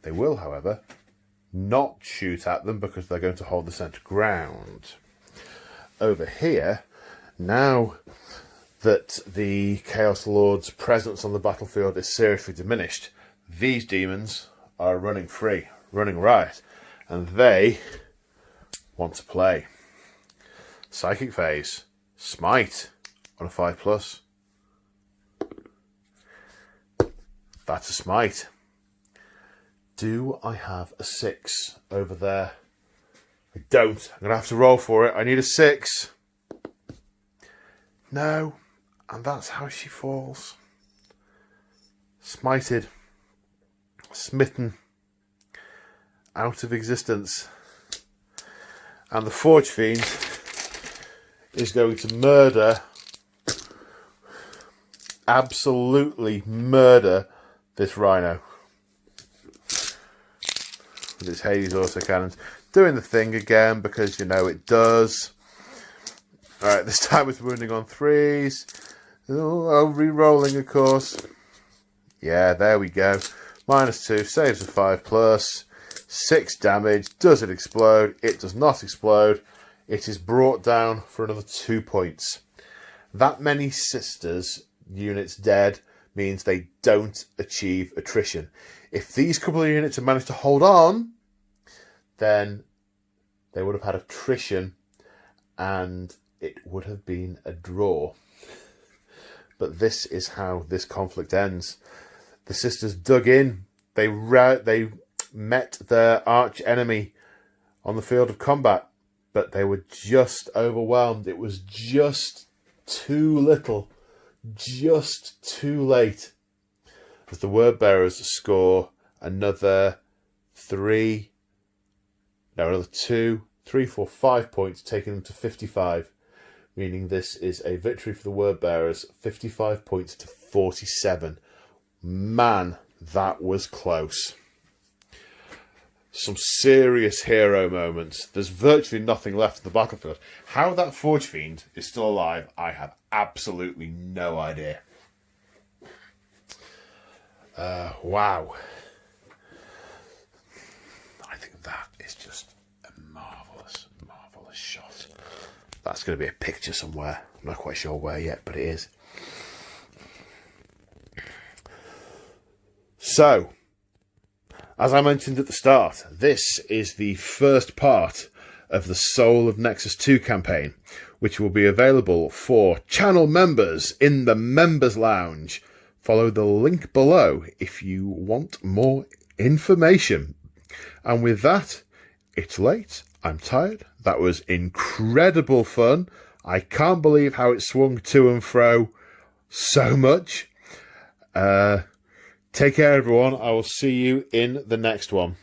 They will, however, not shoot at them because they're going to hold the centre ground. Over here, now that the Chaos Lord's presence on the battlefield is seriously diminished, these demons are running free, running riot, and they want to play. Psychic phase, smite on a 5+. That's a smite. Do I have a 6 over there? I don't. I'm going to have to roll for it. I need a 6. No. And that's how she falls. Smited. Smitten. Out of existence. And the Forge Fiend is going to murder, absolutely murder, this rhino. With its Hades autocannons. Doing the thing again because, you know, it does. Alright, this time it's wounding on 3s. Oh, re-rolling, of course. Yeah, there we go. -2, saves a 5+. 6 damage. Does it explode? It does not explode. It is brought down for another 2 points. That many sisters units dead means they don't achieve attrition. If these couple of units had managed to hold on, then they would have had attrition and it would have been a draw. But this is how this conflict ends. The sisters dug in. They met their arch enemy on the field of combat, but they were just overwhelmed. It was just too little, just too late. As the word bearers score another 2, 3, 4, 5 points, taking them to 55. Meaning this is a victory for the word bearers, 55 points to 47. Man, that was close. Some serious hero moments. There's virtually nothing left of the battlefield. How that Forge Fiend is still alive, I have absolutely no idea. Wow. I think that is just a marvellous, marvellous shot. That's going to be a picture somewhere. I'm not quite sure where yet, but it is. So, as I mentioned at the start, this is the first part of the Soul of Nexus II campaign, which will be available for channel members in the Members Lounge. Follow the link below if you want more information. And with that, it's late. I'm tired. That was incredible fun. I can't believe how it swung to and fro so much. Take care, everyone. I will see you in the next one.